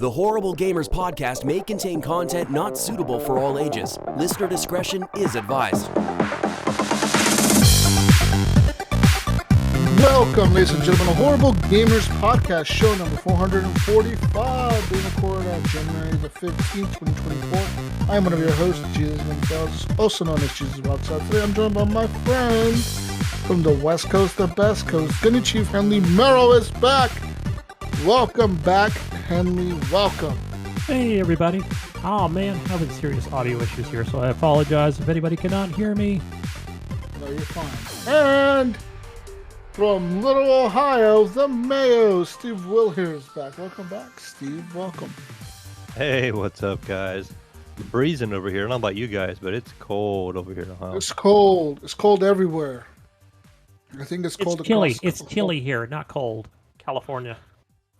The Horrible Gamers podcast may contain content not suitable for all ages. Listener discretion is advised. Welcome, ladies and gentlemen, to Horrible Gamers podcast, show number 445, being recorded on January the 15th, 2024. I am one of your hosts, Jesus Gonzalez, also known as Jesus Outside. Today I'm joined by my friends from the West Coast, the Best Coast. Gunny Chief Henley Mayo is back. Welcome back, Henley. Welcome. Hey, everybody. Oh, man, having serious audio issues here, so I apologize if anybody cannot hear me. No, you're fine. And from Little Ohio, the Mayo, Steve Will here is back. Welcome back, Steve. Welcome. Hey, what's up, guys? It's breezing over here. I don't know about you guys, but it's cold over here in Ohio. It's cold. It's cold everywhere. I think it's cold. It's chilly. It's chilly here, not cold. California.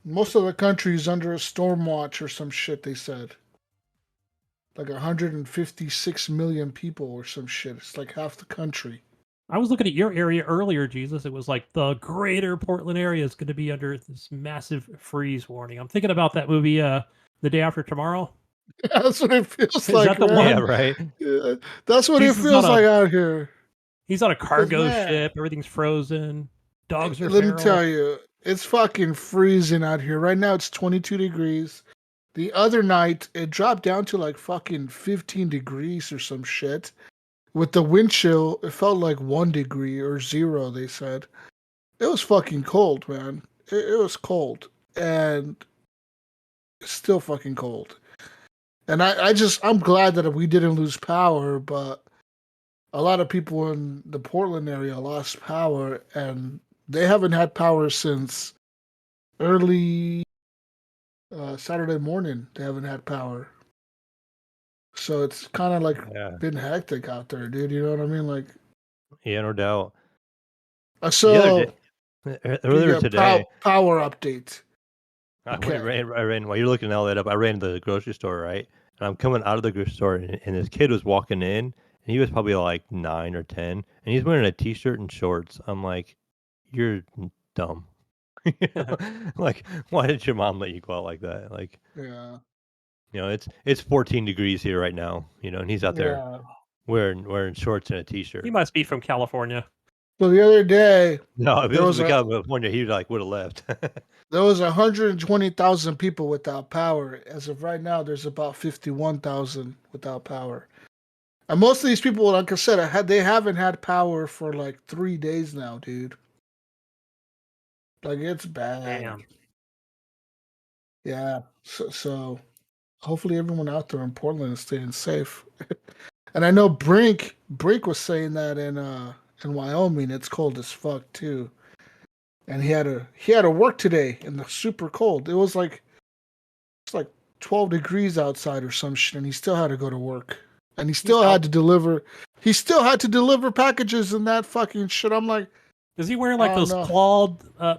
Most of the country is under a storm watch or some shit, they said. Like 156 million people or some shit. It's like half the country. I was looking at your area earlier, Jesus. It was like the greater Portland area is going to be under this massive freeze warning. I'm thinking about that movie, The Day After Tomorrow. Yeah, that's what it feels Is like. that the man. one? Yeah, right? Yeah, that's what Jesus it feels on a- like out here. He's on a cargo man. ship. Everything's frozen. Dogs are Let feral. me tell you, it's fucking freezing out here. Right now it's 22 degrees. The other night, it dropped down to like fucking 15 degrees or some shit. With the wind chill, it felt like 1 degree or 0, they said. It was fucking cold, man. It was cold. And it's still fucking cold. And I'm glad that we didn't lose power, but a lot of people in the Portland area lost power, and they haven't had power since early Saturday morning. They haven't had power. So it's kind of like been hectic out there, dude. You know what I mean? Like, Yeah, no doubt. so Earlier today, power update. I Okay. ran, while you're looking all that up, I ran to the grocery store, right? And I'm coming out of the grocery store, and this kid was walking in, and he was probably like 9 or 10, and he's wearing a t-shirt and shorts. I'm like, you're dumb. Like, why did your mom let you go out like that? Like, Yeah. you know, it's 14 degrees here right now, you know, and he's out there Yeah. wearing shorts and a t-shirt. He must be from California. So the other day, No, if it there was was California, he would have left. there was 120,000 people without power. As of right now, there's about 51,000 without power. And most of these people, like I said, they haven't had power for like 3 days now, dude. Like, it's bad. Damn. Yeah. So hopefully everyone out there in Portland is staying safe. And I know Brink was saying that in Wyoming, it's cold as fuck too. And he had to work today in the super cold. It's like 12 degrees outside or some shit, and he still had to go to work. And he still had to deliver packages and that fucking shit. I'm like, Is he wearing like those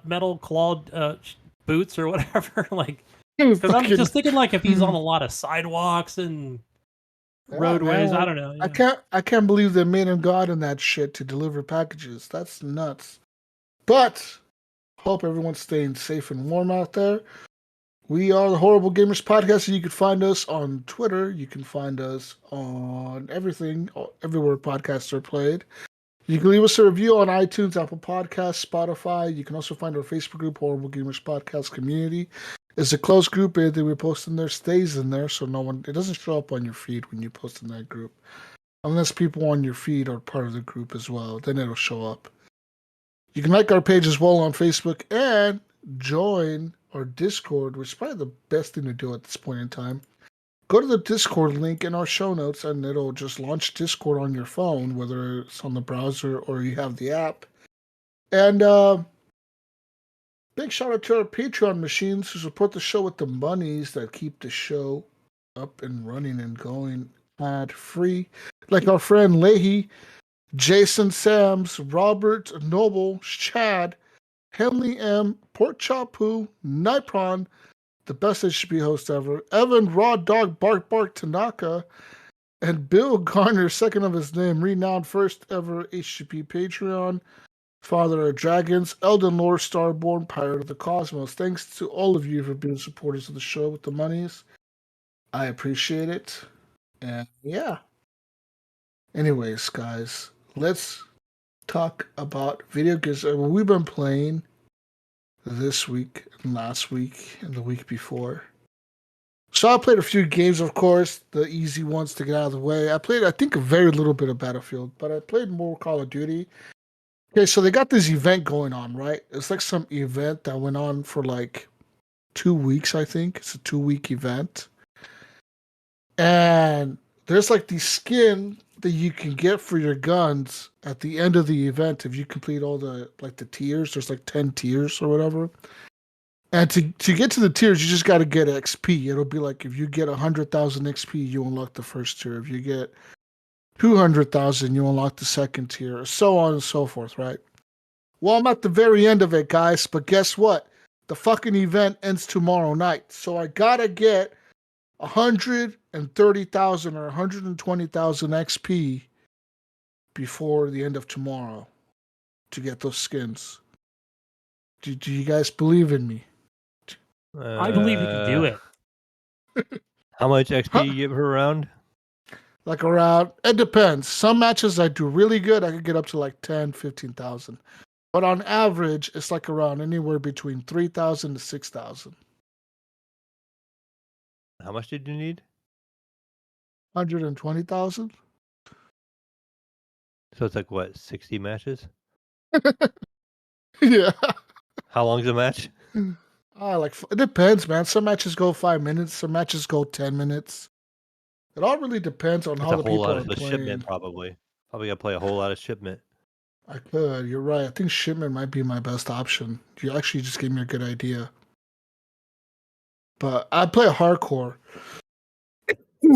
metal clawed boots or whatever? Like, because I'm just thinking like if he's on a lot of sidewalks and roadways, man, I don't know. Yeah. I can't believe they made him go out in that shit to deliver packages. That's nuts. But hope everyone's staying safe and warm out there. We are the Horrible Gamers Podcast, and you can find us on Twitter. You can find us on everything, everywhere podcasts are played. You can leave us a review on iTunes, Apple Podcasts, Spotify. You can also find our Facebook group, Horrible Gamers Podcast Community. It's a closed group. Anything we post in there stays in there, so it doesn't show up on your feed when you post in that group. Unless people on your feed are part of the group as well, then it'll show up. You can like our page as well on Facebook and join our Discord, which is probably the best thing to do at this point in time. Go to the Discord link in our show notes, and it'll just launch Discord on your phone, whether it's on the browser or you have the app. And big shout out to our Patreon machines who support the show with the monies that keep the show up and running and going ad-free. Like our friend Leahy, Jason Sams, Robert Noble, Chad, Henley M, Port Chapu, Nipron, the best HGP host ever, Evan Raw Dog Bark Bark Tanaka, and Bill Garner, second of his name, renowned first ever HGP Patreon. Father of Dragons, Elden Lord, Starborn, Pirate of the Cosmos. Thanks to all of you for being supporters of the show with the monies. I appreciate it. And yeah. Anyways, guys, let's talk about video games. We've been playing this week and last week and the week before. So I played a few games, of course, the easy ones to get out of the way. I played, I think, a very little bit of Battlefield, but I played more Call of Duty. Okay, so they got this event going on, right? It's like some event that went on for like 2 weeks, I think. It's a 2-week event. And there's like these skin that you can get for your guns at the end of the event if you complete all the tiers. There's like 10 tiers or whatever. And to get to the tiers, you just got to get XP. It'll be like if you get 100,000 XP, you unlock the first tier. If you get 200,000, you unlock the second tier, so on and so forth, right? Well, I'm at the very end of it, guys, but guess what? The fucking event ends tomorrow night. So I got to get 130,000 or 120,000 XP before the end of tomorrow to get those skins. Do you guys believe in me? I believe you can do it. How much XP you get per round? Like around, it depends. Some matches I do really good, I could get up to like 10, 15,000. But on average, it's like around anywhere between 3,000 to 6,000. How much did you need? 120,000. So it's like what, 60 matches? Yeah. How long's a match? It depends, man. Some matches go 5 minutes, some matches go 10 minutes. It all really depends on how the people are playing. Shipment, probably gotta play a whole lot of Shipment. I could. You're right. I think Shipment might be my best option. You actually just gave me a good idea. But I play hardcore,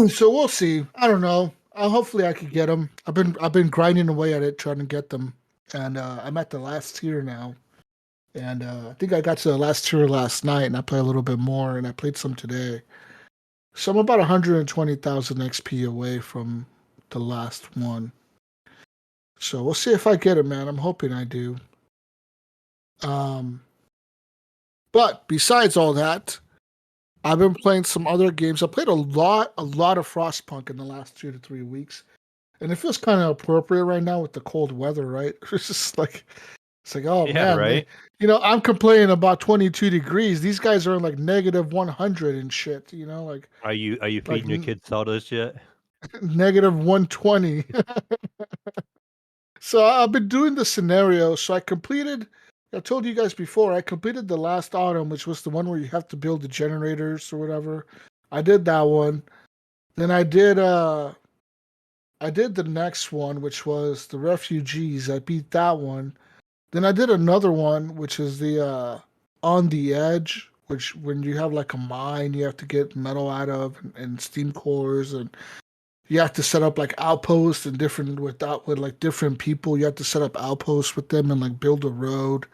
so we'll see. I don't know. Hopefully, I could get them. I've been grinding away at it, trying to get them, and I'm at the last tier now. And I think I got to the last tier last night, and I played a little bit more, and I played some today. So I'm about 120,000 XP away from the last one. So we'll see if I get it, man. I'm hoping I do. But besides all that, I've been playing some other games. I played a lot of Frostpunk in the last 2 to 3 weeks. And it feels kind of appropriate right now with the cold weather, right? It's just like, oh, yeah, man. Right? I'm complaining about 22 degrees. These guys are in like negative 100 and shit, like. Are you feeding your kids sodas yet? Negative 120. So I've been doing the scenario. So I told you guys before, I completed the last autumn, which was the one where you have to build the generators or whatever. I did that one. Then I did the next one, which was the refugees. I beat that one. Then I did another one, which is the on the edge, which when you have like a mine, you have to get metal out of and steam cores, and you have to set up like outposts and with like different people. You have to set up outposts with them and like build a road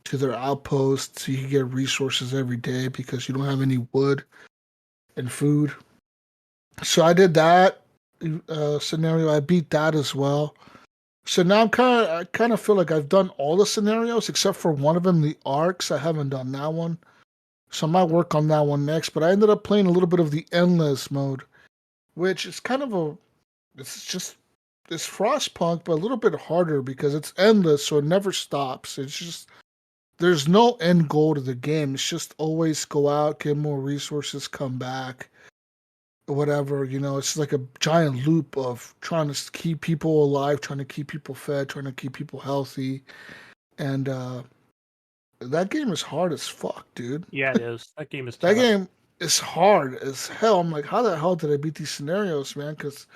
to their outposts so you can get resources every day because you don't have any wood and food. So I did that scenario. I beat that as well. So now I kind of feel like I've done all the scenarios except for one of them, the arcs. I haven't done that one. So I might work on that one next. But I ended up playing a little bit of the endless mode, which is kind of it's Frostpunk, but a little bit harder because it's endless, so it never stops. It's just, there's no end goal to the game. It's just always go out, get more resources, come back, whatever. It's like a giant loop of trying to keep people alive, trying to keep people fed, trying to keep people healthy. And that game is hard as fuck, dude. Yeah, it is. That game is That tough. game is hard as hell. I'm like, how the hell did I beat these scenarios, man? Because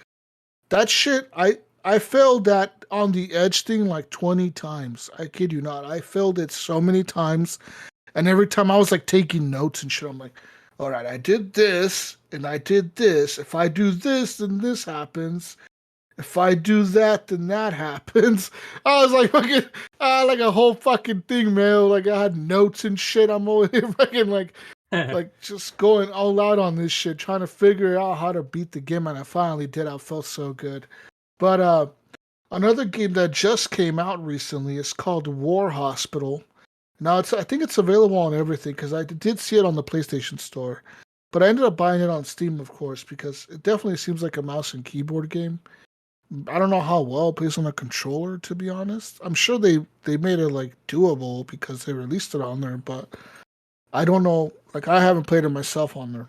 that shit, I failed that on the edge thing like 20 times. I kid you not. I failed it so many times. And every time I was like taking notes and shit. I'm like, all right, I did this and I did this. If I do this, then this happens. If I do that, then that happens. I was like fucking, like a whole fucking thing, man. Like I had notes and shit. I'm over here fucking like just going all out on this shit, trying to figure out how to beat the game, and I finally did. I felt so good. But Another game that just came out recently is called War Hospital. Now I think it's available on everything because I did see it on the PlayStation Store, but I ended up buying it on Steam, of course, because it definitely seems like a mouse and keyboard game. I don't know how well it plays on a controller, to be honest. I'm sure they made it like doable because they released it on there, but I don't know. Like I haven't played it myself on there.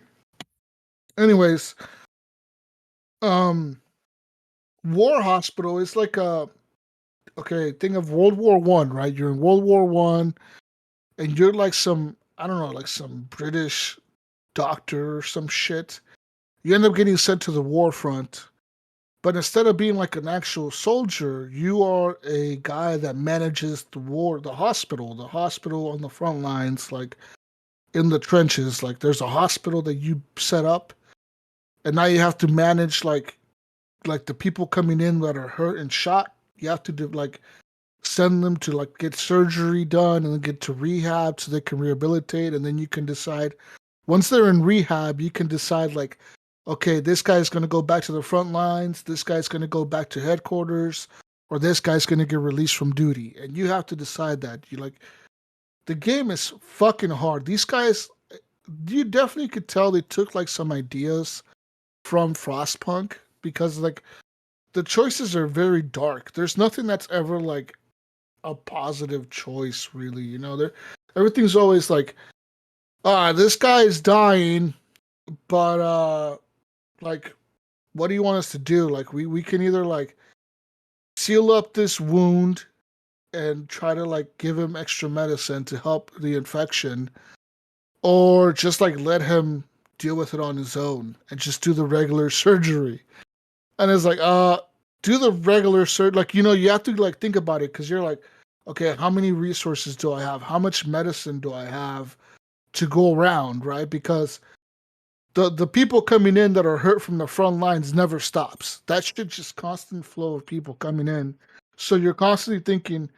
Anyways, um, War Hospital is like a okay. Think of World War One, right? You're in World War One, and you're like some I don't know, like some British doctor or some shit. You end up getting sent to the war front. But instead of being like an actual soldier, you are a guy that manages the hospital on the front lines, like in the trenches. Like there's a hospital that you set up, and now you have to manage like the people coming in that are hurt and shot. You have to do like send them to like get surgery done and then get to rehab so they can rehabilitate, and then you can decide once they're in rehab, you can decide like, okay, this guy's going to go back to the front lines, this guy's going to go back to headquarters, or this guy's going to get released from duty, and you have to decide that. You like the game is fucking hard. These guys, you definitely could tell they took like some ideas from Frostpunk because like the choices are very dark. There's nothing that's ever like a positive choice, really. You know, everything's always like, this guy is dying, but like, what do you want us to do? Like, we can either like seal up this wound and try to like give him extra medicine to help the infection, or just like let him deal with it on his own and just do the regular surgery. And it's like, do the regular surgery. Like, you know, you have to like think about it because you're like, okay, how many resources do I have? How much medicine do I have to go around, right? Because the people coming in that are hurt from the front lines never stops. That shit just constant flow of people coming in. So you're constantly thinking,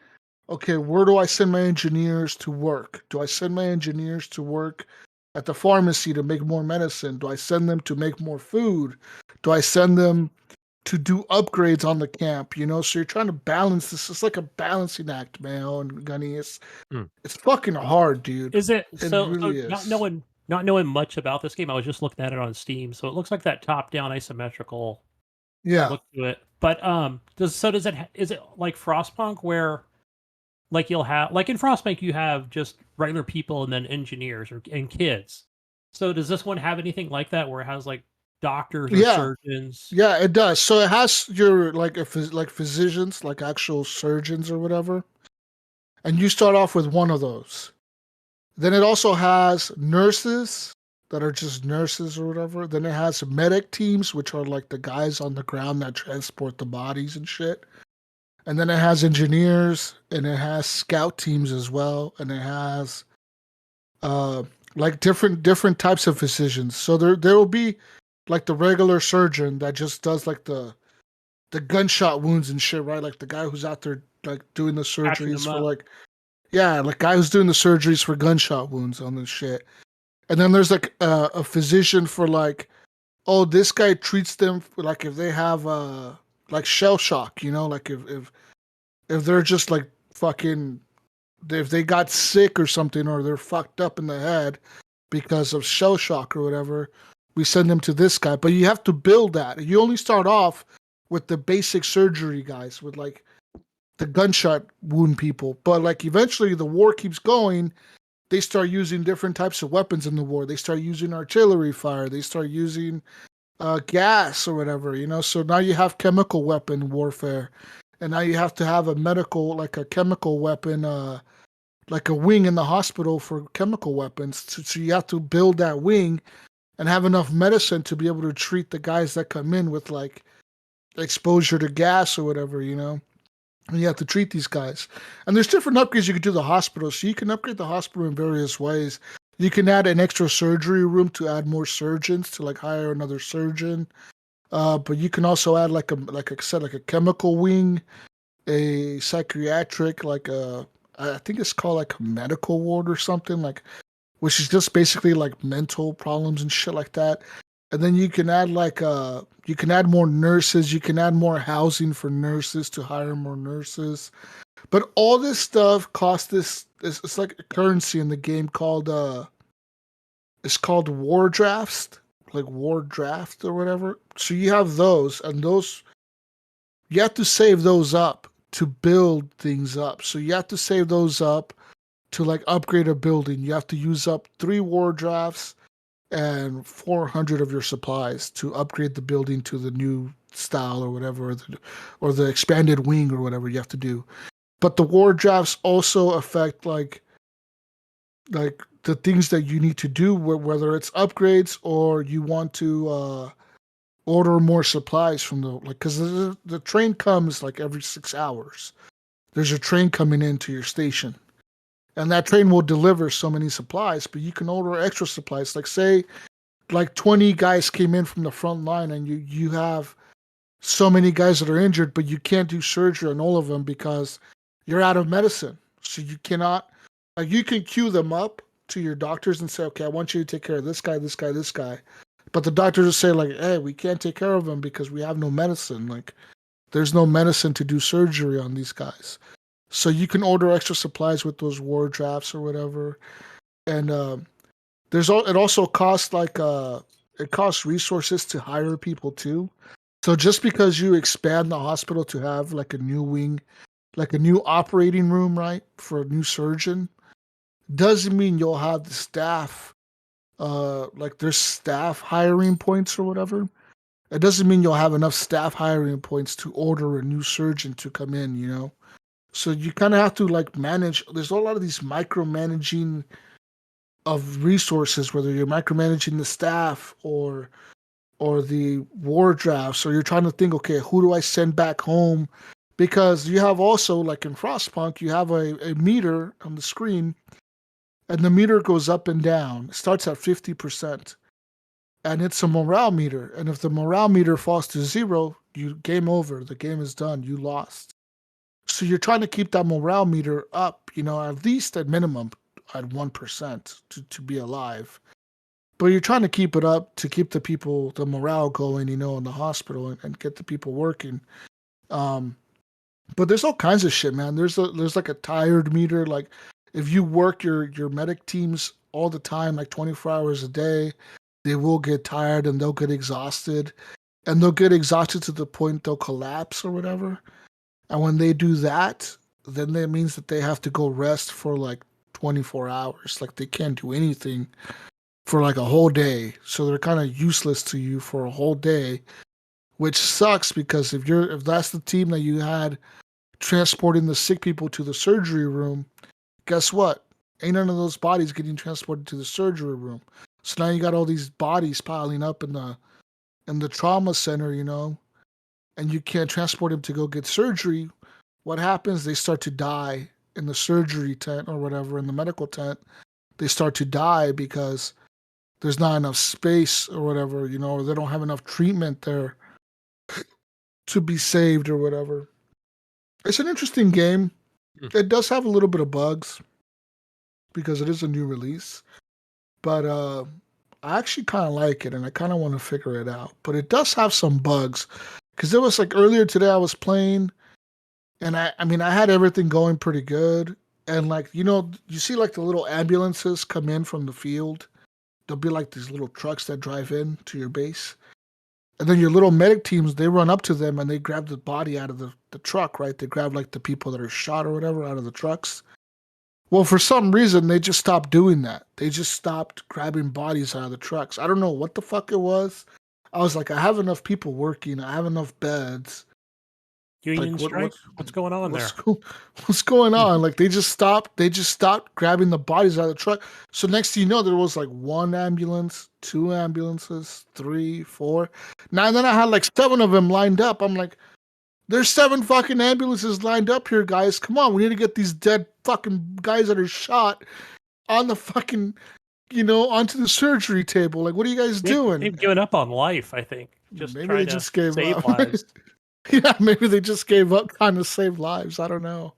okay, where do I send my engineers to work? Do I send my engineers to work at the pharmacy to make more medicine? Do I send them to make more food? Do I send them to do upgrades on the camp? You know, so you're trying to balance this. It's like a balancing act, Mayo and Gunny. It's fucking hard, dude. Is it It so? really So is. not knowing much about this game, I was just looking at it on Steam. So it looks like that top-down isometrical Yeah. look to it. But is it like Frostpunk where like you'll have like in Frostpunk you have just regular people and then engineers and kids. So does this one have anything like that where it has like doctors or Yeah. surgeons? Yeah, it does. So it has your like like physicians, like actual surgeons or whatever, and you start off with one of those. Then it also has nurses that are just nurses or whatever. Then it has medic teams, which are like the guys on the ground that transport the bodies and shit. And then it has engineers, and it has scout teams as well, and it has uh like different types of physicians. So there will be like the regular surgeon that just does like the gunshot wounds and shit, right? Like the guy who's out there like doing the Patching surgeries them for up. like yeah, like guy who's doing the surgeries for gunshot wounds on this shit. And then there's like a physician for like, oh, this guy treats them for, like if they have like shell shock, you know, like if they're just like fucking if they got sick or something or they're fucked up in the head because of shell shock or whatever, we send them to this guy. But you have to build that. You only start off with the basic surgery guys, with like the gunshot wound people. But like eventually the war keeps going. They start using different types of weapons in the war. They start using artillery fire. They start using gas or whatever, you know. So now you have chemical weapon warfare, and now you have to have a medical, like a chemical weapon, like a wing in the hospital for chemical weapons. So you have to build that wing and have enough medicine to be able to treat the guys that come in with like exposure to gas or whatever, you know. And you have to treat these guys. And there's different upgrades you can do to the hospital. So you can upgrade the hospital in various ways. You can add an extra surgery room to add more surgeons, to like hire another surgeon. But you can also add like I said, like a chemical wing, a psychiatric, like a I think it's called like a medical ward or something, like which is just basically like mental problems and shit like that. And then you can add you can add more nurses, you can add more housing for nurses to hire more nurses. But all this stuff costs this it's like a currency in the game called it's called war drafts, like war draft or whatever. So you have those, and those you have to save those up to build things up. So you have to save those up to like upgrade a building. You have to use up 3 war drafts and 400 of your supplies to upgrade the building to the new style or whatever, or the expanded wing or whatever you have to do. But the war drafts also affect like the things that you need to do, whether it's upgrades or you want to order more supplies from because the train comes like every 6 hours. There's a train coming into your station, and that train will deliver so many supplies, but you can order extra supplies. Like say, like 20 guys came in from the front line, and you have so many guys that are injured, but you can't do surgery on all of them because you're out of medicine. So you cannot, like, you can queue them up to your doctors and say, okay, I want you to take care of this guy, this guy, this guy. But the doctors will say, like, hey, we can't take care of him because we have no medicine. Like, there's no medicine to do surgery on these guys. So you can order extra supplies with those war drafts or whatever. And it also costs it costs resources to hire people too. So just because you expand the hospital to have like a new wing, like a new operating room, right, for a new surgeon, doesn't mean you'll have the staff, like there's staff hiring points or whatever. It doesn't mean you'll have enough staff hiring points to order a new surgeon to come in, you know? So you kind of have to like manage. There's a lot of these micromanaging of resources, whether you're micromanaging the staff or the war drafts, or you're trying to think, okay, who do I send back home? Because you have also, like in Frostpunk, you have a meter on the screen, and the meter goes up and down. It starts at 50%, and it's a morale meter. And if the morale meter falls to 0, you game over. The game is done. You lost. So you're trying to keep that morale meter up, you know, at least at minimum at 1% to be alive. But you're trying to keep it up to keep the morale going, you know, in the hospital and get the people working. But there's all kinds of shit, man. There's like a tired meter. Like if you work your medic teams all the time, like 24 hours a day, they will get tired and they'll get exhausted. And they'll get exhausted to the point they'll collapse or whatever. And when they do that, then that means that they have to go rest for like 24 hours. Like they can't do anything for like a whole day. So they're kind of useless to you for a whole day, which sucks because if that's the team that you had transporting the sick people to the surgery room, guess what? Ain't none of those bodies getting transported to the surgery room. So now you got all these bodies piling up in the trauma center, you know, and you can't transport them to go get surgery. What happens? They start to die in the surgery tent or whatever, in the medical tent. They start to die because there's not enough space or whatever, you know, or they don't have enough treatment there to be saved or whatever. It's an interesting game. It does have a little bit of bugs because it is a new release, but I actually kind of like it and I kind of want to figure it out. But it does have some bugs because it was like earlier today I was playing, and I mean I had everything going pretty good, and like, you know, you see like the little ambulances come in from the field. There'll be like these little trucks that drive in to your base. And then your little medic teams, they run up to them and they grab the body out of the truck, right? They grab like the people that are shot or whatever out of the trucks. Well, for some reason, they just stopped doing that. They just stopped grabbing bodies out of the trucks. I don't know what the fuck it was. I was like, I have enough people working. I have enough beds. Union Like, strike? What's going on there? What's going on? Like they just stopped grabbing the bodies out of the truck. So next thing you know, there was like 1 ambulance, 2 ambulances, 3, 4. Now and then I had like 7 of them lined up. I'm like, there's 7 fucking ambulances lined up here, guys. Come on, we need to get these dead fucking guys that are shot on the fucking, you know, onto the surgery table. Like, what are you guys doing? They've given up on life, I think. Maybe they just gave save up. lives. Yeah, maybe they just gave up trying to save lives. I don't know.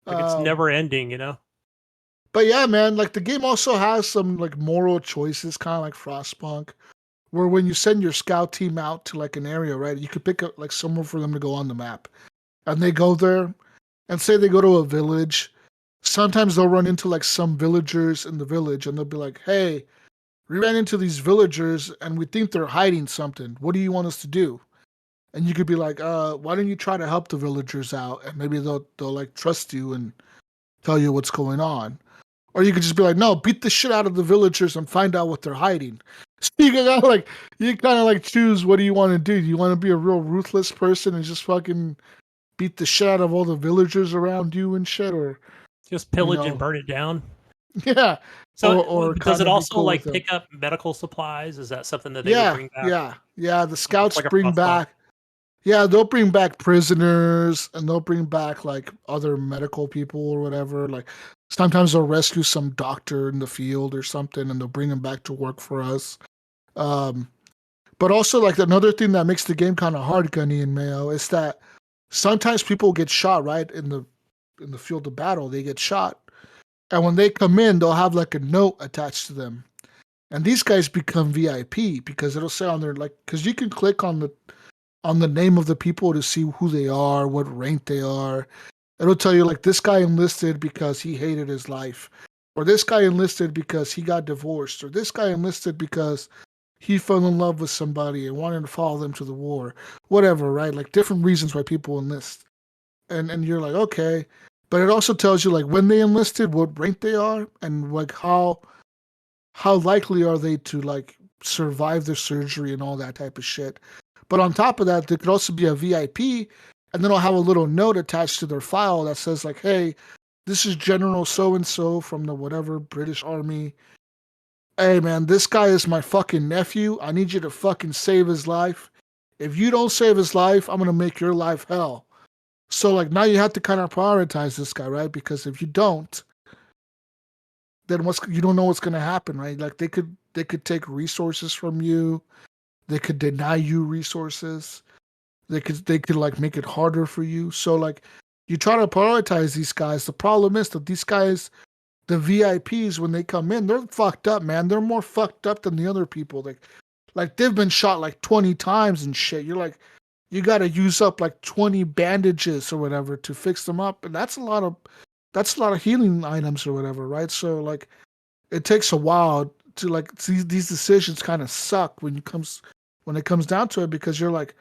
Like it's never ending, you know? But yeah, man, like the game also has some like moral choices, kind of like Frostpunk, where when you send your scout team out to like an area, right, you could pick up like somewhere for them to go on the map. And they go there and say they go to a village. Sometimes they'll run into like some villagers in the village and they'll be like, hey, we ran into these villagers and we think they're hiding something. What do you want us to do? And you could be like, why don't you try to help the villagers out? And maybe they'll like trust you and tell you what's going on. Or you could just be like, no, beat the shit out of the villagers and find out what they're hiding. So you kind of like choose what do you want to do? Do you want to be a real ruthless person and just fucking beat the shit out of all the villagers around you and shit? Or just pillage and burn it down? Yeah. So or does it also cool like pick up medical supplies? Is that something that they would bring back? Yeah. The scouts like bring back. Yeah, they'll bring back prisoners and they'll bring back like other medical people or whatever. Like sometimes they'll rescue some doctor in the field or something and they'll bring him back to work for us. But also like another thing that makes the game kind of hard, Gunny and Mayo, is that sometimes people get shot right in the field of battle. They get shot. And when they come in, they'll have like a note attached to them. And these guys become VIP because it'll say on there, like, because you can click on the name of the people to see who they are, what rank they are. It'll tell you like this guy enlisted because he hated his life, or this guy enlisted because he got divorced, or this guy enlisted because he fell in love with somebody and wanted to follow them to the war. Whatever, right? Like different reasons why people enlist. And you're like, okay. But it also tells you like when they enlisted, what rank they are, and like how likely are they to like survive their surgery and all that type of shit. But on top of that, there could also be a VIP, and then I'll have a little note attached to their file that says like, hey, this is General so-and-so from the whatever British Army. Hey man, this guy is my fucking nephew. I need you to fucking save his life. If you don't save his life, I'm gonna make your life hell. So like now you have to kind of prioritize this guy, right? Because if you don't, then you don't know what's gonna happen, right? Like they could take resources from you. They could deny you resources. They could like make it harder for you. So like you try to prioritize these guys. The problem is that these guys, the VIPs, when they come in, they're fucked up, man. They're more fucked up than the other people. Like they've been shot like 20 times and shit. You're like, you got to use up like 20 bandages or whatever to fix them up, and that's a lot of healing items or whatever, right? So like, it takes a while to like these decisions kind of suck when it comes down to it, because you're like,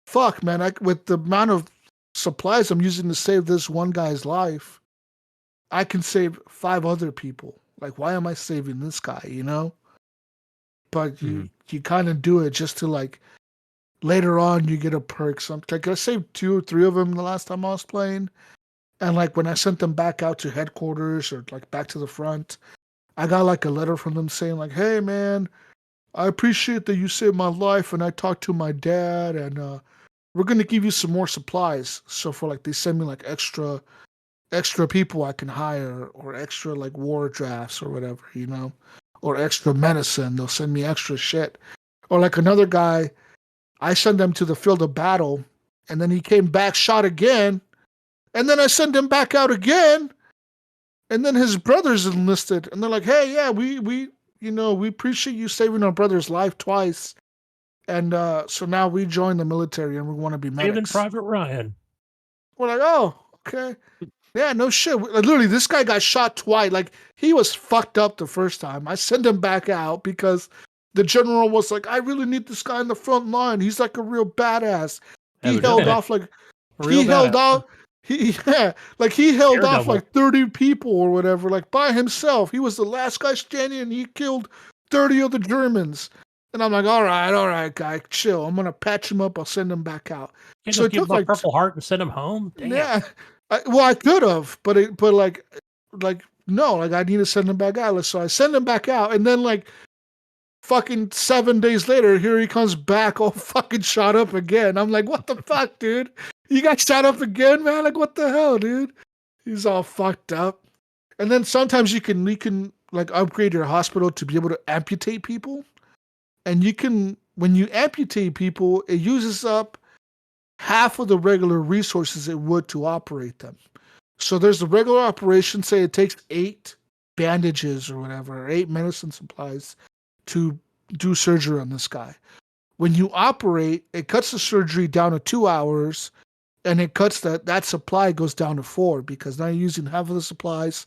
fuck, man, with the amount of supplies I'm using to save this one guy's life, I can save 5 other people. Like, why am I saving this guy, you know? But you kind of do it just to like, later on you get a perk. Like I saved 2 or 3 of them the last time I was playing. And like when I sent them back out to headquarters or like back to the front, I got like a letter from them saying like, hey man, I appreciate that you saved my life and I talked to my dad and we're going to give you some more supplies. So for like, they send me like extra people I can hire, or extra like war drafts or whatever, you know, or extra medicine. They'll send me extra shit. Or like another guy, I send him to the field of battle and then he came back shot again. And then I send him back out again. And then his brothers enlisted and they're like, hey, yeah, we appreciate you saving our brother's life twice. And so now we join the military and we want to be medics. Even Private Ryan. We're like, oh, okay. Yeah, no shit. Literally, this guy got shot twice. Like, he was fucked up the first time. I sent him back out because the general was like, I really need this guy in the front line. He's like a real badass. He held off like... He held off like 30 people or whatever, like by himself. He was the last guy standing and he killed 30 of the Germans. And I'm like, all right, guy, chill. I'm gonna patch him up. I'll send him back out. Can't so give him a Purple Heart and send him home. Damn. Yeah, I could have, but no, like I need to send him back out. So I send him back out, and then like fucking 7 days later, here he comes back, all fucking shot up again. I'm like, what the fuck, dude? You got shot up again, man? Like, what the hell, dude? He's all fucked up. And then sometimes you can like upgrade your hospital to be able to amputate people. And when you amputate people, it uses up half of the regular resources it would to operate them. So there's the regular operation, say it takes 8 bandages or whatever, or 8 medicine supplies to do surgery on this guy. When you operate, it cuts the surgery down to 2 hours, and it cuts that supply goes down to 4 because now you're using half of the supplies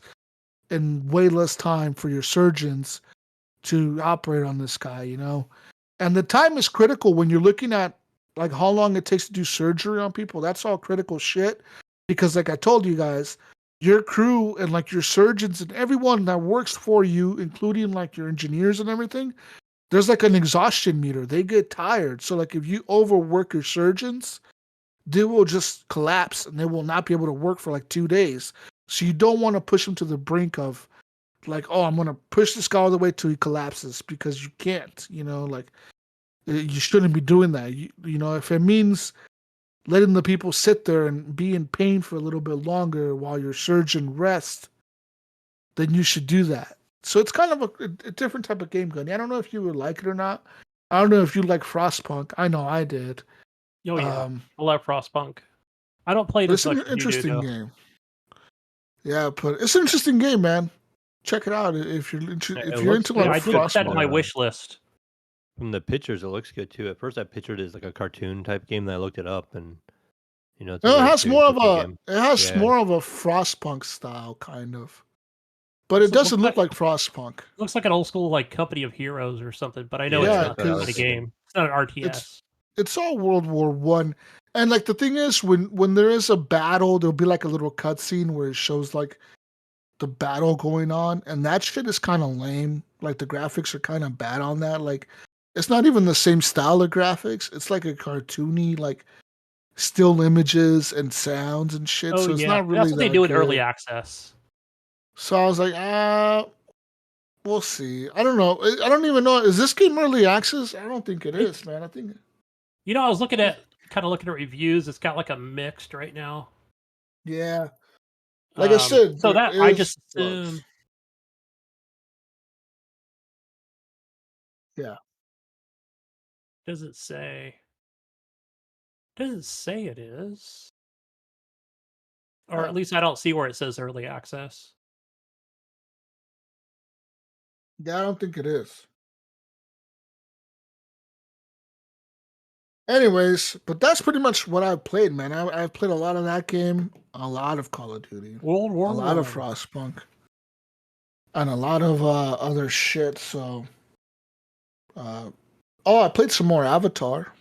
and way less time for your surgeons to operate on this guy, you know? And the time is critical when you're looking at like how long it takes to do surgery on people. That's all critical shit because like I told you guys, your crew and like your surgeons and everyone that works for you, including like your engineers and everything, there's like an exhaustion meter. They get tired. So like if you overwork your surgeons, they will just collapse and they will not be able to work for like 2 days. So you don't want to push them to the brink of like, oh, I'm going to push this guy all the way till he collapses because you can't, you know, like you shouldn't be doing that. You know, if it means letting the people sit there and be in pain for a little bit longer while your surgeon rests, then you should do that. So it's kind of a different type of game, Gunny. I don't know if you would like it or not. I don't know if you like Frostpunk. I know I did. Oh yeah, I love Frostpunk. I don't play this It's much. an interesting game. Yeah, but it's an interesting game, man. Check it out if you're if you're into like I did put that on my Frostpunk. wish list. From the pictures, it looks good too. At first, I pictured it as like a cartoon type game. Then I looked it up, and you know, it's a No, it very has more of serious a game. it has Yeah. more of a Frostpunk style kind of, but it doesn't look like Frostpunk. Looks like an old school like Company of Heroes or something, but I know Yeah, it's not that kind of game. It's not an RTS. It's all World War One, and like the thing is, when there is a battle, there'll be like a little cutscene where it shows like the battle going on, and that shit is kind of lame. Like the graphics are kind of bad on that. Like it's not even the same style of graphics. It's like a cartoony, like still images and sounds and shit. Oh so it's yeah, not really that's what they that do in good. early access. So I was like, we'll see. I don't know. I don't even know. Is this game early access? I don't think it is, man. I think. You know, I was looking at reviews. It's got like a mixed right now. Yeah. Like I said, so that I just assume. Yeah. Does it say? Doesn't say it is, or at least I don't see where it says early access. Yeah, I don't think it is. Anyways, but that's pretty much what I've played, man. I've played a lot of that game, a lot of Call of Duty, World War a lot of I. Frostpunk, and a lot of other shit. So, I played some more Avatar.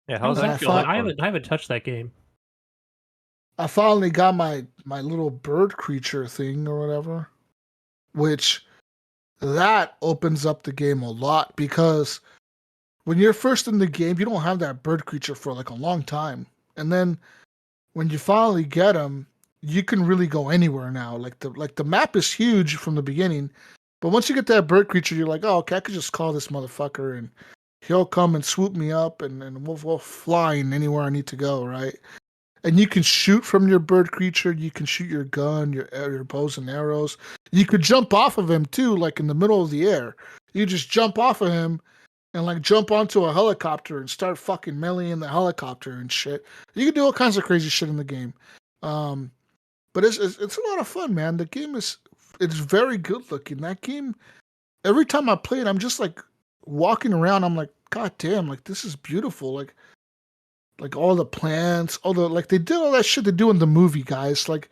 Yeah, how's And that I going? thought- I haven't touched that game. I finally got my little bird creature thing or whatever, which that opens up the game a lot because when you're first in the game, you don't have that bird creature for like a long time, and then when you finally get him, you can really go anywhere now. Like the map is huge from the beginning, but once you get that bird creature, you're like, oh, okay, I could just call this motherfucker and he'll come and swoop me up and we'll flying anywhere I need to go, right? And you can shoot from your bird creature. You can shoot your gun, your bows and arrows. You could jump off of him too, like in the middle of the air. You just jump off of him and like jump onto a helicopter and start fucking meleeing the helicopter and shit. You can do all kinds of crazy shit in the game. But it's a lot of fun, man. The game it's very good looking. That game, every time I play it, I'm just like walking around. I'm like, God damn, like this is beautiful. Like all the plants, all the like they did all that shit they do in the movie, guys. Like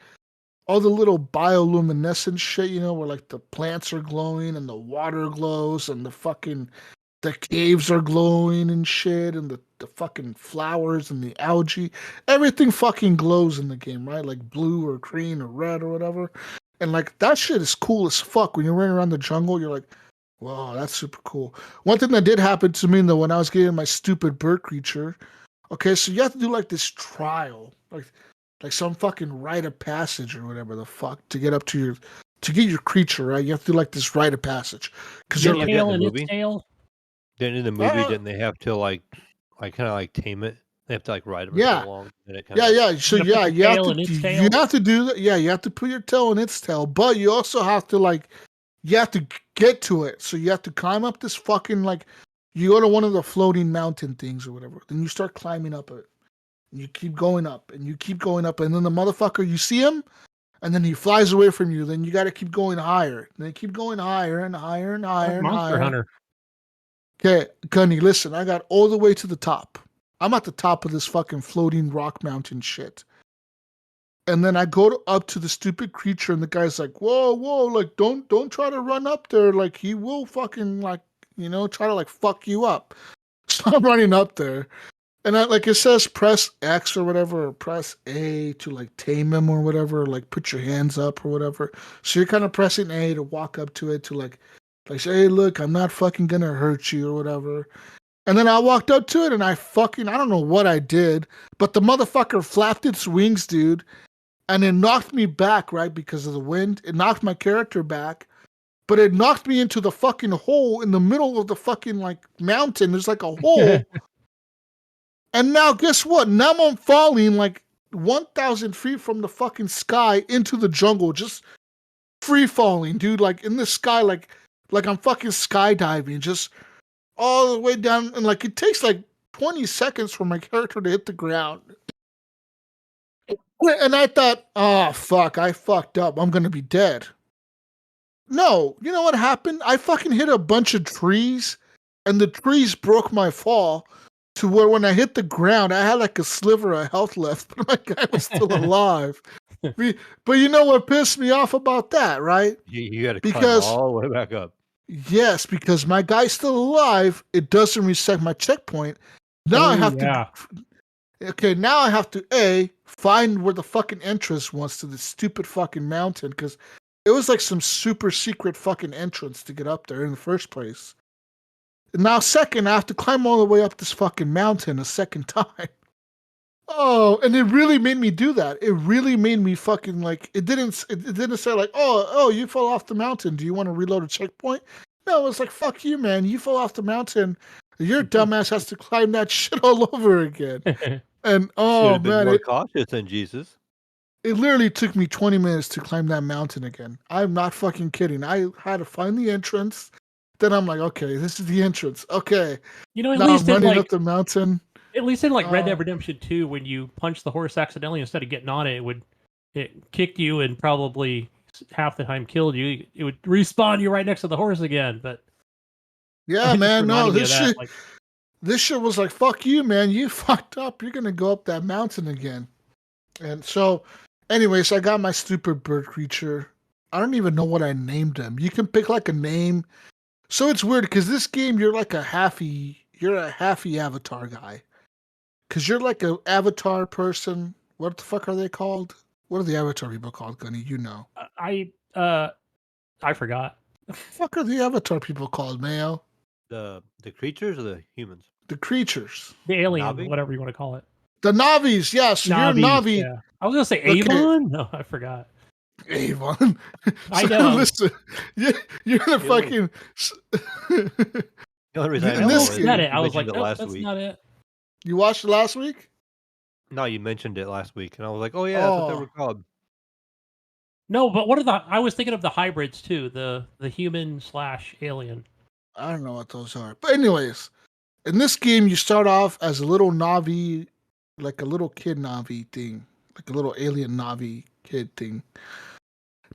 all the little bioluminescent shit, you know, where like the plants are glowing and the water glows and the caves are glowing and shit and the fucking flowers and the algae. Everything fucking glows in the game, right? Like blue or green or red or whatever. And like that shit is cool as fuck. When you're running around the jungle, you're like, whoa, that's super cool. One thing that did happen to me though when I was getting my stupid bird creature, okay, so you have to do like this trial, like some fucking rite of passage or whatever the fuck to get up to get your creature, right? You have to do like this rite of passage because you're like tail and its tail. Then in the movie, didn't they have to like kind of like tame it? They have to like ride it for Yeah. so long. And it yeah. So You yeah, put you your have tail to in its you tail? have to do that. Yeah, you have to put your tail in its tail, but you also have to like you have to get to it. So you have to climb up this fucking like you go to one of the floating mountain things or whatever. Then you start climbing up it. And you keep going up and you keep going up, and then the motherfucker you see him, and then he flies away from you. Then you got to keep going higher. And then keep going higher and higher and Like higher and Monster higher. Hunter. Okay, Gunny, listen, I got all the way to the top. I'm at the top of this fucking floating rock mountain shit. And then I go up to the stupid creature, and the guy's like, "Whoa, whoa! Like, don't try to run up there. Like, he will fucking like, try to like fuck you up." So I'm running up there, and like it says, press X or whatever, or press A to like tame him or whatever, or, like put your hands up or whatever. So you're kind of pressing A to walk up to it to like say, "Hey, look, I'm not fucking gonna hurt you" or whatever. And then I walked up to it, and I don't know what I did, but the motherfucker flapped its wings, dude. And it knocked me back, right, because of the wind. It knocked my character back, but it knocked me into the fucking hole in the middle of the fucking like mountain. There's like a hole. And now guess what? Now I'm falling like 1,000 feet from the fucking sky into the jungle, just free falling, dude. Like in the sky, like I'm fucking skydiving, just all the way down. And like it takes like 20 seconds for my character to hit the ground. And I thought, oh, fuck, I fucked up. I'm going to be dead. No, you know what happened? I fucking hit a bunch of trees, and the trees broke my fall to where when I hit the ground, I had like a sliver of health left, but my guy was still alive. But you know what pissed me off about that, right? You got to climb all the way back up. Yes, because my guy's still alive. It doesn't reset my checkpoint. Now I have to... Okay, now I have to find where the fucking entrance was to this stupid fucking mountain, because it was like some super secret fucking entrance to get up there in the first place. And now second, I have to climb all the way up this fucking mountain a second time. Oh, and it really made me do that. It really made me fucking like, it didn't say like, oh, you fell off the mountain. Do you want to reload a checkpoint? No, it was like, fuck you, man. You fell off the mountain. Your dumbass has to climb that shit all over again. And oh man, more cautious than Jesus. It literally took me 20 minutes to climb that mountain again. I'm not fucking kidding. I had to find the entrance. Then I'm like, okay, this is the entrance. Okay, at now least I'm running up the mountain. At least in like Red Dead Redemption 2, when you punched the horse accidentally instead of getting on it, it kicked you and probably half the time killed you. It would respawn you right next to the horse again. But yeah, man, no, this shit was like, fuck you, man. You fucked up. You're gonna go up that mountain again. And so, anyways, I got my stupid bird creature. I don't even know what I named him. You can pick like a name. So it's weird because this game, you're a halfy avatar guy. Because you're like an avatar person. What the fuck are they called? What are the avatar people called, Gunny? You know. I forgot. The fuck are the avatar people called, Mayo? The creatures or the humans? The creatures. The alien, Navi? whatever you want to call it. The Navis, yes. You're a Navi. Yeah. I was going to say Avon. No, I forgot. Avon. I know. Listen, you're the fucking... The only reason I know that's not it. I was like, nope, that's not it. You watched it last week? No, you mentioned it last week, and I was like, oh yeah, that's what they were called. No, but I was thinking of the hybrids too, the human/alien. I don't know what those are. But anyways, in this game, you start off as a little Navi, like a little kid Navi thing, like a little alien Navi kid thing.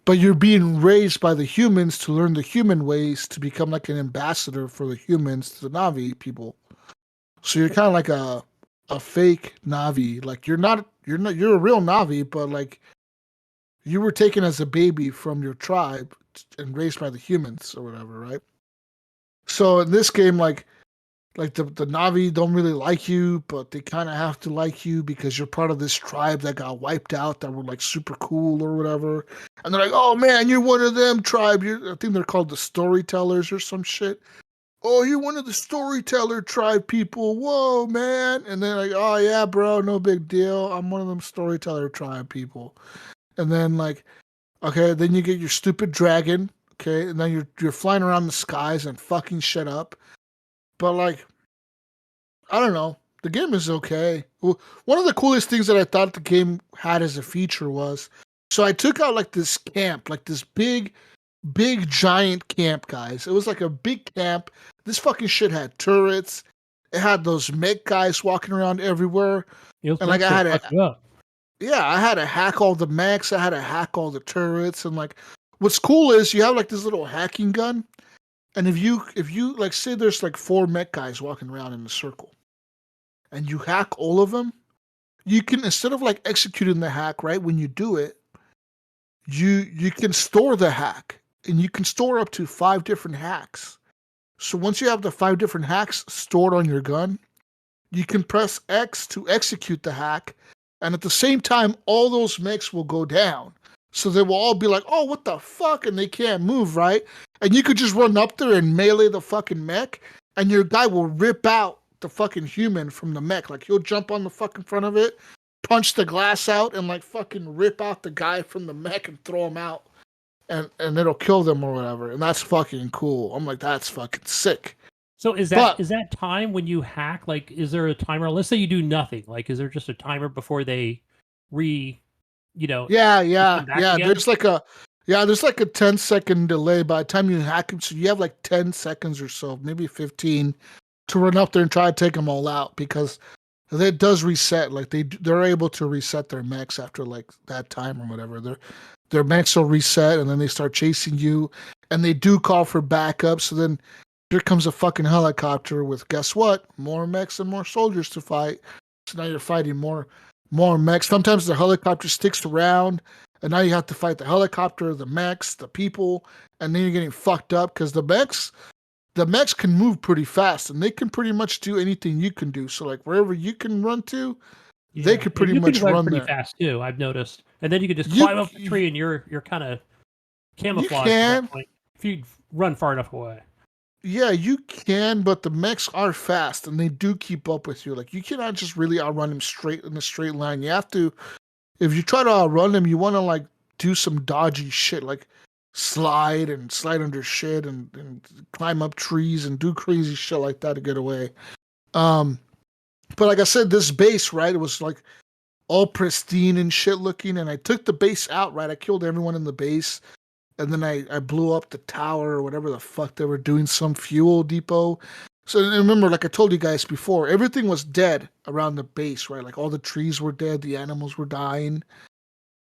But you're being raised by the humans to learn the human ways to become like an ambassador for the humans to the Navi people. So you're kind of like a fake Navi. Like you're a real Navi, but like you were taken as a baby from your tribe and raised by the humans or whatever, right? So in this game, like the Navi don't really like you, but they kind of have to like you because you're part of this tribe that got wiped out that were like super cool or whatever. And they're like, oh man, you're one of them tribe. I think they're called the storytellers or some shit. Oh, you're one of the storyteller tribe people. Whoa, man. And then like, oh yeah, bro, no big deal. I'm one of them storyteller tribe people. And then like, okay, then you get your stupid dragon. Okay, and then you're flying around the skies and fucking shit up. But like, I don't know. The game is okay. One of the coolest things that I thought the game had as a feature was, so I took out like this camp, like this big giant camp, guys. It was like a big camp. This fucking shit had turrets. It had those mech guys walking around everywhere. And like I had Yeah, I had to hack all the mechs. I had to hack all the turrets, and like, what's cool is you have like this little hacking gun, and if you like say there's like 4 mech guys walking around in a circle, and you hack all of them, you can instead of like executing the hack right when you do it, you can store the hack, and you can store up to 5 different hacks. So once you have the 5 different hacks stored on your gun, you can press X to execute the hack, and at the same time, all those mechs will go down. So they will all be like, "Oh, what the fuck?" and they can't move, right? And you could just run up there and melee the fucking mech, and your guy will rip out the fucking human from the mech. Like he'll jump on the fucking front of it, punch the glass out, and like fucking rip out the guy from the mech and throw him out, and it'll kill them or whatever. And that's fucking cool. I'm like, that's fucking sick. So is But that time when you hack? Like, is there a timer? Let's say you do nothing. Like, is there just a timer before they yeah. come back again? There's like a 10-second delay by the time you hack them. So you have like 10 seconds or so, maybe 15, to run up there and try to take them all out, because it does reset. Like they're able to reset their mechs after like that time or whatever. Their mechs will reset, and then they start chasing you, and they do call for backup. So then here comes a fucking helicopter with, guess what? More mechs and more soldiers to fight. So now you're fighting more mechs. Sometimes the helicopter sticks around, and now you have to fight the helicopter, the mechs, the people, and then you're getting fucked up because the mechs can move pretty fast, and they can pretty much do anything you can do. So like wherever you can run to, they Yeah, could and pretty you much can run run pretty there. fast too. I've noticed, and then you can just You climb up the tree, and you're kind of you camouflaged at can, that point if you run far enough away. yeah, you can, but the mechs are fast, and they do keep up with you. Like you cannot just really outrun them straight in a straight line. You have to, if you try to outrun them, you want to like do some dodgy shit, like slide under shit, and climb up trees and do crazy shit like that to get away. Um, but like I said, this base, right? It was like all pristine and shit looking, and I took the base out, right? I killed everyone in the base, and then I blew up the tower or whatever the fuck they were doing, some fuel depot. So remember, like I told you guys before, everything was dead around the base, right? Like all the trees were dead, the animals were dying.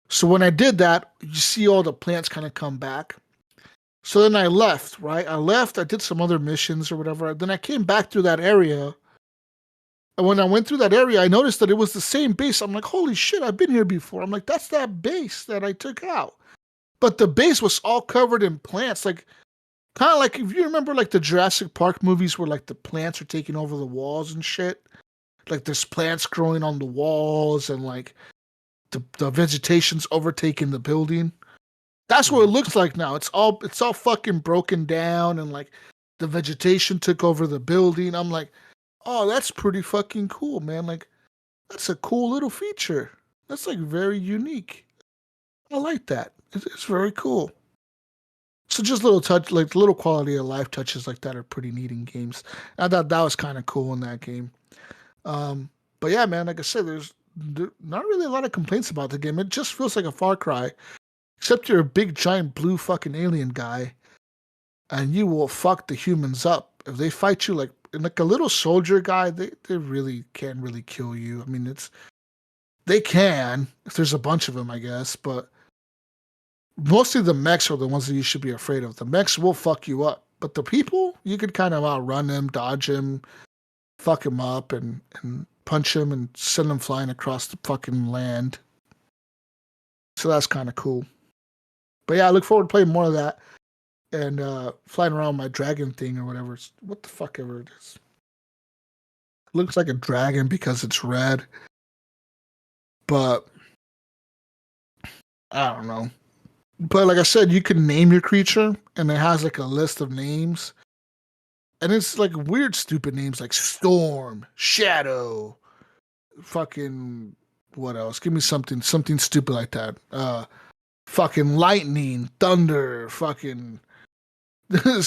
So when I did that, you see all the plants kind of come back. So then I left, right? I did some other missions or whatever. Then I came back through that area. And when I went through that area, I noticed that it was the same base. I'm like, holy shit, I've been here before. I'm like, that's that base that I took out. But the base was all covered in plants. Like, kind of like if you remember like the Jurassic Park movies where like the plants are taking over the walls and shit. Like there's plants growing on the walls, and like the vegetation's overtaking the building. That's what it looks like now. It's all fucking broken down, and like the vegetation took over the building. I'm like, oh, that's pretty fucking cool, man. Like that's a cool little feature. That's like very unique. I like that. It's very cool. So just little touch, like little quality of life touches like that are pretty neat in games. I thought that was kind of cool in that game. Um, but yeah, man, like I said, there's not really a lot of complaints about the game. It just feels like a Far Cry, except you're a big giant blue fucking alien guy, and you will fuck the humans up if they fight you like a little soldier guy. They really can't really kill you. I mean, they can if there's a bunch of them, I guess, but mostly the mechs are the ones that you should be afraid of. The mechs will fuck you up, but the people, you could kind of outrun them, dodge them, fuck them up, and punch them and send them flying across the fucking land. So that's kind of cool. But yeah, I look forward to playing more of that and flying around my dragon thing or whatever. What the fuck ever it is. It looks like a dragon because it's red. But I don't know. But like I said, you can name your creature, and it has like a list of names. And it's like weird, stupid names like Storm, Shadow, fucking what else? Give me something stupid like that. Fucking Lightning, Thunder, fucking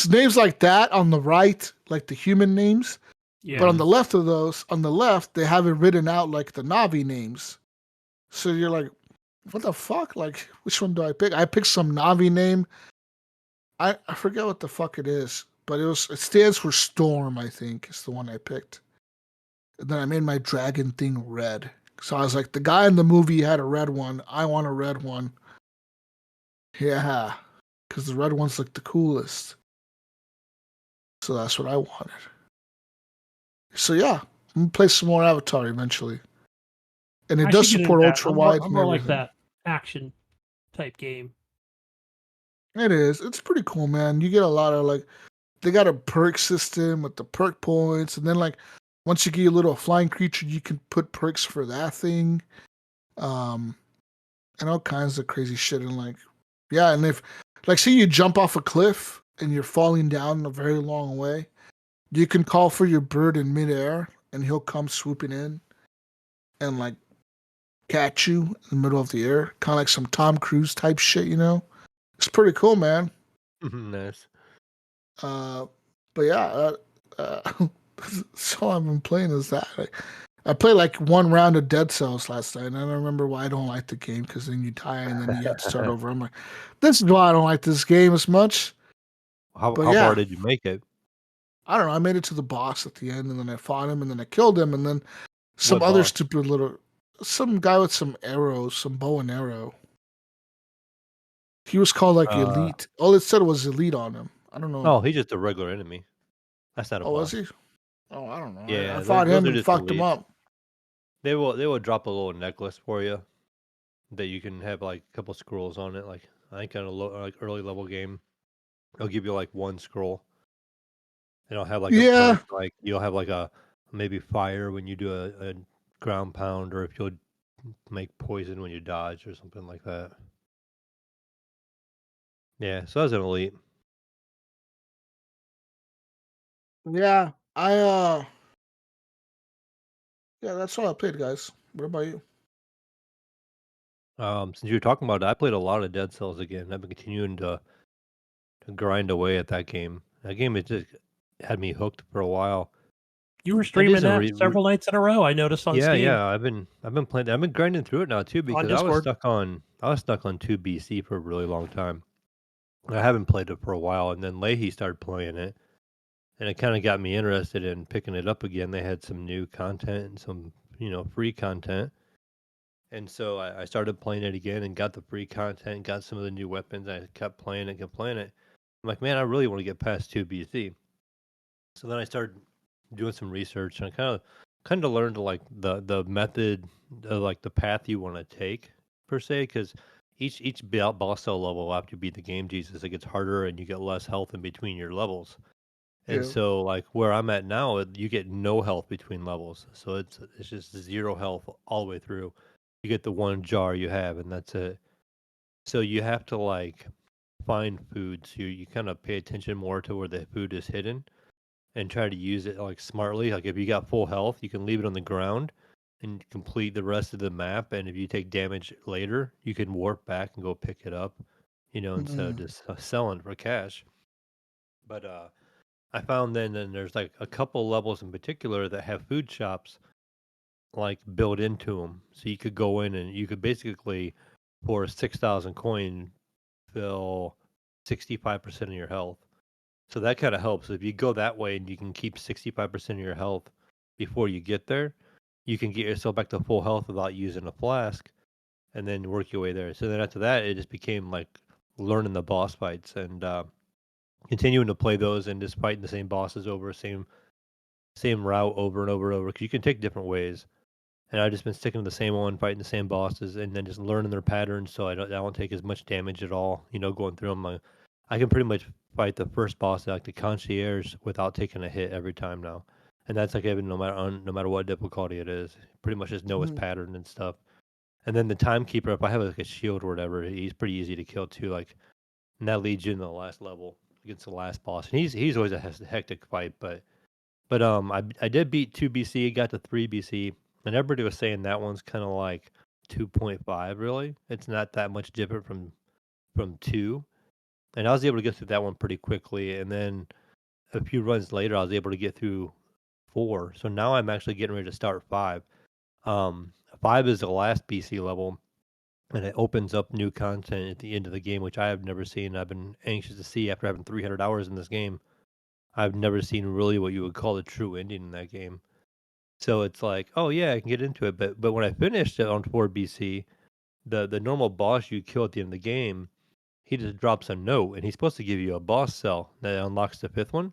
names like that on the right, like the human names. Yeah. But on the left of those, on the left, they have it written out like the Navi names. So you're like, what the fuck? Like, which one do I pick? I picked some Navi name. I forget what the fuck it is, but it stands for Storm, I think, is the one I picked. And then I made my dragon thing red. So I was like, the guy in the movie had a red one. I want a red one. Yeah, because the red one's like the coolest. So that's what I wanted. So yeah, I'm gonna play some more Avatar eventually. And it I does should get into support that. ultra wide I'm and more like everything. that action type game. It is. It's pretty cool, man. You get a lot of like they got a perk system with the perk points, and then like once you get a little flying creature, you can put perks for that thing. Um and all kinds of crazy shit and like yeah, and if like say you jump off a cliff and you're falling down a very long way, you can call for your bird in midair and he'll come swooping in and like catch you in the middle of the air. Kinda like some Tom Cruise type shit, you know? It's pretty cool, man. Nice. Uh, but yeah, that's all I've been playing is that. I played like one round of Dead Cells last night, and I don't remember why I don't like the game because then you die and then you have to start over. I'm like, this is why I don't like this game as much. How But how far yeah, did you make it? I don't know. I made it to the boss at the end, and then I fought him, and then I killed him, and then some What other boss? stupid little, some guy with some arrows, some bow and arrow. He was called like Uh Elite. All it said was Elite on him. I don't know. oh, he's just a regular enemy. That's not a Oh, was boss. he? Oh, I don't know. I Yeah, fought those him are and just fucked him elites. up. They will drop a little necklace for you that you can have like a couple scrolls on it. Like I think on a like early level game, it'll give you like one scroll. And it'll have like a Yeah, perk, like you'll have like a maybe fire when you do a ground pound, or if you'll make poison when you dodge or something like that. Yeah, so that's an elite. yeah. Yeah, that's all I played, guys. What about you? Since you were talking about it, I played a lot of Dead Cells again. I've been continuing to grind away at that game. That game has just had me hooked for a while. You were I did streaming some that several nights in a row. I noticed on yeah, Steam yeah. I've been playing. I've been grinding through it now too on because Discord. I was stuck on 2 BC for a really long time. I haven't played it for a while, and then Leahy started playing it, and it kind of got me interested in picking it up again. They had some new content and some free content, and so I started playing it again and got the free content, got some of the new weapons. I kept playing it, kept playing it. I'm like, man, I really want to get past 2 BC. So then I started doing some research, and I kind of learned like the method, like the path you want to take per se, because each boss cell level after you beat the game Jesus, it gets harder and you get less health in between your levels. And Yeah. so like where I'm at now, you get no health between levels, so it's just zero health all the way through. You get the one jar you have, and that's it. So you have to like find food. So you kind of pay attention more to where the food is hidden and try to use it like smartly. Like if you got full health, you can leave it on the ground and complete the rest of the map. And if you take damage later, you can warp back and go pick it up, instead of Mm. just selling for cash. But I found then there's like a couple levels in particular that have food shops like built into them, so you could go in and you could basically for 6,000 coin fill 65% of your health. So that kind of helps. If you go that way and you can keep 65% of your health before you get there, you can get yourself back to full health without using a flask and then work your way there. So then after that, it just became like learning the boss fights and continuing to play those and just fighting the same bosses over same route over and over and over because you can take different ways. And I've just been sticking to the same one, fighting the same bosses, and then just learning their patterns so I don't take as much damage at all. Going through them, I can pretty much fight the first boss, like the concierge, without taking a hit every time now. And that's like even no matter what difficulty it is, pretty much just know his Mm. pattern and stuff. And then the timekeeper, if I have like a shield or whatever, he's pretty easy to kill too. Like, and that leads you in the last level against the last boss, and he's always a hectic fight, but I did beat 2 BC, got to 3 BC, and everybody was saying that one's kind of like 2.5. Really, it's not that much different from 2. And I was able to get through that one pretty quickly, and then a few runs later, I was able to get through 4. So now I'm actually getting ready to start 5. 5 is the last BC level, and it opens up new content at the end of the game, which I have never seen. I've been anxious to see after having 300 hours in this game. I've never seen really what you would call a true ending in that game. So it's like, oh yeah, I can get into it. But when I finished it on 4BC, the normal boss you kill at the end of the game, he just drops a note, and he's supposed to give you a boss cell that unlocks the fifth one,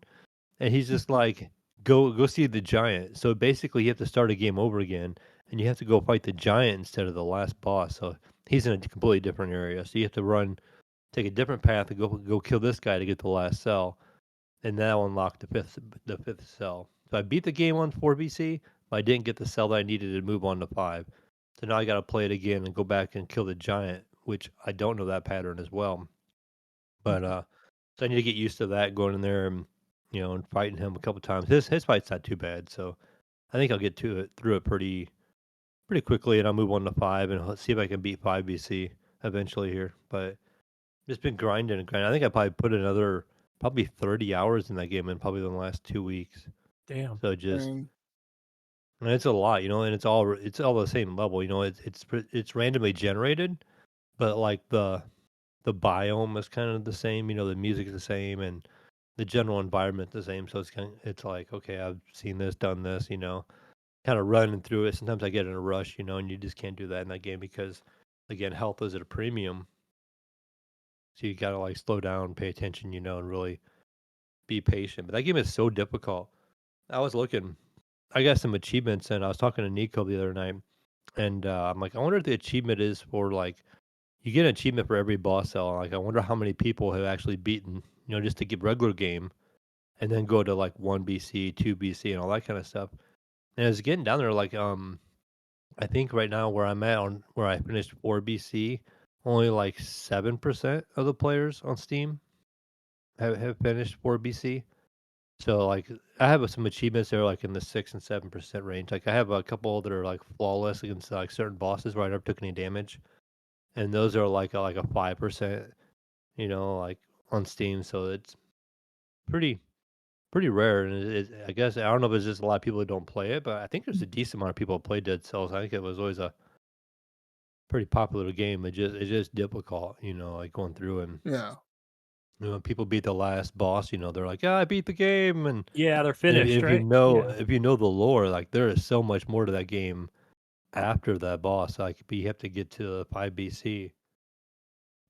and he's just like, go see the giant. So basically, you have to start a game over again, and you have to go fight the giant instead of the last boss. So he's in a completely different area. So you have to take a different path and go kill this guy to get the last cell, and that'll unlock the fifth cell. So I beat the game on 4BC, but I didn't get the cell that I needed to move on to 5. So now I got to play it again and go back and kill the giant, which I don't know that pattern as well. But so I need to get used to that, going in there and and fighting him a couple times. His fight's not too bad, so I think I'll get through it pretty quickly, and I'll move on to 5 and let's see if I can beat 5BC eventually here. But just been grinding and grinding. I think I probably put another probably 30 hours in that game in probably the last 2 weeks. Damn. So just Dang. and it's a lot, and it's all the same level. It's randomly generated, but like the biome is kind of the same. The music is the same, and the general environment the same. So it's like, okay, I've seen this, done this. Kind of running through it. Sometimes I get in a rush, and you just can't do that in that game because, again, health is at a premium. So you gotta like slow down, pay attention, and really be patient. But that game is so difficult. I was looking. I got some achievements, and I was talking to Nico the other night, and I'm like, I wonder if the achievement is for like you get an achievement for every boss cell. Like, I wonder how many people have actually beaten, just to get regular game, and then go to like 1BC, 2BC, and all that kind of stuff. And it's getting down there. Like, I think right now where I'm at on where I finished 4BC, only like 7% of the players on Steam have finished 4BC. So like I have some achievements that are like in the 6 and 7% range. Like I have a couple that are like flawless against like certain bosses where I never took any damage, and those are like a 5%, like on Steam. So it's pretty rare, and I guess I don't know if it's just a lot of people who don't play it, but I think there's a decent amount of people who play Dead Cells. I think it was always a pretty popular game. It's just difficult, like going through and Yeah. when people beat the last boss, they're like, "Yeah, I beat the game," and Yeah, they're And if, finished, if you right? know Yeah. if you know the lore, like there is so much more to that game after that boss. Like you have to get to 5BC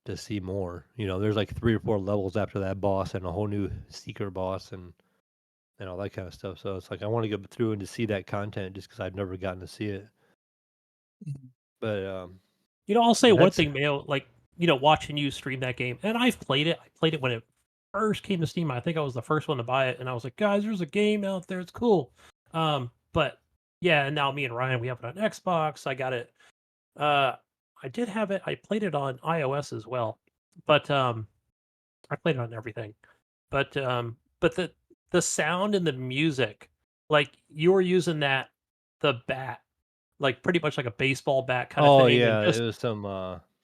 to see more. There's like 3 or 4 levels after that boss and a whole new seeker boss and all that kind of stuff. So it's like I want to go through and to see that content just because I've never gotten to see it. Mhm. But I'll say one that's thing, Mayo, like, watching you stream that game, and I've played it. I played it when it first came to Steam. I think I was the first one to buy it, and I was like, guys, there's a game out there. It's cool. But yeah, and now me and Ryan, we have it on Xbox. I got it. I did have it. I played it on iOS as well, but I played it on everything. But the sound and the music, like you were using the bat, like pretty much like a baseball bat kind of oh thing, and yeah, just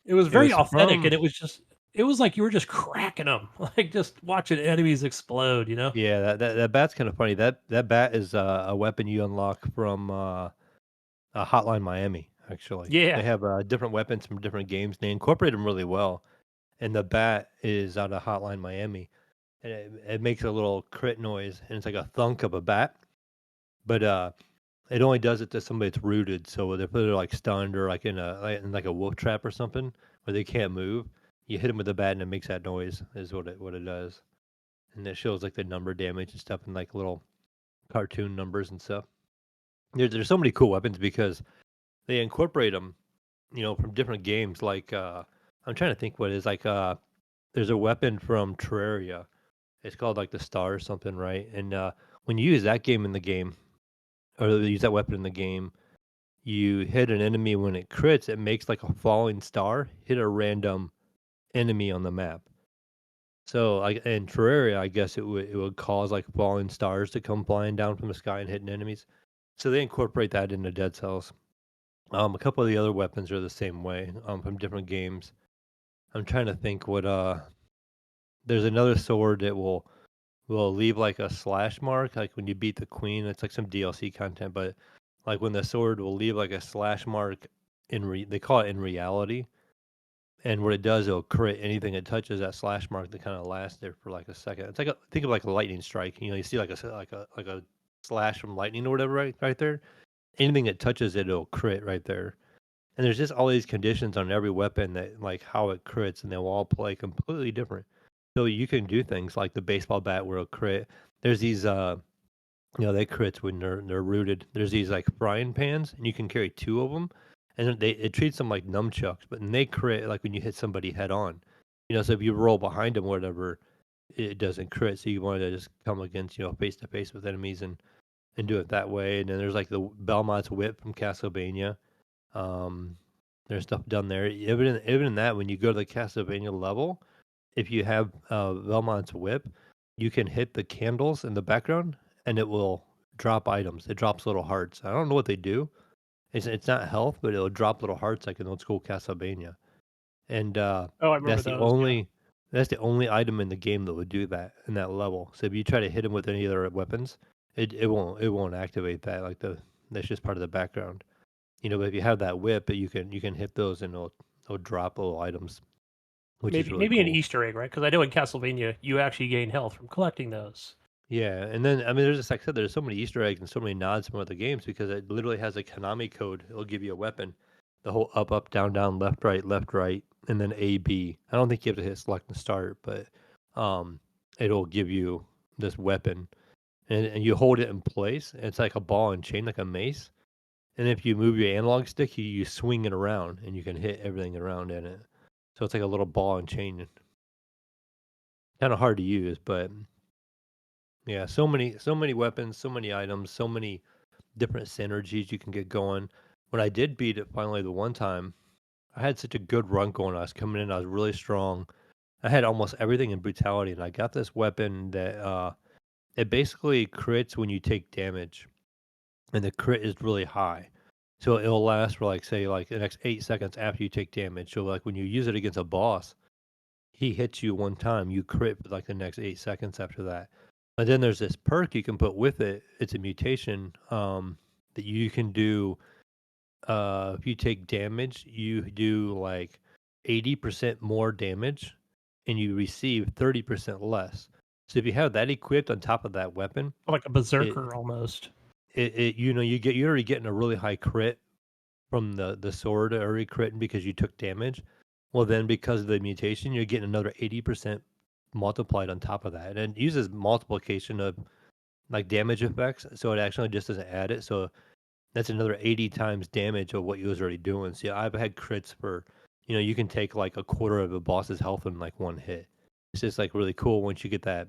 it was it very was authentic, and from it was like you were just cracking them, like just watching enemies explode. yeah that bat's kind of funny. That bat is a weapon you unlock from Hotline Miami. Actually, they Yeah, have different weapons from different games. They incorporate them really well, and the bat is out of Hotline Miami, and it makes a little crit noise, and it's like a thunk of a bat, but it only does it to somebody that's rooted. So if they're like stunned or like in a wolf trap or something where they can't move, you hit them with the bat and it makes that noise. Is what it does, and it shows like the number damage and stuff and like little cartoon numbers and stuff. There's so many cool weapons because they incorporate them, from different games. Like I'm trying to think what it is like. There's a weapon from Terraria. It's called like the Star or something, right? And when you use that game in the game, or use that weapon in the game, you hit an enemy when it crits, it makes like a falling star hit a random enemy on the map. So like in Terraria, I guess it would cause like falling stars to come flying down from the sky and hitting enemies. So they incorporate that into Dead Cells. A couple of the other weapons are the same way, from different games. I'm trying to think what there's another sword that will leave like a slash mark, like when you beat the queen. It's like some DLC content, but like when the sword will leave like a slash mark they call it in reality, and what it does, it'll crit anything that touches that slash mark that kind of lasts there for like a second. It's like think of like a lightning strike. You see like a slash from lightning or whatever, right there. anything that touches it, it'll crit right there. And there's just all these conditions on every weapon that like how it crits, and they'll all play completely different. So you can do things like the baseball bat where it'll crit. There's these they crits when they're rooted. There's these like frying pans, and you can carry two of them, and it treats them like nunchucks, but then they crit like when you hit somebody head on. So if you roll behind them, whatever, it doesn't crit. So you want to just come against face to face with enemies and do it that way. And then there's like the Belmont's whip from Castlevania. Um, there's stuff done there. Even in that, when you go to the Castlevania level, if you have Belmont's whip, you can hit the candles in the background, and it will drop items. It drops little hearts. I don't know what they do. It's not health, but it'll drop little hearts like in old school Castlevania. And Oh, I remember that's the those. Yeah. only item in the game that would do that in that level. So if you try to hit him with any other weapons, it won't activate that. That's just part of the background. But if you have that whip, you can hit those, and it'll drop little items, which is really Maybe an cool. Easter egg, right? Because I know in Castlevania you actually gain health from collecting those. Yeah, and then I mean, there's just like I said, there's so many Easter eggs and so many nods from other games because it literally has a Konami code. It'll give you a weapon, the whole up, down, left, right, and then A, B. I don't think you have to hit select and start, but um, it'll give you this weapon, and you hold it in place. And it's like a ball and chain, like a mace. And if you move your analog stick, you swing it around, and you can hit everything around in it. So it's like a little ball and chain. Kind of hard to use, but yeah, so many weapons, so many items, so many different synergies you can get going. When I did beat it finally the one time, I had such a good run going. I was coming in, I was really strong. I had almost everything in brutality, and I got this weapon that it basically crits when you take damage, and the crit is really high. So it'll last for like say like the next 8 seconds after you take damage. So like when you use it against a boss, he hits you one time, you crit for like the next 8 seconds after that. But then there's this perk you can put with it. It's a mutation that you can do. If you take damage, you do like 80% more damage, and you receive 30% less. So if you have that equipped on top of that weapon, Like a it berserker almost. you're already getting a really high crit from the sword already critting because you took damage. Well, then because of the mutation, you're getting another 80% multiplied on top of that, and it uses multiplication of like damage effects, so it actually just doesn't add it. So that's another 80 times damage of what you was already doing. So yeah, I've had crits for, you can take like a quarter of a boss's health in like one hit. It's just like really cool once you get that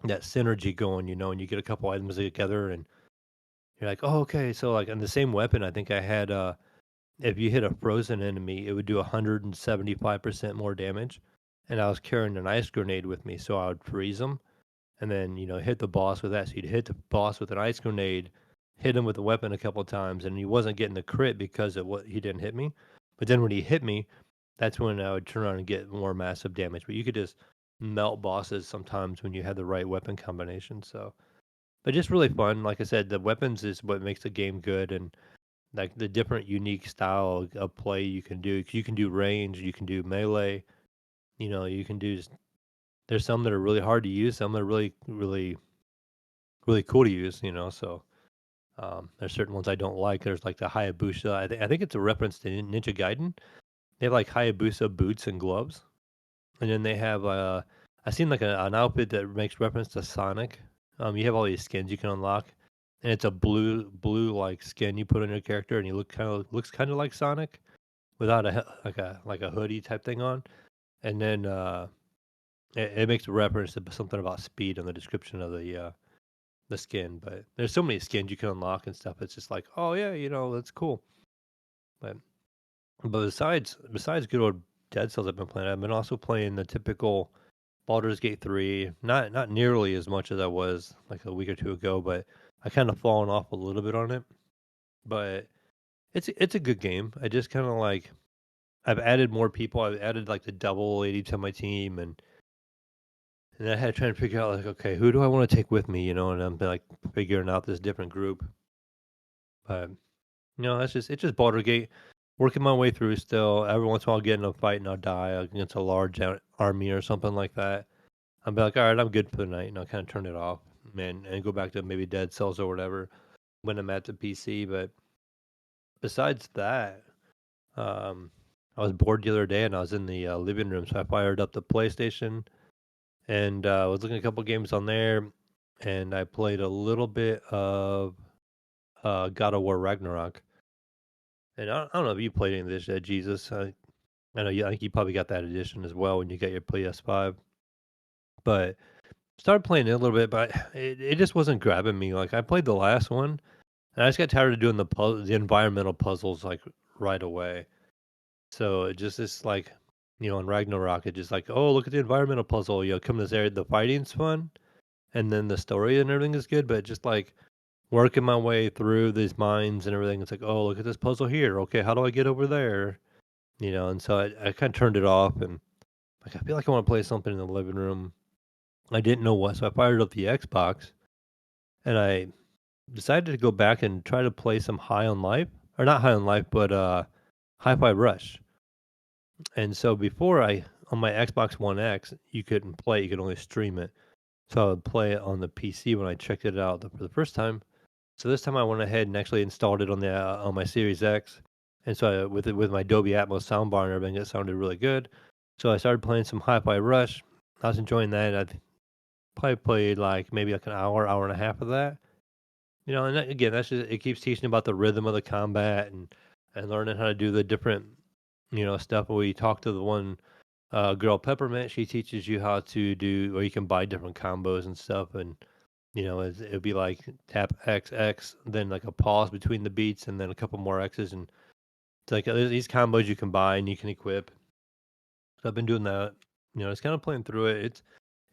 synergy going, and you get a couple items together, and you're like, oh, okay. So like on the same weapon, I think I had if you hit a frozen enemy, it would do 175% more damage. And I was carrying an ice grenade with me, so I would freeze them, and then hit the boss with that. So you'd hit the boss with an ice grenade, hit him with a weapon a couple of times, and he wasn't getting the crit because of what he didn't hit me. But then when he hit me, that's when I would turn around and get more massive damage. But you could just melt bosses sometimes when you had the right weapon combination. So, but just really fun. Like I said, the weapons is what makes the game good, and like the different unique style of play you can do. You can do range, you can do melee. You can do. There's some that are really hard to use, some that are really, really, really cool to use. So there's certain ones I don't like. There's like the Hayabusa. I think it's a reference to Ninja Gaiden. They have like Hayabusa boots and gloves, and then they have I seen like an outfit that makes reference to Sonic. You have all these skins you can unlock, and it's a blue like skin you put on your character, and he looks kind of like Sonic without like a hoodie type thing on, and then it makes a reference to something about speed in the description of the skin. But there's so many skins you can unlock and stuff. It's just like, oh yeah, that's cool. But besides good old Dead Cells, I've been playing. I've been also playing the typical Baldur's Gate 3. Not nearly as much as I was like a week or two ago, but I kind of fallen off a little bit on it. But it's a good game. I just kind of like I've added more people. I've added like the double lady to my team, and I had to try and figure out like, okay, who do I want to take with me, and I'm like figuring out this different group. But it's just Baldur's Gate. Working my way through still. Every once in a while, I'll get in a fight and I'll die against a large army or something like that. I'll be like, all right, I'm good for the night, and I'll kind of turn it off, and go back to maybe Dead Cells or whatever. when I'm at the PC. But besides that, um, I was bored the other day and I was in the living room, so I fired up the PlayStation and was looking at a couple games on there, and I played a little bit of God of War Ragnarok. And I don't know if you played any of this yet, Jesus. I know I think you probably got that edition as well when you got your PS5. But started playing it a little bit, but it just wasn't grabbing me. Like I played the last one, and I just got tired of doing the environmental puzzles like right away. So it just is like, in Ragnarok, it just like, oh, look at the environmental puzzle. Come to this area, the fighting's fun, and then the story and everything is good, but just like working my way through these mines and everything, it's like, oh, look at this puzzle here. Okay, how do I get over there? And so I kind of turned it off, and like I feel like I want to play something in the living room. I didn't know what, so I fired up the Xbox, and I decided to go back and try to play some High on Life, or not High on Life, but Hi-Fi Rush. And so before on my Xbox One X, you couldn't play, you could only stream it. So I would play it on the PC when I checked it out for the first time. So this time I went ahead and actually installed it on my Series X. And so with my Dolby Atmos soundbar and everything, it sounded really good. So I started playing some Hi-Fi Rush. I was enjoying that. I probably played maybe an hour and a half of that. And again, that's just, it keeps teaching about the rhythm of the combat and learning how to do the different, stuff. We talked to the one girl, Peppermint. She teaches you how to do, or you can buy different combos and stuff. And, it'd be like tap X, X, then like a pause between the beats and then a couple more X's. And it's like there's these combos you can buy and you can equip. So I've been doing that. It's kind of playing through it.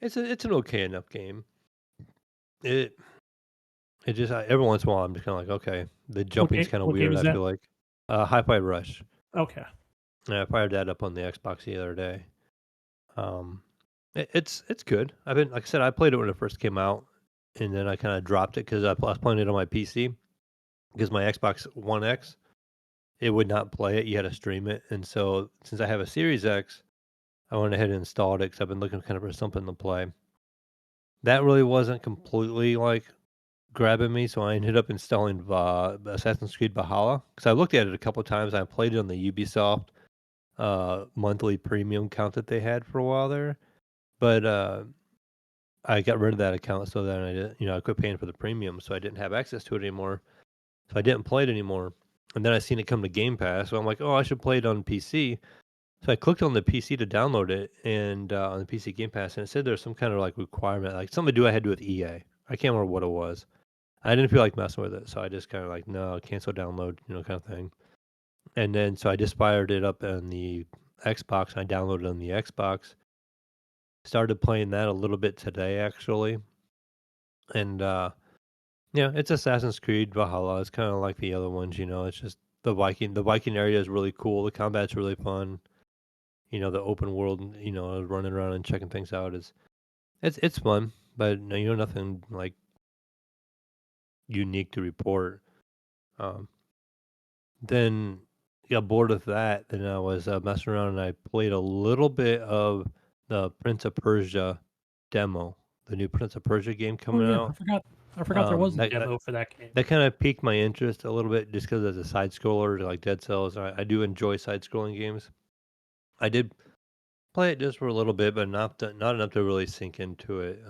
It's an okay enough game. It It just every once in a while, I'm just kind of like, okay, the jumping's kind of What game weird. is I that? feel like Hi-Fi Rush. Okay. And I fired that up on the Xbox the other day. It's good. I've been like I said, I played it when it first came out, and then I kind of dropped it because I was playing it on my PC because my Xbox One X it would not play it. You had to stream it, and so since I have a Series X, I went ahead and installed it because I've been looking kind of for something to play. That really wasn't completely grabbing me, so I ended up installing Assassin's Creed Valhalla because I looked at it a couple of times. I played it on the Ubisoft monthly premium account that they had for a while there, but I got rid of that account, so then I quit paying for the premium, so I didn't have access to it anymore. So I didn't play it anymore, and then I seen it come to Game Pass, so I'm like, oh, I should play it on PC. So I clicked on the PC to download it, and on the PC Game Pass, and it said there's some kind of requirement, like something I had to do with EA. I can't remember what it was. I didn't feel like messing with it, so I just kind of no, cancel download, kind of thing. And then so I just fired it up on the Xbox. And I downloaded it on the Xbox. Started playing that a little bit today, actually. And yeah, it's Assassin's Creed Valhalla. It's kind of like the other ones, It's just the Viking. The Viking area is really cool. The combat's really fun. The open world. Running around and checking things out it's fun, but no, nothing unique to report. Um, Then got bored with that. Then I was messing around and I played a little bit of the Prince of Persia demo, the new Prince of Persia game Oh coming yeah, out. I forgot there was a That demo for that game. that kind of piqued my interest a little bit just because it's a side scroller like Dead Cells. I do enjoy side scrolling games. I did play it just for a little bit, but not enough to really sink into it.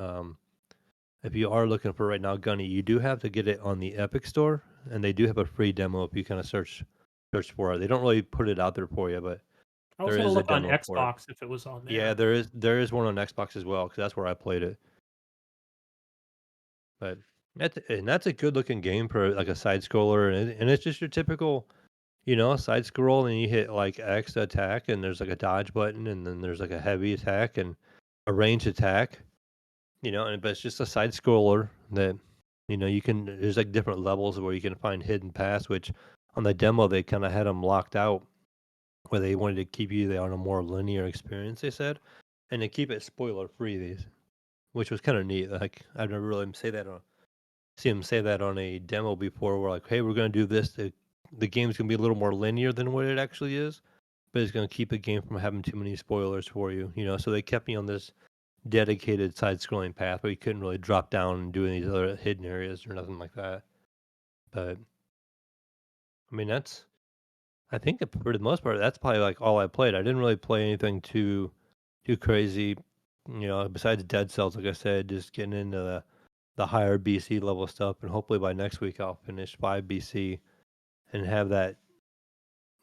If you are looking for right now, Gunny, you do have to get it on the Epic Store, and they do have a free demo if you kind of search for it. They don't really put it out there for you, but I was there gonna is a look on demo for it. Xbox if it was on Yeah, there. there is one on Xbox as well because that's where I played it. But that's a good looking game for like a side scroller, and it's just your typical, side scroll, and you hit X to attack, and there's a dodge button, and then there's a heavy attack and a range attack. But it's just a side scroller that you can. There's different levels where you can find hidden paths, which on the demo they kind of had them locked out, where they wanted to keep you there on a more linear experience. They said, and they keep it spoiler free. Which was kind of neat. I've never really seen them say that on a demo before. We're like, hey, we're gonna do this. The game's gonna be a little more linear than what it actually is, but it's gonna keep the game from having too many spoilers for you. So they kept me on this dedicated side-scrolling path where you couldn't really drop down and do any of these other hidden areas or nothing like that. But I mean, I think for the most part, that's probably like all I played. I didn't really play anything too crazy, besides Dead Cells. Like I said, just getting into the higher BC level stuff, and hopefully by next week I'll finish 5 BC and have that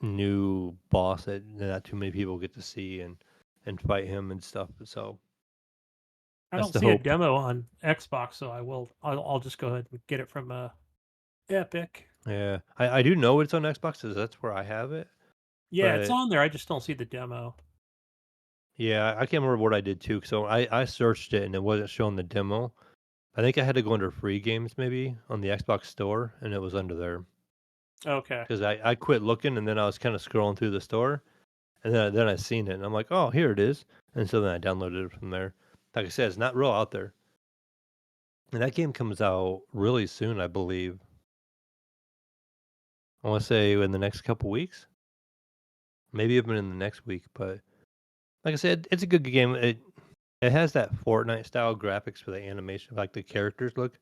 new boss that not too many people get to see and fight him and stuff. So I that's don't the see a hope. demo on Xbox, so I'll just go ahead and get it from Epic. Yeah, I do know it's on Xbox, 'cause that's where I have it. Yeah, it's But on there. I just don't see the demo. yeah, I can't remember what I did too. So I searched it and it wasn't showing the demo. I think I had to go under free games maybe on the Xbox store, and it was under there Okay. because I quit looking, and then I was kind of scrolling through the store, and then I seen it, and I'm like, oh, here it is, and so then I downloaded it from there. Like I said, it's not real out there, and that game comes out really soon, I believe. I want to say in the next couple weeks, maybe even in the next week. But like I said, it's a good game. It has that Fortnite style graphics for the animation, like the characters look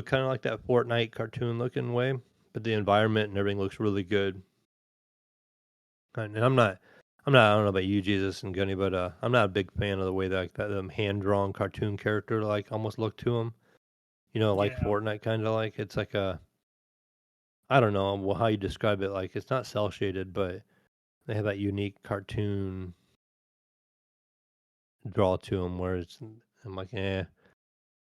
kind of like that Fortnite cartoon looking way, but the environment and everything looks really good. And I don't know about you, Jesus and Gunny, but I'm not a big fan of the way that like that hand drawn cartoon character like almost look to him. Like Yeah. Fortnite, kind of like it's like I don't know how you describe it. Like it's not cell shaded, but they have that unique cartoon draw to them. Where I'm like, that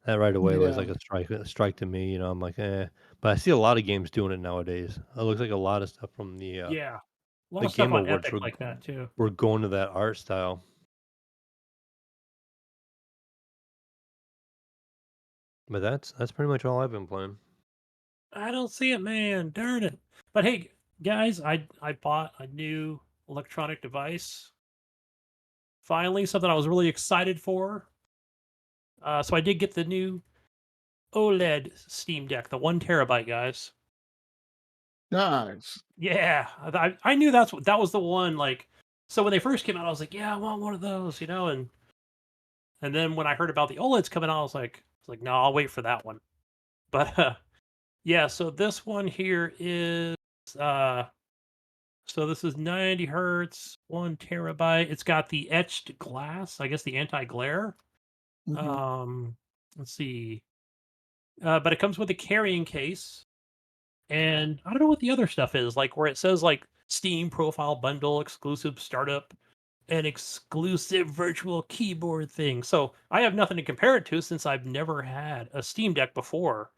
right away was Yeah. like a strike to me. I'm like, eh. But I see a lot of games doing it nowadays. It looks like a lot of stuff from Yeah. A lot the of stuff Game on Awards Epic like that too. were going to that art style. But that's pretty much all I've been playing. I don't see it, man. Darn it. But hey, guys, I bought a new electronic device. Finally, something I was really excited for. So I did get the new OLED Steam Deck, the 1 terabyte, guys. Nice. Yeah, I knew that was the one. Like, so when they first came out, I was like, yeah, I want one of those, and then when I heard about the OLEDs coming out, I was like, no, I'll wait for that one. But yeah, so this one here is uh, so this is 90 hertz, 1 terabyte. It's got the etched glass, I guess the anti-glare. Hmm. Um, let's see, but it comes with a carrying case. And I don't know what the other stuff is, like where it says like Steam profile bundle, exclusive startup, and exclusive virtual keyboard thing. So I have nothing to compare it to since I've never had a Steam Deck before,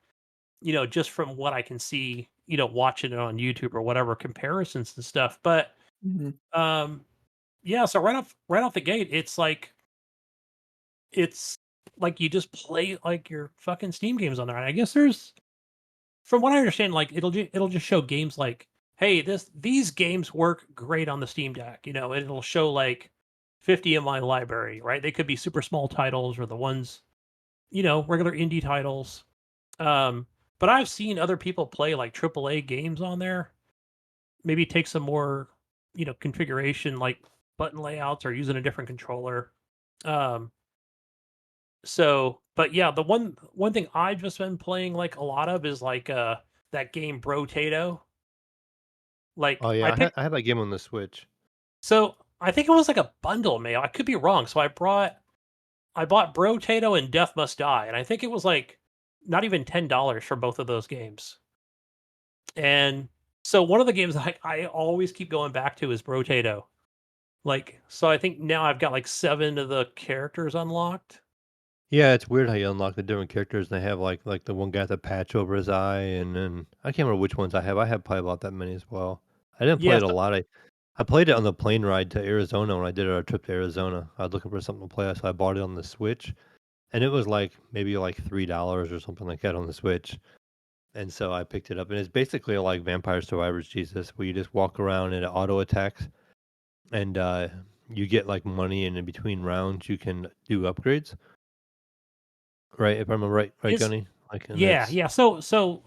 just from what I can see, watching it on YouTube or whatever comparisons and stuff. But Hmm. um yeah, so right off the gate, it's like you just play like your fucking Steam games on there. And I guess there's from what I understand, like it'll just show games like, hey, these games work great on the Steam Deck. It'll show like 50 in my library, right? They could be super small titles or the ones, regular indie titles. Um, but I've seen other people play like AAA games on there. Maybe take some more, configuration like button layouts or using a different controller. Um, but yeah, the one thing I've just been playing like a lot of is like that game Brotato. Oh Like yeah, I picked I have that game on the Switch. so I think it was like a bundle, Mayo. I could be wrong. So I bought Brotato and Death Must Die, and I think it was like not even $10 for both of those games. And so one of the games I always keep going back to is Brotato. Like, so I think now I've got like 7 of the characters unlocked. Yeah, it's weird how you unlock the different characters. And they have like the one guy with the patch over his eye, and then I can't remember which ones I have. I have probably about that many as well. I didn't play Yeah, it a lot. I played it on the plane ride to Arizona when I did our trip to Arizona. I was looking for something to play, so I bought it on the Switch, and it was like maybe like $3 or something like that on the Switch. And so I picked it up, and it's basically like Vampire Survivors Jesus, where you just walk around and it auto attacks, and you get like money, and in between rounds you can do upgrades. Right, if I remember right, is Gunny? Like, and yeah, it's yeah. So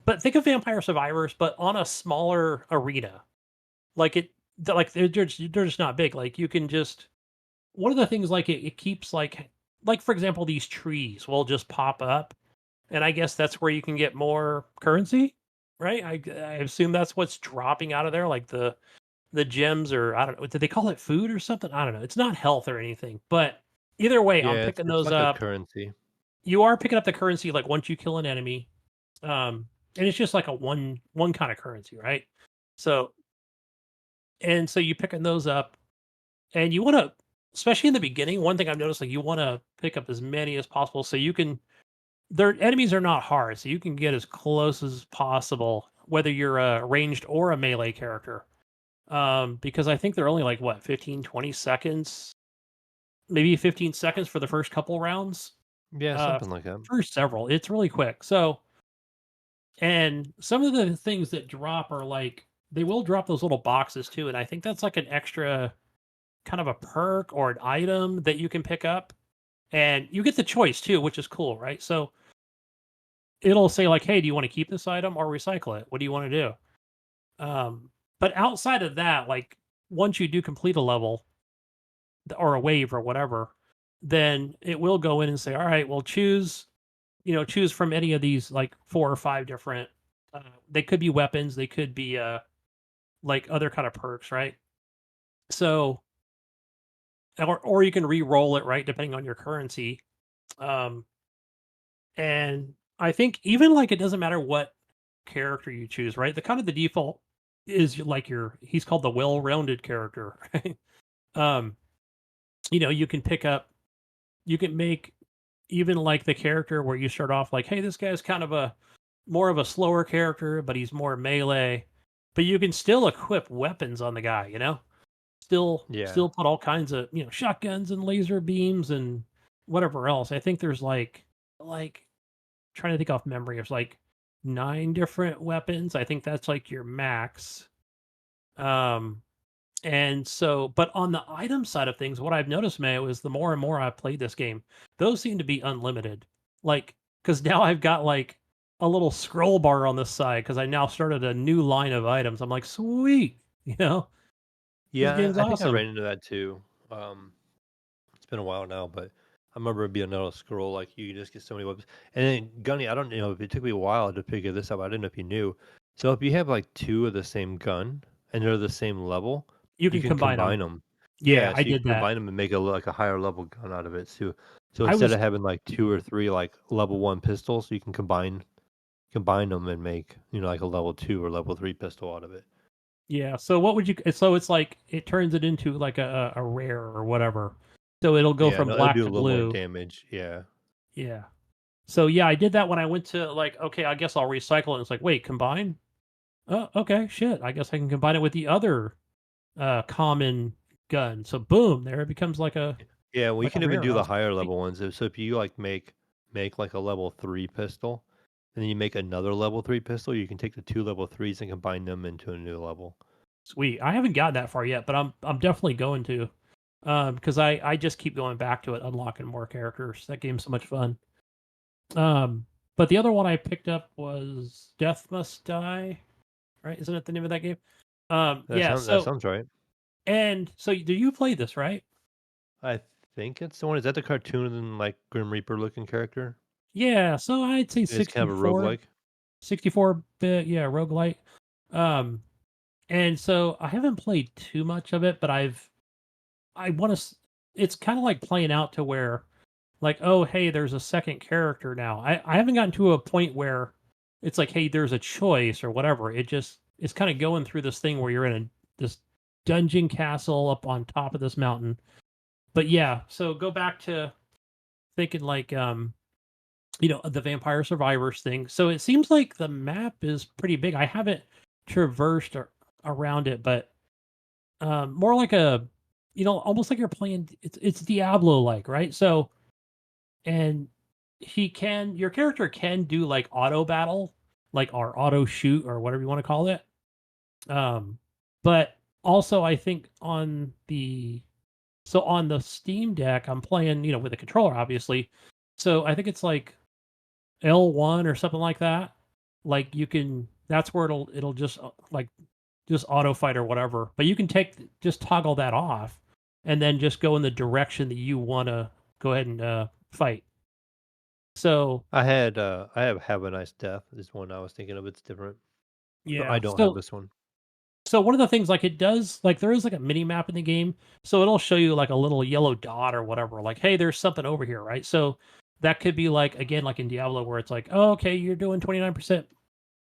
but think of Vampire Survivors, but on a smaller arena. Like like they're just not big. Like you can just one of the things like it keeps like for example these trees will just pop up, and I guess that's where you can get more currency. right? I assume that's what's dropping out of there, like the gems, or I don't know. Did they call it food or something? I don't know. It's not health or anything, but either way, I'm Yeah, picking it's those like a up. currency. You are picking up the currency like once you kill an enemy, and it's just like a one kind of currency, right? So so you picking those up, and you want to, especially in the beginning. One thing I've noticed, like you want to pick up as many as possible, so you can. Their enemies are not hard, so you can get as close as possible, whether you're a ranged or a melee character. Because I think they're only like what 15, 20 seconds, maybe 15 seconds for the first couple rounds. Yeah, Uh, something like that. first several, it's really quick. So, and some of the things that drop are like they will drop those little boxes too, and I think that's like an extra kind of a perk or an item that you can pick up, and you get the choice too, which is cool, right? So it'll say like, "Hey, do you want to keep this item or recycle it? What do you want to do?" But outside of that, like once you do complete a level or a wave or whatever, then it will go in and say, "All right, well, choose from any of these like 4 or 5 different. They could be weapons, they could be like other kind of perks, right? So, or you can re-roll it, right, depending on your currency. Um, and I think even like it doesn't matter what character you choose, right? The kind of the default is like he's called the well-rounded character, right? Um, you can pick up, you can make even like the character where you start off like, hey, this guy's kind of a more of a slower character, but he's more melee. But you can still equip weapons on the guy, Still Yeah. still put all kinds of, shotguns and laser beams and whatever else. I think there's like trying to think off memory, there's like 9 different weapons. I think that's like your max. Um and so, but on the item side of things, what I've noticed, Mayo, is the more and more I've played this game, those seem to be unlimited. Like, because now I've got like a little scroll bar on the side because I now started a new line of items. I'm like, sweet, this Yeah, game's I think I awesome. ran into that too. Um, it's been a while now, but I remember it being able to scroll like you just get so many weapons. And then Gunny, I don't know if it took me a while to figure this out. I didn't know if you knew. So if you have like two of the same gun and they're the same level, You you can can combine them. combine them. Yeah, Yeah, I so you did can that. combine them and make like a higher level gun out of it too. So I instead was of having like two or three like level one pistols, you can combine them and make like a level 2 or level 3 pistol out of it. Yeah. So what would you? So it's like it turns it into like a rare or whatever. So it'll go Yeah, from no, it'll black do a to little more blue. damage. Yeah. Yeah. So yeah, I did that when I went to like, okay, I guess I'll recycle it. It's like, wait, combine? Oh, okay, shit. I guess I can combine it with the other common gun. So boom, there it becomes Yeah, well, you like a can even rare. do I the was like, higher sweet, level ones. So if you like make like a level 3 pistol, and then you make another level 3 pistol, you can take the two level 3s and combine them into a new level. sweet. I haven't gotten that far yet, but I'm definitely going to. Because I just keep going back to it, unlocking more characters. That game's so much fun. Um, but the other one I picked up was Death Must Die, right? Isn't it the name of that game? Yeah. That So sounds right. do you play this, right? I think it's the one. Is that the cartoon and like Grim Reaper looking character? Yeah. So I'd say It's kind of a 64, roguelike. 64-bit, yeah, roguelite. Um, and so I haven't played too much of it, but I want to. It's kind of like playing out to where, like, oh, hey, there's a second character now. I haven't gotten to a point where it's like, hey, there's a choice or whatever. It's kind of going through this thing where you're in this dungeon castle up on top of this mountain. But yeah, so go back to thinking like the Vampire Survivors thing. So it seems like the map is pretty big. I haven't traversed around it, but more like almost like you're playing. It's Diablo like, right? So and your character can do like auto battle, like or auto shoot or whatever you want to call it. Um, but also I think on the Steam Deck, I'm playing with a controller, obviously. So I think it's like L1 or something like that. Like you can, that's where it'll just like just auto fight or whatever. But you can just toggle that off, and then just go in the direction that you want to go ahead and fight. So I have a nice death is one I was thinking of. It's different. Yeah. I don't have this one. So one of the things, like, it does, like, there is like a mini map in the game, so it'll show you like a little yellow dot or whatever, like, hey, there's something over here, right? So that could be like, again, like in Diablo, where it's like, oh, okay, you're doing 29%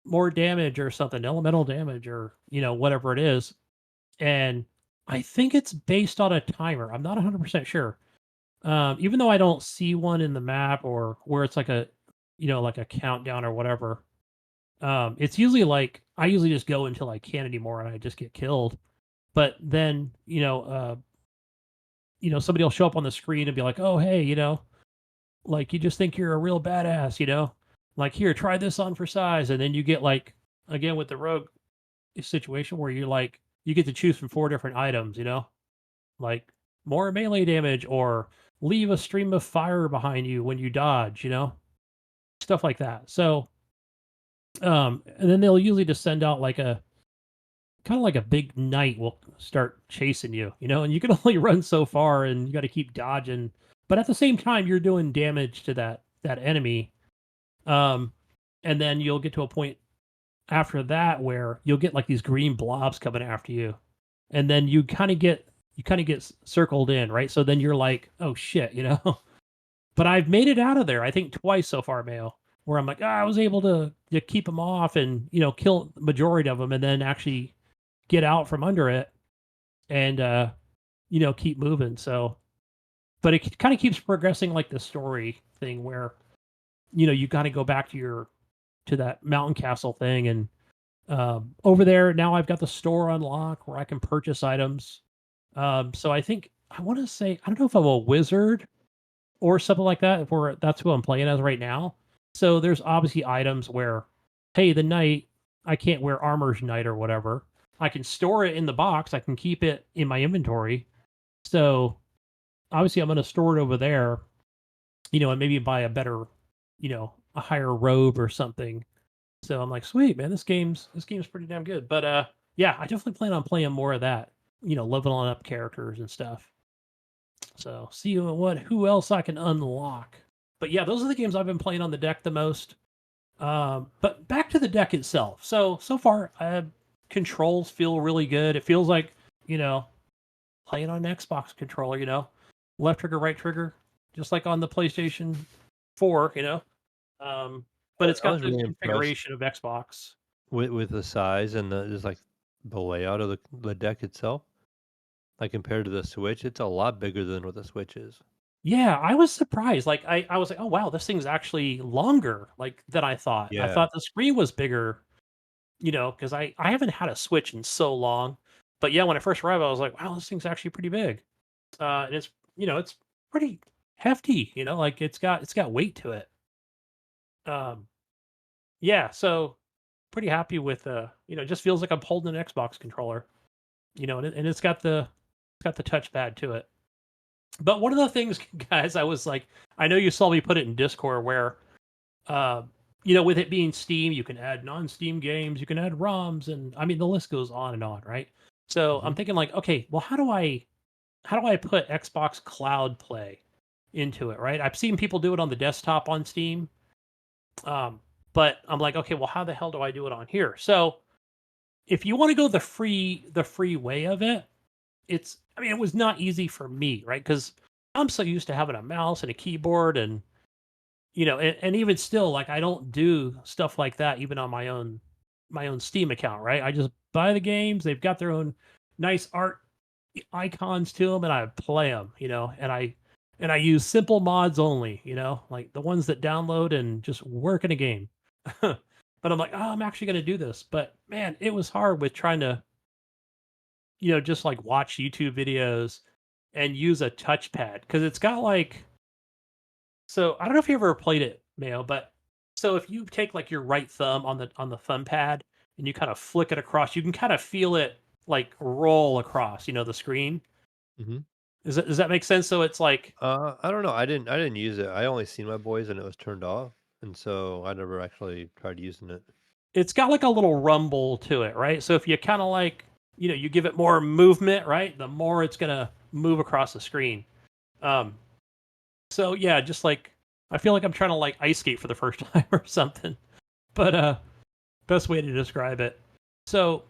more damage or something, elemental damage, or whatever it is. And I think it's based on a timer. I'm not 100% sure. Even though I don't see one in the map or where it's like a, like a countdown or whatever. It's usually like I usually just go until I can't anymore and I just get killed. But then, somebody will show up on the screen and be like, "Oh, hey, like you just think you're a real badass, like here, try this on for size," and then you get like again with the rogue situation where you're like you get to choose from 4 different items, like more melee damage or leave a stream of fire behind you when you dodge, stuff like that. So, and then they'll usually just send out like a kind of like a big knight will start chasing you, and you can only run so far and you got to keep dodging. But at the same time, you're doing damage to that enemy. Um, and then you'll get to a point after that where you'll get like these green blobs coming after you, and then you kind of get circled in, right? So then you're like, oh shit, But I've made it out of there, I think twice so far, Mayo, where I'm like, I was able to keep them off and kill the majority of them, and then actually get out from under it and keep moving. So, but it kind of keeps progressing like the story thing where you got to go back to that mountain castle thing, and over there now I've got the store unlocked where I can purchase items. So I think I want to say I don't know if I'm a wizard or something like that, where that's who I'm playing as right now. So there's obviously items where, hey, the knight, I can't wear armor's knight or whatever. I can store it in the box. I can keep it in my inventory. So obviously I'm going to store it over there, and maybe buy a better, a higher robe or something. So I'm like, sweet, man, this game's pretty damn good. But yeah, I definitely plan on playing more of that, leveling up characters and stuff. So see who else I can unlock. But yeah, those are the games I've been playing on the deck the most. But back to the deck itself. So far, controls feel really good. It feels like playing on an Xbox controller. Left trigger, right trigger, just like on the PlayStation 4. But it's I got was the really impressed configuration of Xbox. with the size and just like the layout of the deck itself. Like compared to the Switch, it's a lot bigger than what the Switch is. Yeah, I was surprised. Like I was like, oh wow, this thing's actually longer like than I thought. I Yeah. thought the screen was bigger, because I haven't had a Switch in so long. But yeah, when I first arrived, I was like, wow, this thing's actually pretty big. And it's pretty hefty. Like it's got weight to it. Um, yeah, so pretty happy with it just feels like I'm holding an Xbox controller. And it's got the touchpad to it. But one of the things, guys, I was like, I know you saw me put it in Discord where, uh, with it being Steam, you can add non-Steam games, you can add ROMs, and I mean the list goes on, right? So I'm Mhm. thinking like, okay, well, how do I put Xbox Cloud Play into it, right? I've seen people do it on the desktop on Steam, but I'm like, okay, well, how the hell do I do it on here? So if you want to go the free way of it, I mean, it was not easy for me, right? Because I'm so used to having a mouse and a keyboard, and and even still, like I don't do stuff like that even on my own Steam account, right? I just buy the games. They've got their own nice art icons to them, and I play them, and I use simple mods only, like the ones that download and just work in a game. But I'm like, oh, I'm actually going to do this. But man, it was hard with trying to just like watch YouTube videos and use a touchpad because it's got like, so I don't know if you ever played it, Mayo, but so if you take like your right thumb on the thumb pad and you kind of flick it across, you can kind of feel it like roll across, the screen. Mhm. Does that make sense? So it's like I don't know. I didn't use it. I only seen my boys and it was turned off, and so I never actually tried using it. it's got like a little rumble to it, right? So if you kind of like, you give it more movement, right? The more it's gonna move across the screen. Um, So yeah, just like I feel like I'm trying to like ice skate for the first time or something. But best way to describe it. So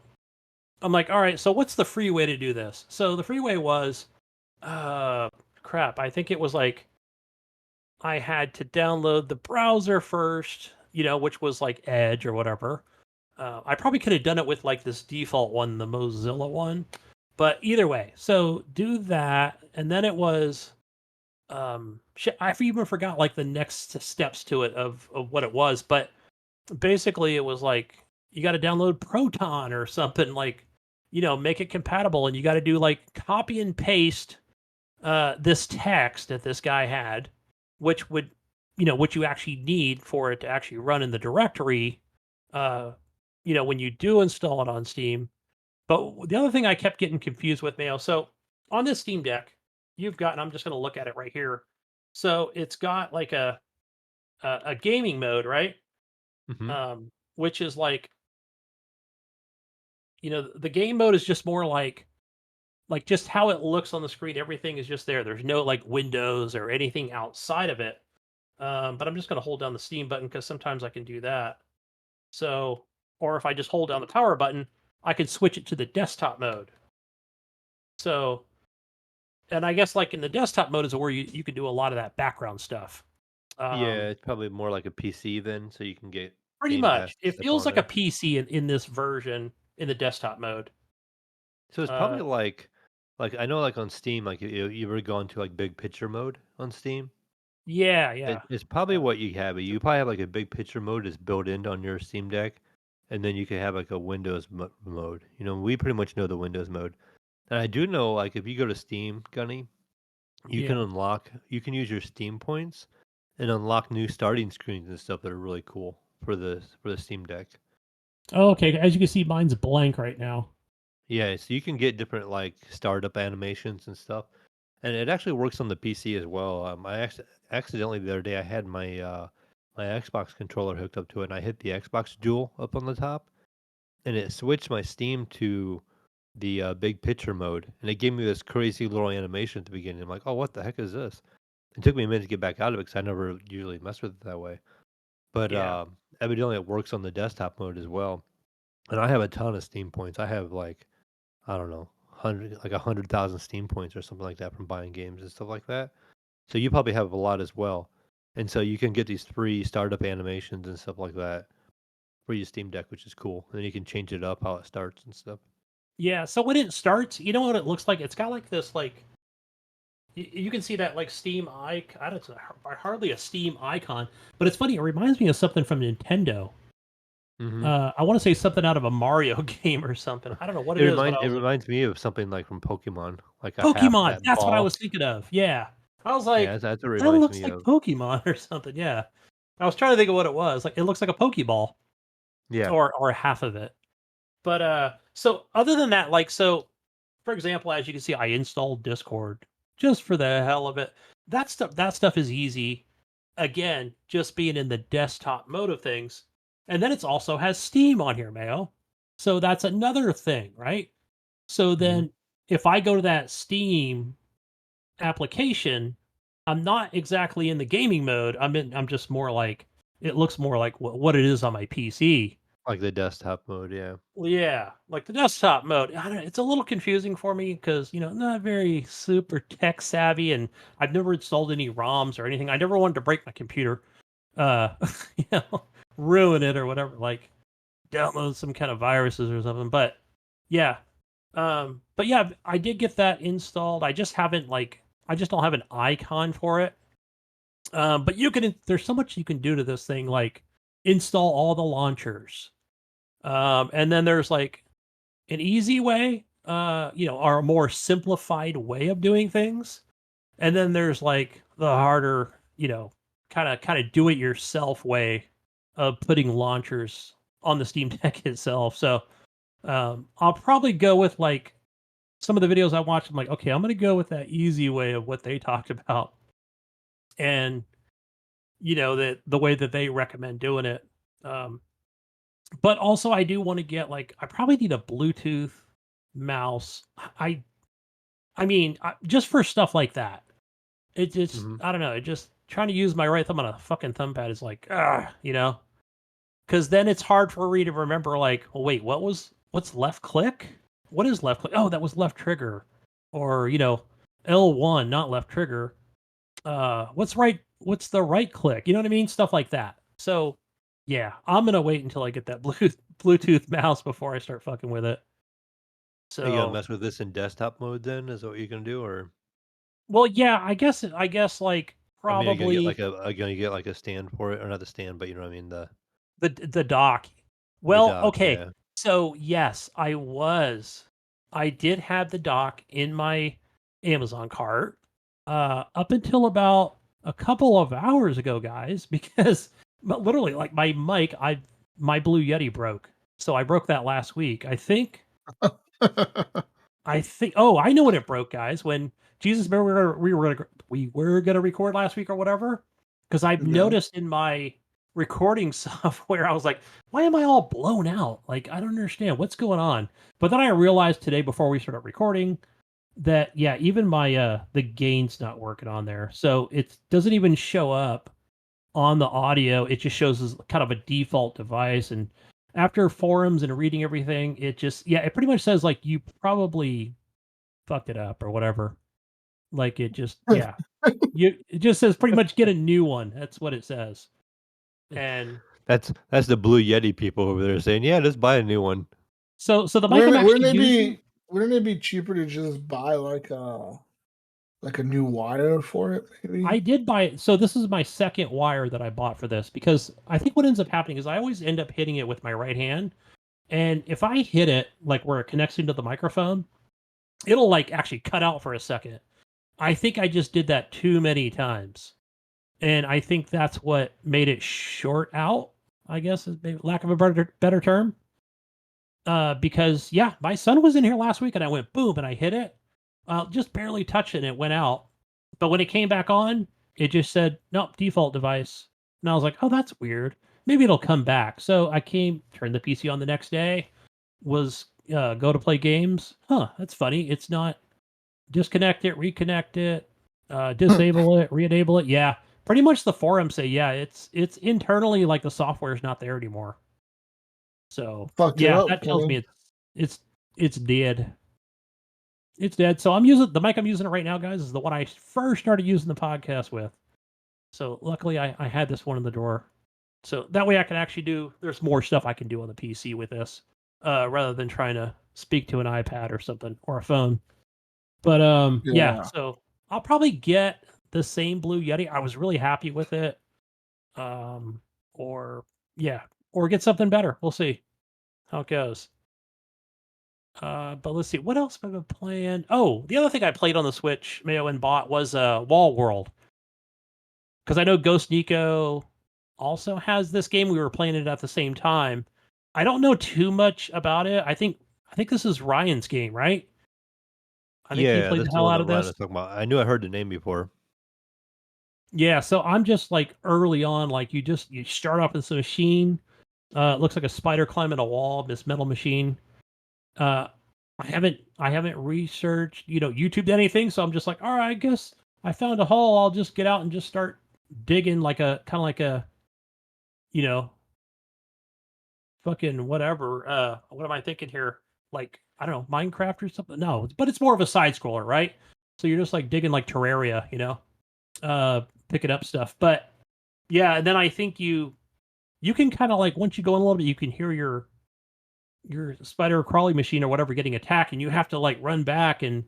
I'm like, all right, so what's the free way to do this? So the free way was, crap, I think it was like I had to download the browser first, which was like Edge or whatever. I probably could have done it with like this default one, the Mozilla one, but either way, so do that, and then it was, shit, I even forgot like the next steps to it of what it was, but basically it was like you got to download Proton or something, like make it compatible, and you got to do like copy and paste this text that this guy had, which would which you actually need for it to actually run in the directory, uh when you do install it on Steam. But the other thing I kept getting confused with, Mayo, so on this Steam Deck you've got, and I'm just going to look at it right here, so it's got like a gaming mode, right? Hmm. Which is like, the game mode is just more like just how it looks on the screen. Everything is just there. There's no like windows or anything outside of it. But I'm just going to hold down the Steam button because sometimes I can do that. So, or if I just hold down the power button, I can switch it to the desktop mode. So, and I guess like in the desktop mode is where you can do a lot of that background stuff. Yeah, it's probably more like a PC then, so you can get Pretty Game Pass much. It stuff feels on like a there. PC in this version in the desktop mode. So it's Uh, probably like I know like on Steam, like you ever gone to like big picture mode on Steam? yeah, yeah. It's probably what you have. You probably have like a big picture mode is built in on your Steam Deck, and then you can have like a Windows mode. We pretty much know the Windows mode. And I do know like if you go to Steam, Gunny, Yeah. you can use your Steam points and unlock new starting screens and stuff that are really cool for the Steam Deck. Oh, okay. As you can see, mine's blank right now. Yeah, so you can get different like startup animations and stuff, and it actually works on the PC as well. Accidentally the other day I had my Xbox controller hooked up to it, and I hit the Xbox Dual up on the top, and it switched my Steam to the big picture mode, and it gave me this crazy little animation at the beginning. I'm like, oh, what the heck is this? It took me a minute to get back out of it because I never usually mess with it that way. But Yeah. evidently it works on the desktop mode as well. And I have a ton of Steam points. I have like I don't know, 100,000 Steam points or something like that from buying games and stuff like that. So you probably have a lot as well. And so you can get these free startup animations and stuff like that for your Steam Deck, which is cool. And then you can change it up how it starts and stuff. Yeah. So when it starts, you know what it looks like? It's got like this, like, you can see that like Steam icon. I don't know, hardly a Steam icon, but it's funny. It reminds me of something from Nintendo. Hmm. I want to say something out of a Mario game or something. I don't know what it is, but I It was like, reminds me of something like from Pokemon, like a half Pokemon. fat That's what I ball. was thinking of. Yeah. I was Yeah, like, that's what it that reminds looks me like of. Pokemon or something. Yeah. I was trying to think of what it was. Like, it looks like a Pokeball, Yeah. or half of it. But so other than that, like, so for example, as you can see, I installed Discord just for the hell of it. That stuff is easy. Again, just being in the desktop mode of things. And then it's also has Steam on here, Mayo. So that's another thing, right? So Hmm. then if I go to that Steam application, I'm not exactly in the gaming mode. I'm just more like, it looks more like what it is on my PC. Like the desktop mode, yeah. Well, yeah, like the desktop mode. I don't know, it's a little confusing for me because not very super tech savvy, and I've never installed any ROMs or anything. I never wanted to break my computer, uh, you know, ruin it or whatever. Like download some kind of viruses or something. But yeah, but yeah, I did get that installed. I just haven't like I just don't have an icon for it. But there's so much you can do to this thing, like install all the launchers. And then there's like an easy way, or a more simplified way of doing things. And then there's like the harder, kind of do it yourself way of putting launchers on the Steam Deck itself. So I'll probably go with like some of the videos I watched. I'm like, okay, I'm going to go with that easy way of what they talked about, and that the way that they recommend doing it. Um, but also, I do want to get like I probably need a Bluetooth mouse. I mean, just for stuff like that. It just Hmm. I don't know. It just trying to use my right thumb on a fucking thumbpad is like, because then it's hard for me to remember. Like, well, wait, what was what's left click? What is left click? Oh, that was left trigger. Or, L1, not left trigger. What's the right click? You know what I mean? Stuff like that. So yeah, I'm gonna wait until I get that Bluetooth mouse before I start fucking with it. Are you gonna So mess with this in desktop mode then? Is that what you're gonna do, or well, yeah, I guess like I mean, probably are you gonna get like a stand for it, or not the stand, but you know what I mean, the dock. the Well, dock, okay. yeah. So yes, I did have the dock in my Amazon cart up until about a couple of hours ago, guys, because literally like my Blue Yeti broke. So I broke that last week. I think oh, I know when it broke, guys. When Jesus remember we were gonna record last week or whatever. Because I've Yeah. noticed in my recording software, I was like, why am I all blown out? Like, I don't understand what's going on. But then I realized today before we started recording that yeah, even my the gain's not working on there. So it doesn't even show up on the audio. It just shows as kind of a default device. And after forums and reading everything, it pretty much says like you probably fucked it up or whatever. Like it just yeah. It just says pretty much get a new one. That's what it says. And That's the Blue Yeti people over there saying, yeah, just buy a new one. so the mic I'm Wouldn't it, actually wouldn't it using, be wouldn't it be cheaper to just buy like a new wire for it, maybe? I did buy it. So this is my second wire that I bought for this because I think what ends up happening is I always end up hitting it with my right hand. And if I hit it like where it connects into the microphone, it'll like actually cut out for a second. I think I just did that too many times. And I think that's what made it short out, I guess is maybe lack of a better term. Because yeah, my son was in here last week and I went boom and I hit it. Just barely touched it and it went out. But when it came back on, it just said, nope, default device. And I was like, oh, that's weird. Maybe it'll come back. So I turned the PC on the next day, was go to play games. Huh, that's funny. It's not disconnect it, reconnect it, disable it, re-enable it. Yeah. Pretty much the forums say, yeah, it's internally like the software is not there anymore. So Fucked it yeah, up, that tells me man. it's dead. It's dead. So I'm using the mic I'm using right now, guys, is the one I first started using the podcast with. So luckily I had this one in the drawer. So that way I can actually there's more stuff I can do on the PC with this, rather than trying to speak to an iPad or something or a phone. But yeah, Yeah. so I'll probably get the same Blue Yeti. I was really happy with it. Um or yeah, or get something better. We'll see how it goes. But let's see, what else have I been playing? Oh, the other thing I played on the Switch, Mayo, and bought was Wall World. Because I know Ghost Nico also has this game. We were playing it at the same time. I don't know too much about it. I think this is Ryan's game, right? I think he Yeah, played that's the the hell one out that of Ryan this. was talking about. I knew I heard the name before. Yeah, so I'm just like early on, like you start off with this machine. It looks like a spider climbing a wall, this metal machine. Uh I haven't researched, YouTubed anything, so I'm just like, all right, I guess I found a hole. I'll just get out and just start digging like a kind of like a, you know, fucking whatever. What am I thinking here? Like, I don't know, Minecraft or something? No, but it's more of a side scroller, right? So you're just like digging like Terraria, picking up stuff. But yeah, and then I think you can kind of like once you go in a little bit, you can hear your spider crawly machine or whatever getting attacked, and you have to like run back and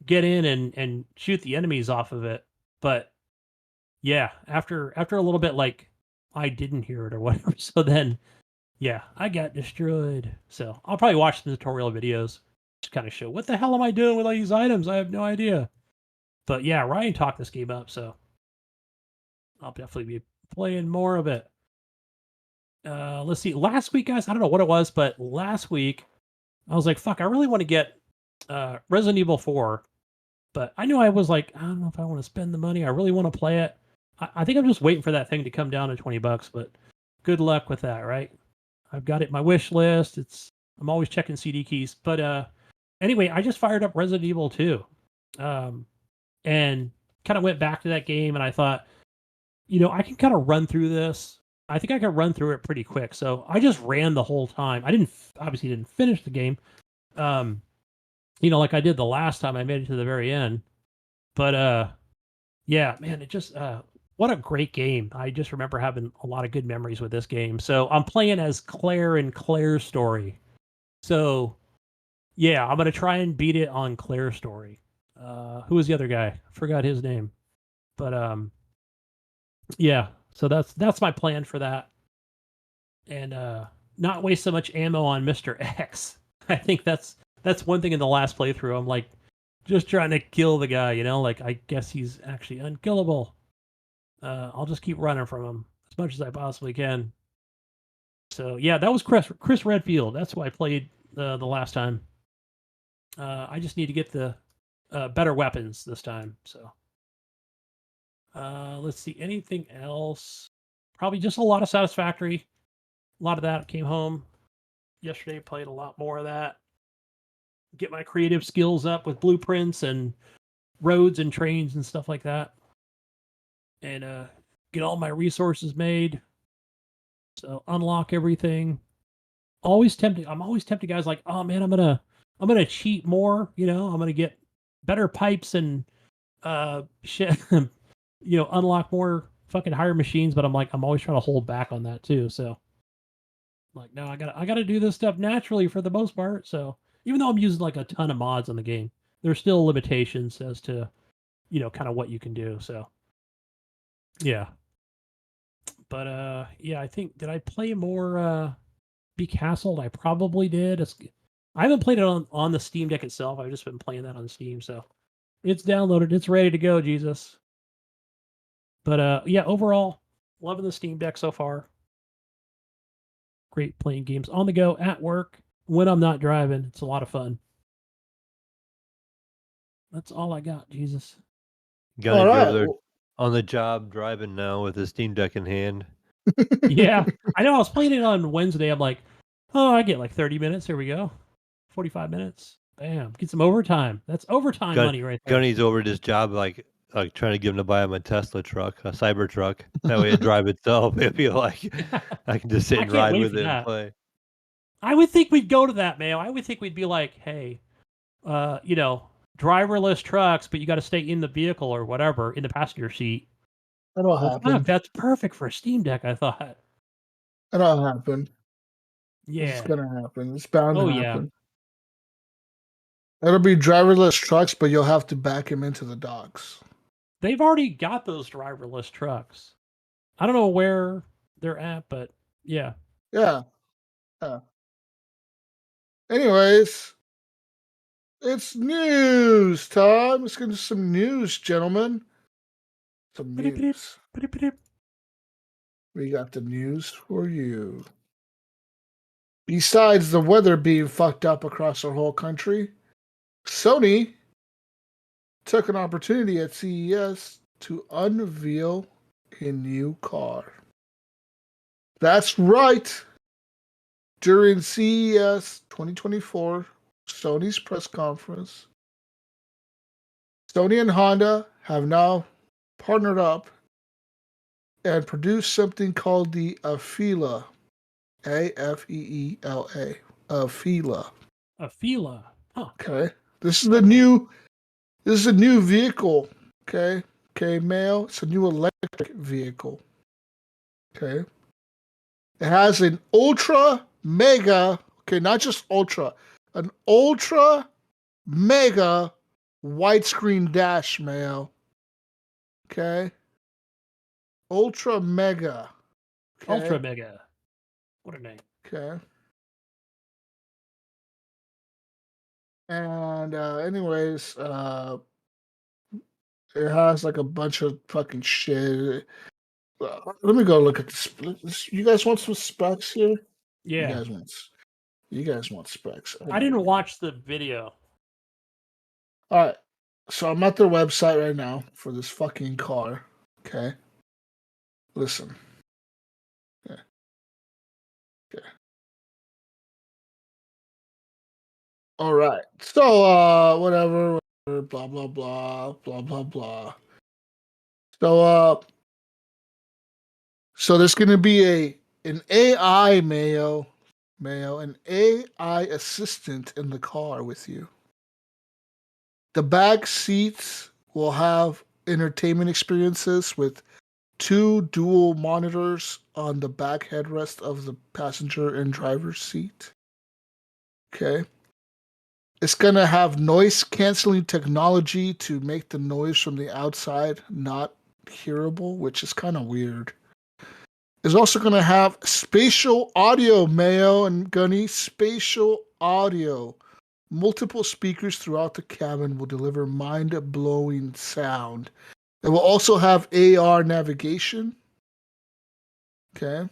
get in and shoot the enemies off of it. But yeah, after a little bit, like I didn't hear it or whatever. So then yeah, I got destroyed. So I'll probably watch the tutorial videos to kind of show what the hell am I doing with all these items. I have no idea. But yeah, Ryan talked this game up, so I'll definitely be playing more of it. Let's see. Last week, guys, I don't know what it was, but last week I was like, fuck, I really want to get Resident Evil 4. But I knew I was like, I don't know if I want to spend the money. I really want to play it. I think I'm just waiting for that thing to come down to $20, but good luck with that, right? I've got it in my wish list. I'm always checking CD keys. But anyway, I just fired up Resident Evil 2. And kind of went back to that game and I thought, I can kind of run through this I think I could run through it pretty quick. So I just ran the whole time. I obviously didn't finish the game. Like I did the last time. I made it to the very end. But yeah, man, it just what a great game. I just remember having a lot of good memories with this game. So I'm playing as Claire in Claire's story. So yeah, I'm gonna try and beat it on Claire's story. Who was the other guy? I forgot his name. But yeah, so that's my plan for that. And not waste so much ammo on Mr. X. I think that's one thing in the last playthrough. I'm like just trying to kill the guy, like I guess he's actually unkillable. I'll just keep running from him as much as I possibly can. So yeah, that was Chris Redfield. That's who I played the last time. I just need to get the better weapons this time. So let's see, anything else? Probably just a lot of Satisfactory. A lot of that came home yesterday. Played a lot more of that. Get my creative skills up with blueprints and roads and trains and stuff like that. And get all my resources made. So unlock everything. Always tempted. I'm always tempted, guys. Like, oh man, I'm gonna cheat more. I'm gonna get better pipes and shit. Unlock more fucking higher machines. But I'm always trying to hold back on that too. So, like, no, I gotta do this stuff naturally for the most part. So even though I'm using like a ton of mods on the game, there's still limitations as to kind of what you can do. So yeah. But yeah, I think, did I play more Be Castled? I probably did. I haven't played it on the Steam Deck itself. I've just been playing that on Steam, so it's downloaded. It's ready to go, Jesus. But yeah, overall, loving the Steam Deck so far. Great playing games on the go, at work, when I'm not driving. It's a lot of fun. That's all I got, Jesus. Gunny's All right. over there on the job driving now with his Steam Deck in hand. Yeah, I know. I was playing it on Wednesday. I'm like, oh, I get like 30 minutes. Here we go. 45 minutes. Bam. Get some overtime. That's overtime money right there. Gunny's over at his job, like trying to get him to buy him a Tesla truck, a cyber truck. That way it drive itself. It'd be like I can just sit I and can't ride wait with for it and that. play. I would think we'd go to that, Mayo. I would think we'd be like, hey, driverless trucks, but you got to stay in the vehicle or whatever, in the passenger seat. That'll Well, happen. fuck, that's perfect for a Steam Deck, I thought. That'll happen. Yeah. It's gonna happen. It's bound to happen. Yeah. It'll be driverless trucks, but you'll have to back him into the docks. They've already got those driverless trucks. I don't know where they're at, but yeah. Yeah. Anyways, it's news time. Let's get into some news, gentlemen. Some news. We got the news for you. Besides the weather being fucked up across our whole country, Sony took an opportunity at CES to unveil a new car. That's right. During CES 2024, Sony's press conference, Sony and Honda have now partnered up and produced something called the Afeela. Afeela. Afeela. Afeela. Huh. Okay. This is a new vehicle. Okay. Okay, Mayo. It's a new electric vehicle. Okay. It has an ultra mega, okay, not just ultra, an ultra mega widescreen dash, Mayo. Okay. Ultra mega. Okay? Ultra mega. What a name. Okay. And anyways, it has like a bunch of fucking shit. Let me go look at this. You guys want some specs here? Yeah. You guys want specs. I didn't watch the video. All right. So I'm at their website right now for this fucking car. Okay. Listen. Okay. Okay. All right. So whatever, blah blah blah, blah blah blah. So So there's going to be an AI Mayo, an AI assistant in the car with you. The back seats will have entertainment experiences with 2 dual monitors on the back headrest of the passenger and driver's seat. Okay. It's going to have noise canceling technology to make the noise from the outside not hearable, which is kind of weird. It's also going to have spatial audio, Mayo and Gunny. Spatial audio. Multiple speakers throughout the cabin will deliver mind-blowing sound. It will also have AR navigation. Okay.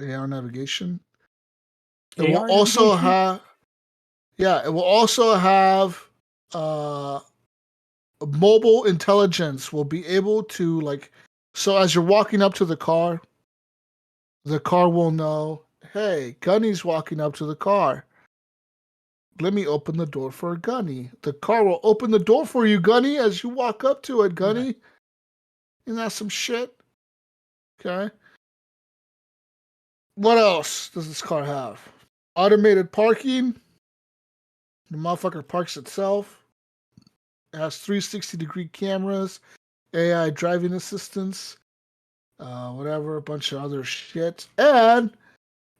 AR navigation. It will AR also navigation? have, yeah, it will also have mobile intelligence. Will be able to, like, so as you're walking up to the car will know, hey, Gunny's walking up to the car. Let me open the door for Gunny. The car will open the door for you, Gunny, as you walk up to it, Gunny. Isn't that some shit? Okay. What else does this car have? Automated parking. The motherfucker parks itself. It has 360-degree cameras, AI driving assistance, whatever, a bunch of other shit. And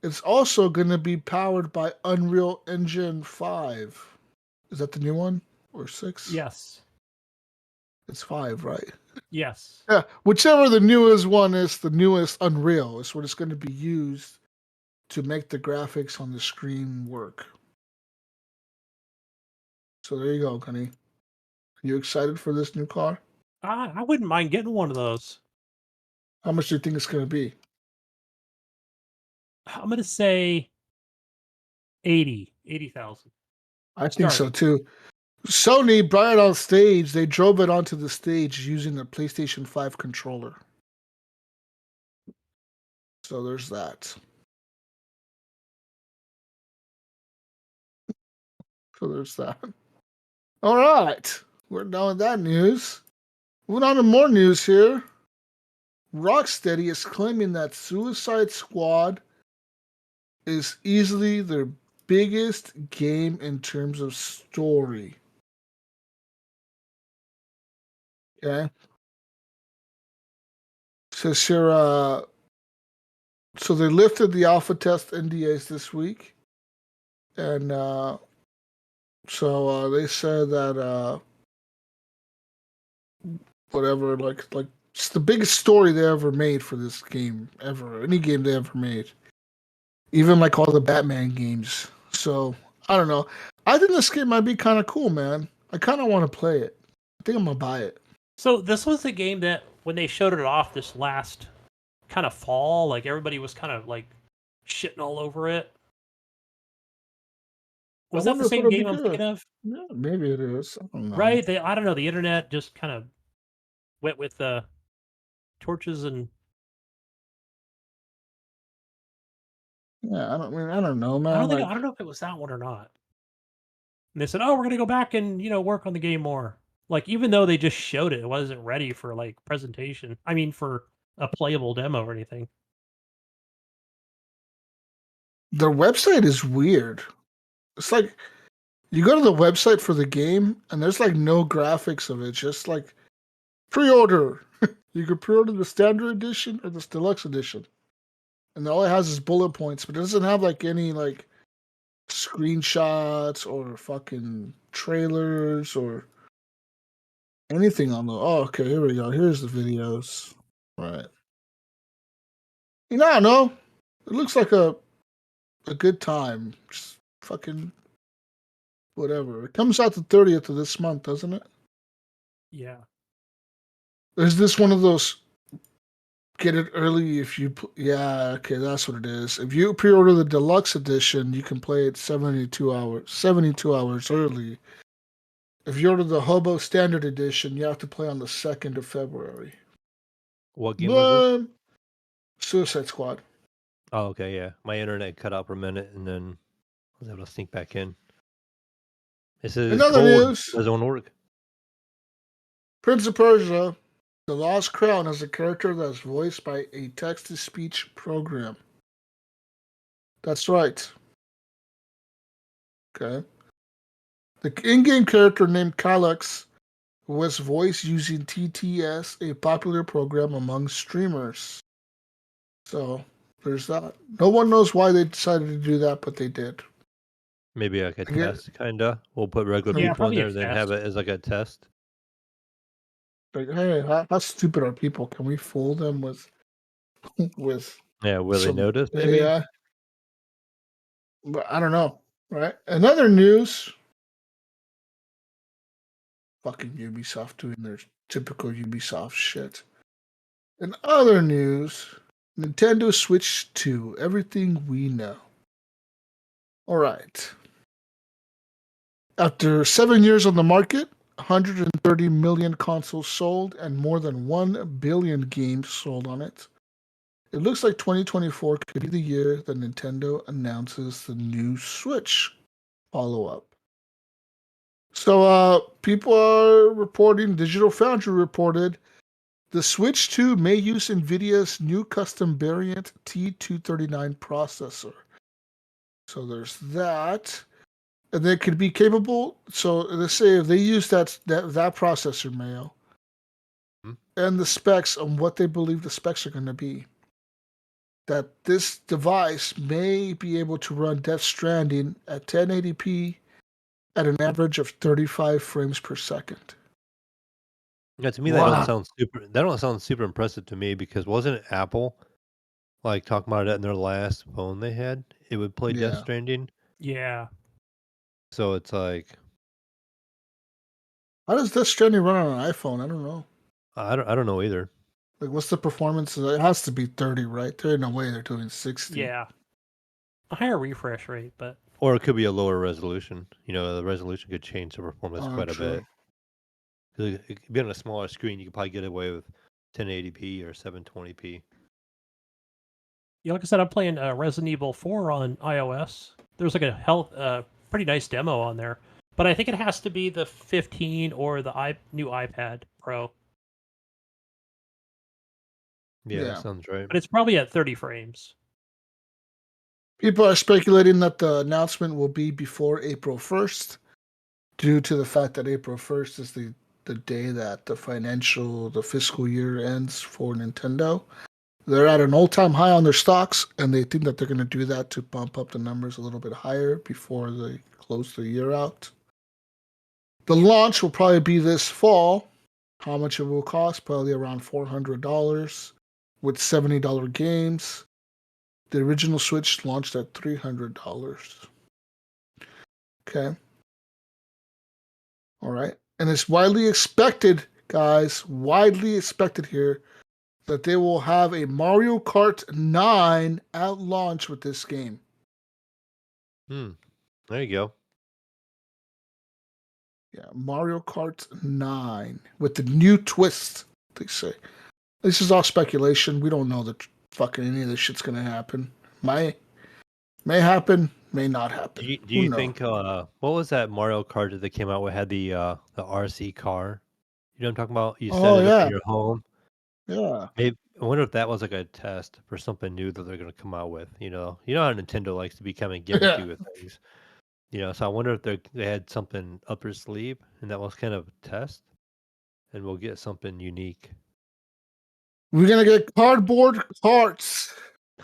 it's also going to be powered by Unreal Engine 5. Is that the new one? Or 6? Yes. It's 5, right? Yes. Yeah, whichever the newest one is, the newest Unreal is what it's going to be used to make the graphics on the screen work. So there you go, Gunny. Are you excited for this new car? I wouldn't mind getting one of those. How much do you think it's going to be? I'm going to say 80,000. I think so Starting. too. Sony brought it on stage. They drove it onto the stage using the PlayStation 5 controller. So there's that. All right. We're done with that news. Moving on to more news here. Rocksteady is claiming that Suicide Squad is easily their biggest game in terms of story. Okay. Says here, so they lifted the alpha test NDAs this week. And so they said that whatever, like it's the biggest story they ever made for this game ever, any game they ever made, even like all the Batman games. So I don't know. I think this game might be kind of cool, man. I kind of want to play it. I think I'm gonna buy it. So this was the game that when they showed it off this last kind of fall, like everybody was kind of like shitting all over it. Was I that wonder the if same it'll be game I'm thinking good. of? Yeah, maybe it is. I don't know. Right? I don't know. The internet just kind of went with the torches and Yeah, I don't know, man. I don't know if it was that one or not. And they said, "Oh, we're gonna go back and work on the game more." Like even though they just showed it, it wasn't ready for like presentation. I mean, for a playable demo or anything. Their website is weird. It's like you go to the website for the game, and there's like no graphics of it. Just like pre-order. You could pre-order the standard edition or the deluxe edition, and all it has is bullet points, but it doesn't have like any like screenshots or fucking trailers or anything on the. Oh, okay, here we go. Here's the videos. Right. I don't know. It looks like a good time. Just fucking whatever. It comes out the 30th of this month, doesn't it? Yeah. Is this one of those get it early if you yeah, okay, that's what it is. If you pre-order the deluxe edition, you can play it 72 hours early. If you order the Hobo Standard Edition, you have to play on the 2nd of February. What game was this? Suicide Squad. Oh, okay, yeah. My internet cut out for a minute, and then I was able to sneak back in. It says it's Another cold. news. Doesn't want to work. Prince of Persia The Lost Crown has a character that's voiced by a text-to-speech program. That's right. Okay. The in-game character named Calyx was voiced using TTS, a popular program among streamers. So there's that. No one knows why they decided to do that, but they did. Maybe like a I get- test, kinda. We'll put regular Yeah, people in probably a there, then have test. it as like a test. Like, hey, how stupid are people? Can we fool them with Yeah, will they some notice? Maybe. AI? But I don't know. Right? Another news. Fucking Ubisoft doing their typical Ubisoft shit. In other news, Nintendo Switch 2, everything we know. All right. After 7 years on the market, 130 million consoles sold, and more than 1 billion games sold on it, it looks like 2024 could be the year that Nintendo announces the new Switch follow-up. So, people are reporting, Digital Foundry reported, the Switch 2 may use NVIDIA's new custom variant T239 processor. So there's that. And they could be capable. So let's say if they use that processor, Mayo, and the specs on what they believe the specs are going to be, that this device may be able to run Death Stranding at 1080p at an average of 35 frames per second. Yeah, to me Wow. that don't sound super impressive to me because wasn't it Apple like talking about it in their last phone they had? It would play Death Yeah. Stranding. Yeah. So it's like How does Death Stranding run on an iPhone? I don't know. I don't know either. Like, what's the performance? It has to be 30, right? There ain't no way they're doing 60. Yeah. A higher refresh rate, but Or it could be a lower resolution. You know, the resolution could change the performance Oh, quite a true. bit. 'Cause it could be on a smaller screen. You could probably get away with 1080p or 720p. yeah, like I said, I'm playing Resident Evil 4 on iOS. There's like a pretty nice demo on there, but I think it has to be the 15 or the new iPad Pro. Yeah, Yeah. that sounds right. But it's probably at 30 frames. People are speculating that the announcement will be before April 1st, due to the fact that April 1st is the day that the fiscal year ends for Nintendo. They're at an all-time high on their stocks, and they think that they're going to do that to bump up the numbers a little bit higher before they close the year out. The launch will probably be this fall. How much it will cost? Probably around $400 with $70 games. The original Switch launched at $300. Okay. All right. And it's widely expected, guys, widely expected here that they will have a Mario Kart 9 at launch with this game. There you go. Yeah, Mario Kart 9 with the new twist, they say. This is all speculation. We don't know that fucking any of this shit's going to happen. May happen, may not happen. Do Who you knows? think what was that Mario Kart that came out with had the RC car? You know what I'm talking about? You set Oh, it up yeah. in your home. Yeah. Maybe I wonder if that was like a test for something new that they're going to come out with. You know how Nintendo likes to be kind of gimmicky with things. You know, so I wonder if they had something up their sleeve, and that was kind of a test, and we'll get something unique. We're going to get cardboard carts.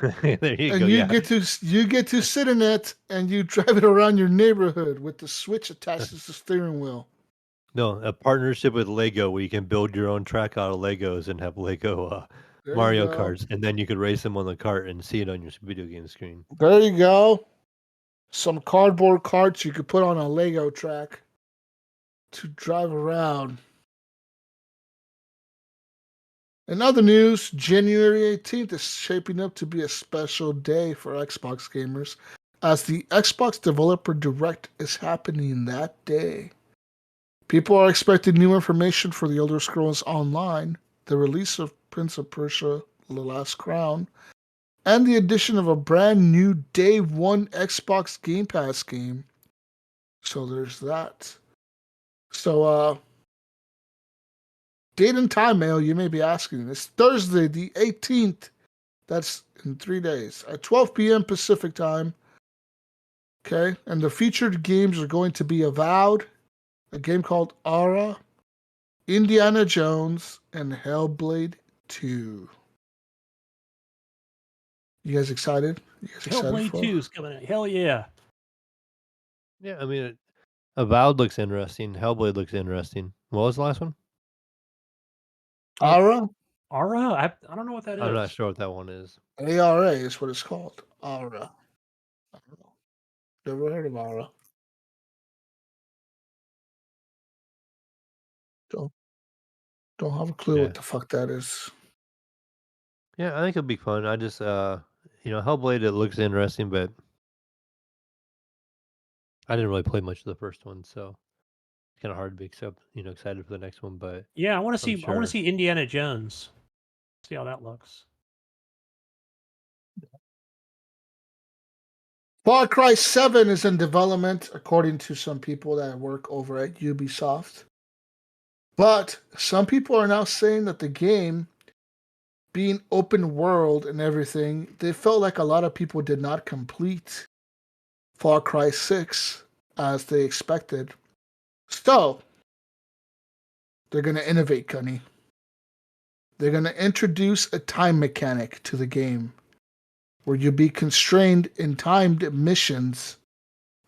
There you And go. you Yeah. get to sit in it and you drive it around your neighborhood with the switch attached to the steering wheel. No, a partnership with Lego where you can build your own track out of Legos and have Lego There you Mario go. karts, and then you could race them on the cart and see it on your video game screen. There you go. Some cardboard carts you could put on a Lego track to drive around. In other news, January 18th is shaping up to be a special day for Xbox gamers, as the Xbox Developer Direct is happening that day. People are expecting new information for The Elder Scrolls Online, the release of Prince of Persia: The Last Crown, and the addition of a brand new Day 1 Xbox Game Pass game. So there's that. So, Date and time, Mayo, you may be asking. It's Thursday, the 18th. That's in 3 days at 12 p.m. Pacific time. Okay, and the featured games are going to be Avowed, a game called Aura, Indiana Jones, and Hellblade 2. You guys excited? You guys excited Hellblade for? 2 is coming out. Hell yeah. Yeah, I mean, Avowed looks interesting. Hellblade looks interesting. What was the last one? Aura? Aura? I don't know what that is. I'm not sure what that one is. ARA is what it's called. Aura. I don't know. Never heard of Aura. Don't have a clue Yeah. what the fuck that is. Yeah, I think it'll be fun. I just, Hellblade, it looks interesting, but I didn't really play much of the first one, so it's kind of hard to be excited for the next one. But Yeah, I want to I'm see. I want sure. to see Indiana Jones. See how that looks. Far Cry 7 is in development, according to some people that work over at Ubisoft. But some people are now saying that the game, being open world and everything, they felt like a lot of people did not complete Far Cry 6 as they expected. So, they're going to innovate, Gunny. They're going to introduce a time mechanic to the game where you'll be constrained in timed missions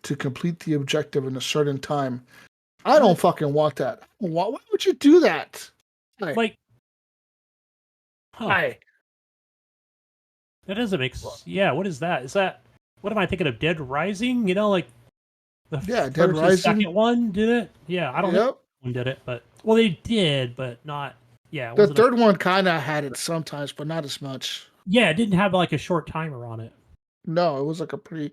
to complete the objective in a certain time. I don't fucking want that. Why would you do that? Like, huh? Why? That doesn't make sense. Yeah, what is that? Is that what am I thinking of? Dead Rising? You know, like the Yeah, Dead first and Rising. second one did it. Yeah, I don't think Yep. one did it, but well, they did, but not. Yeah, it The wasn't a- third one kind of had it sometimes, but not as much. yeah, it didn't have like a short timer on it. No, it was like a pretty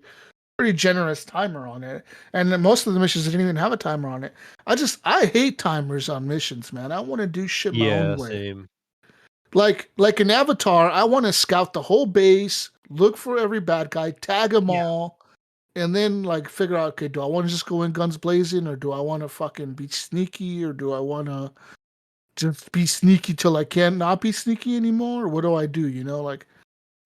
generous timer on it. And then most of the missions didn't even have a timer on it. I hate timers on missions, man. I want to do shit my Yeah, own way. same. Like in Avatar, I want to scout the whole base, look for every bad guy, tag them Yeah. all, and then like figure out, okay, do I want to just go in guns blazing, or do I want to fucking be sneaky, or do I want to just be sneaky till I can't not be sneaky anymore? Or what do I do? You know, like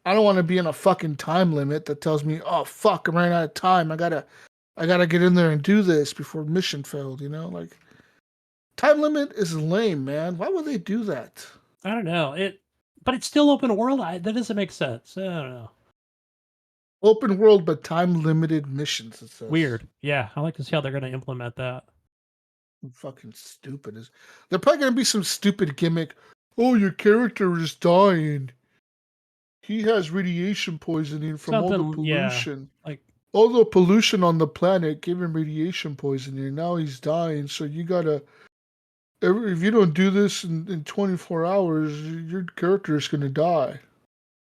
I don't want to be in a fucking time limit that tells me, oh fuck, I'm running out of time. I gotta get in there and do this before mission failed. You know, like time limit is lame, man. Why would they do that? I don't know but it's still open world. That doesn't make sense. I don't know. Open world, but time limited missions. It says Weird. Yeah, I like to see how they're going to implement that. Fucking stupid. They're probably gonna be some stupid gimmick. Oh, your character is dying. He has radiation poisoning from all the Something, yeah, pollution. like All the pollution on the planet gave him radiation poisoning. Now he's dying. So you gotta. If you don't do this in 24 hours, your character is gonna die.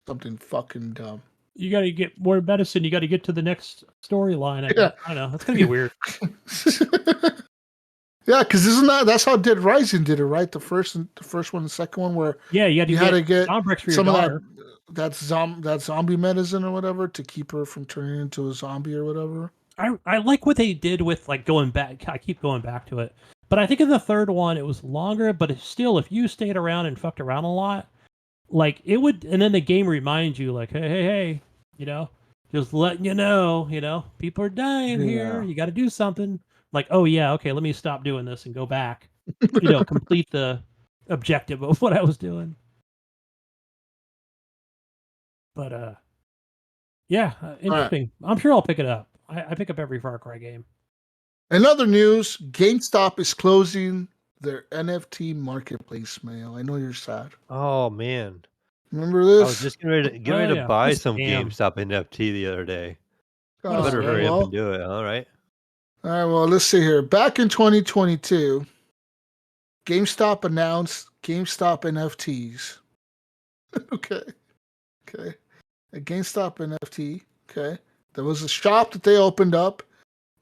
Something fucking dumb. you got to get more medicine. You got to get to the next storyline. Yeah. I don't know. That's gonna be weird. Yeah, because that's how Dead Rising did it, right? The first one, the second one, where Yeah, you had to get Zombrex for your some of daughter. that zombie medicine or whatever to keep her from turning into a zombie or whatever. I like what they did with like going back. I keep going back to it, but I think in the third one it was longer. But it's still, if you stayed around and fucked around a lot, like it would, and then the game reminds you, like, hey, just letting you know, people are dying here. You got to do something. Like, oh yeah, okay, let me stop doing this and go back. Complete the objective of what I was doing. But yeah, interesting. Right. I'm sure I'll pick it up. I pick up every Far Cry game. In other news, GameStop is closing their NFT marketplace, Mayo. I know you're sad. Oh man, remember this? I was just getting ready to buy some GameStop NFT the other day. I better hurry up and do it. All right. All right. Well, let's see here. Back in 2022, GameStop announced GameStop NFTs. Okay. A GameStop NFT. Okay. There was a shop that they opened up.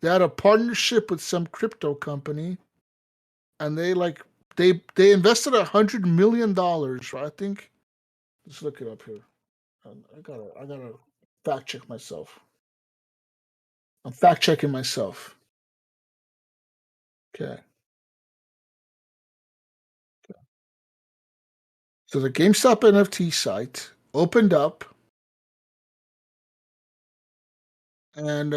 They had a partnership with some crypto company, and they invested $100 million. Right? I think. Let's look it up here. I gotta fact check myself. I'm fact checking myself. Okay. So the GameStop NFT site opened up, and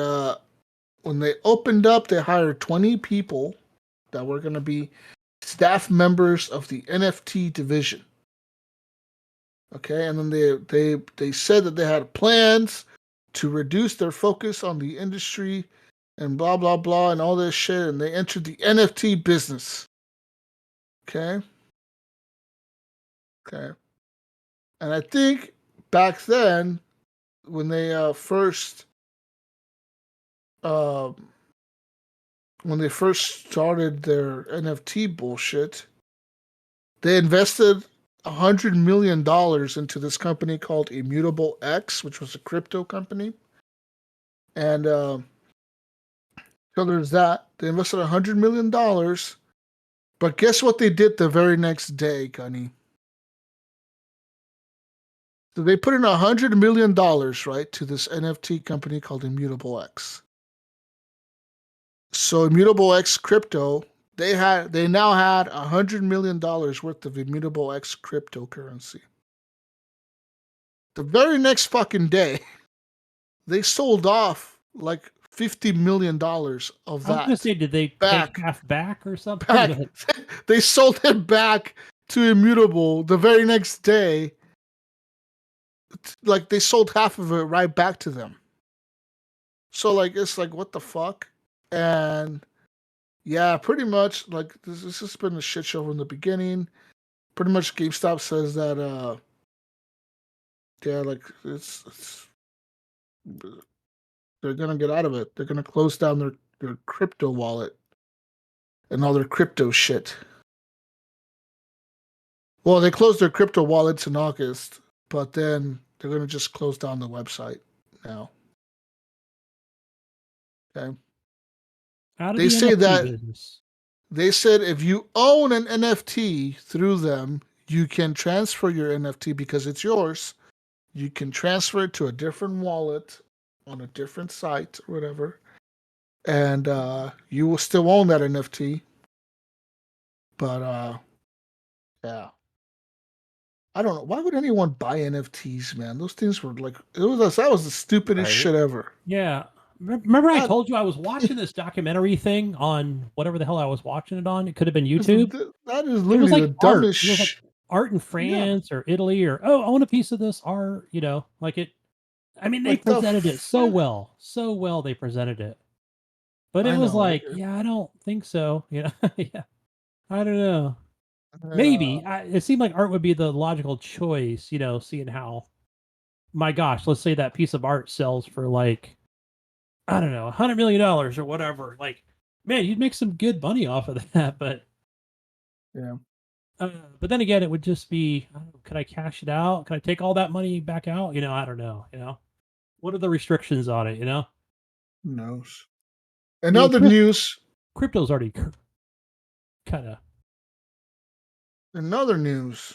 when they opened up, they hired 20 people that were going to be staff members of the NFT division. Okay, and then they said that they had plans to reduce their focus on the industry and blah blah blah and all this shit, and they entered the NFT business. Okay. And I think back then, when they first started their NFT bullshit, they invested $100 million into this company called Immutable X, which was a crypto company. And so there's that. They invested $100 million. But guess what they did the very next day, Gunny? So they put in $100 million, right, to this NFT company called Immutable X. So Immutable X crypto, they now had $100 million worth of Immutable X cryptocurrency. The very next fucking day, they sold off like $50 million of that. I was gonna say, did they take half back or something? Back. They sold it back to Immutable the very next day. Like they sold half of it right back to them. So like it's like what the fuck? And yeah, pretty much like this has been a shit show from the beginning. Pretty much GameStop says that yeah, like it's they're gonna get out of it. They're gonna close down their crypto wallet and all their crypto shit. Well, they closed their crypto wallets in August, but then they're gonna just close down the website now. Okay. They say that business. They said if you own an NFT through them, you can transfer your NFT because it's yours. You can transfer it to a different wallet on a different site or whatever, and you will still own that NFT. But yeah, I don't know. Why would anyone buy NFTs, man? Those things were like that was the stupidest shit ever. Yeah. Remember I told you I was watching this documentary thing on whatever the hell I was watching it on? It could have been YouTube. That is literally like the dumbest shit. It was like art in France or Italy or own a piece of this art, like it. I mean, they Like presented it so well. They presented it. But it was like, yeah, I don't think so. Yeah. I don't know. Maybe. It seemed like art would be the logical choice, seeing how, my gosh, let's say that piece of art sells for like, I don't know, $100 million or whatever. Like, man, you'd make some good money off of that. But yeah. But then again, it would just be, could I cash it out? Can I take all that money back out? I don't know. What are the restrictions on it? Who knows? In other news, crypto's already kind of. In other news,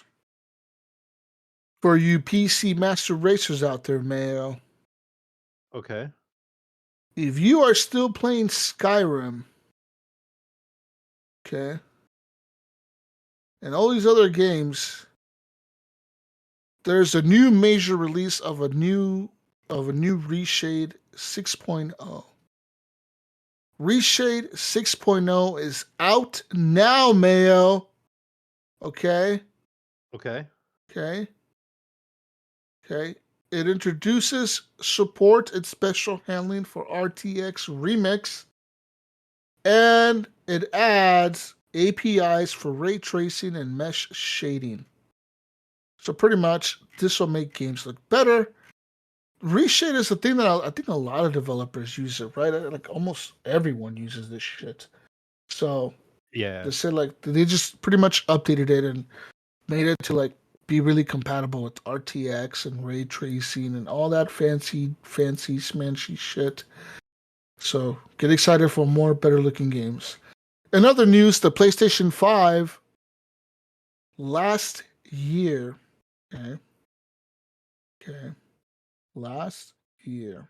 for you PC master racers out there, Mayo. Okay. If you are still playing Skyrim, okay, and all these other games, there's a new major release of a new Reshade 6.0. Reshade 6.0 is out now, Mayo. Okay. It introduces support and special handling for RTX Remix, and it adds APIs for ray tracing and mesh shading. So pretty much, this will make games look better. Reshade is a thing that I think a lot of developers use it, right? Like almost everyone uses this shit. So yeah, they said like they just pretty much updated it and made it to like be really compatible with RTX and ray tracing and all that fancy smanchy shit. So get excited for more better looking games. In other news, the PlayStation 5 last year, last year,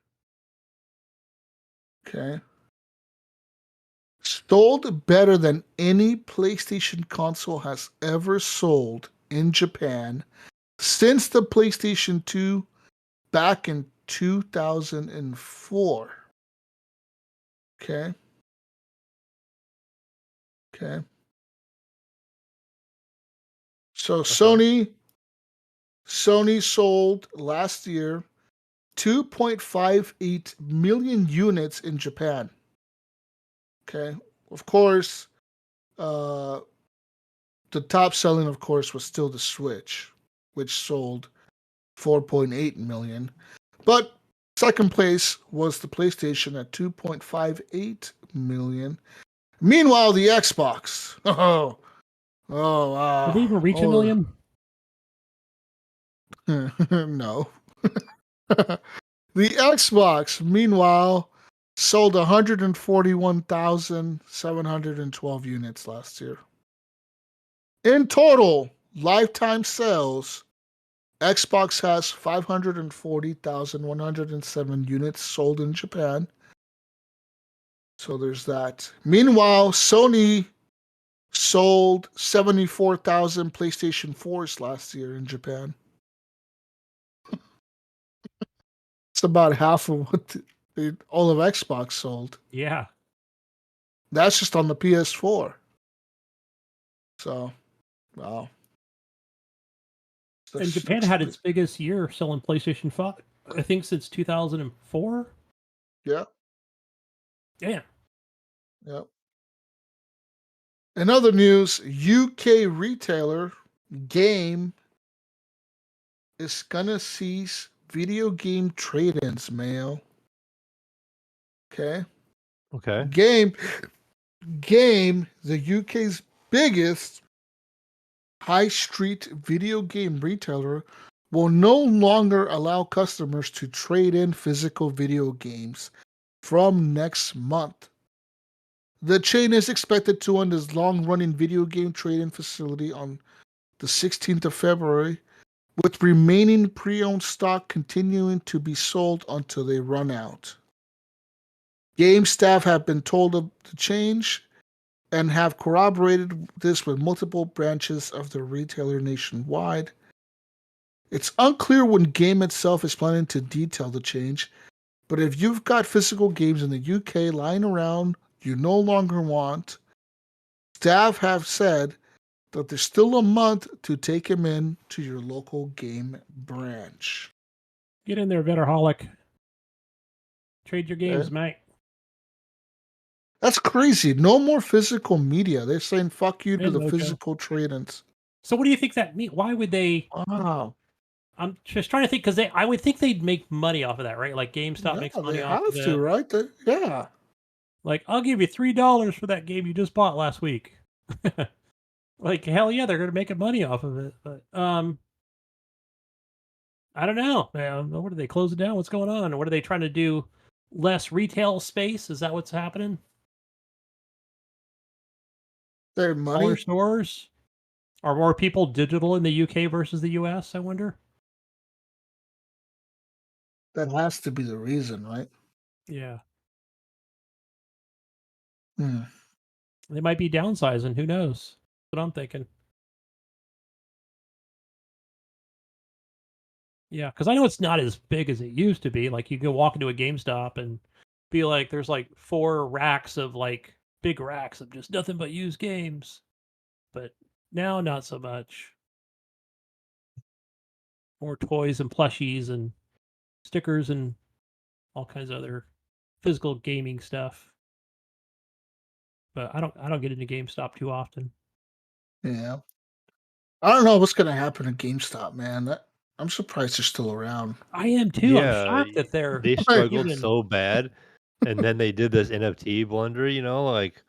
sold better than any PlayStation console has ever sold in Japan since the PlayStation 2 back in 2004. Okay. Okay. So Sony sold last year 2.58 million units in Japan. Okay. Of course, the top selling, of course, was still the Switch, which sold 4.8 million. But second place was the PlayStation at 2.58 million. Meanwhile, the Xbox. Oh, wow. Did they even reach a million? No. The Xbox, meanwhile, sold 141,712 units last year. In total, lifetime sales, Xbox has 540,107 units sold in Japan. So there's that. Meanwhile, Sony sold 74,000 PlayStation 4s last year in Japan. It's about half of what all of Xbox sold. Yeah. That's just on the PS4. So, wow. And Japan had its biggest year selling PlayStation 5, I think, since 2004. Yeah. Yeah. Yep. In other news, UK retailer Game is gonna cease video game trade-ins, Mayo. Okay. Okay. Game, the UK's biggest high street video game retailer, will no longer allow customers to trade in physical video games from next month. The chain is expected to end its long-running video game trade-in facility on the 16th of February, with remaining pre-owned stock continuing to be sold until they run out. Game staff have been told of the change and have corroborated this with multiple branches of the retailer nationwide. It's unclear when Game itself is planning to detail the change, but if you've got physical games in the UK lying around you no longer want, staff have said that there's still a month to take them in to your local game branch. Get in there, Vetterholic. Trade your games, Okay. mate. That's crazy. No more physical media. They're saying fuck you to And the Mojo. physical trade-ins. So what do you think that means? Why would they? Wow. I'm just trying to think, because I would think they'd make money off of that, right? Like GameStop makes money They off have of it. to, right? Yeah. Like, I'll give you $3 for that game you just bought last week. Like, hell yeah, they're gonna make money off of it. But I don't know, man. What are they closing down? What's going on? What are they trying to do? Less retail space? Is that what's happening? Their Smaller money. stores? Are more people digital in the UK versus the US? I wonder. That has to be the reason, right? Yeah, Hmm. they might be downsizing. Who knows? That's what I'm thinking. Yeah, because I know it's not as big as it used to be. Like, you can walk into a GameStop and be like, there's like 4 racks of like big racks of just nothing but used games. But now, not so much. More toys and plushies and stickers and all kinds of other physical gaming stuff. But I don't get into GameStop too often. Yeah. I don't know what's gonna happen at GameStop, man. I'm surprised they're still around. I am too. I'm Yeah, shocked that they're they struggled even. so bad, and then they did this NFT blunder. Like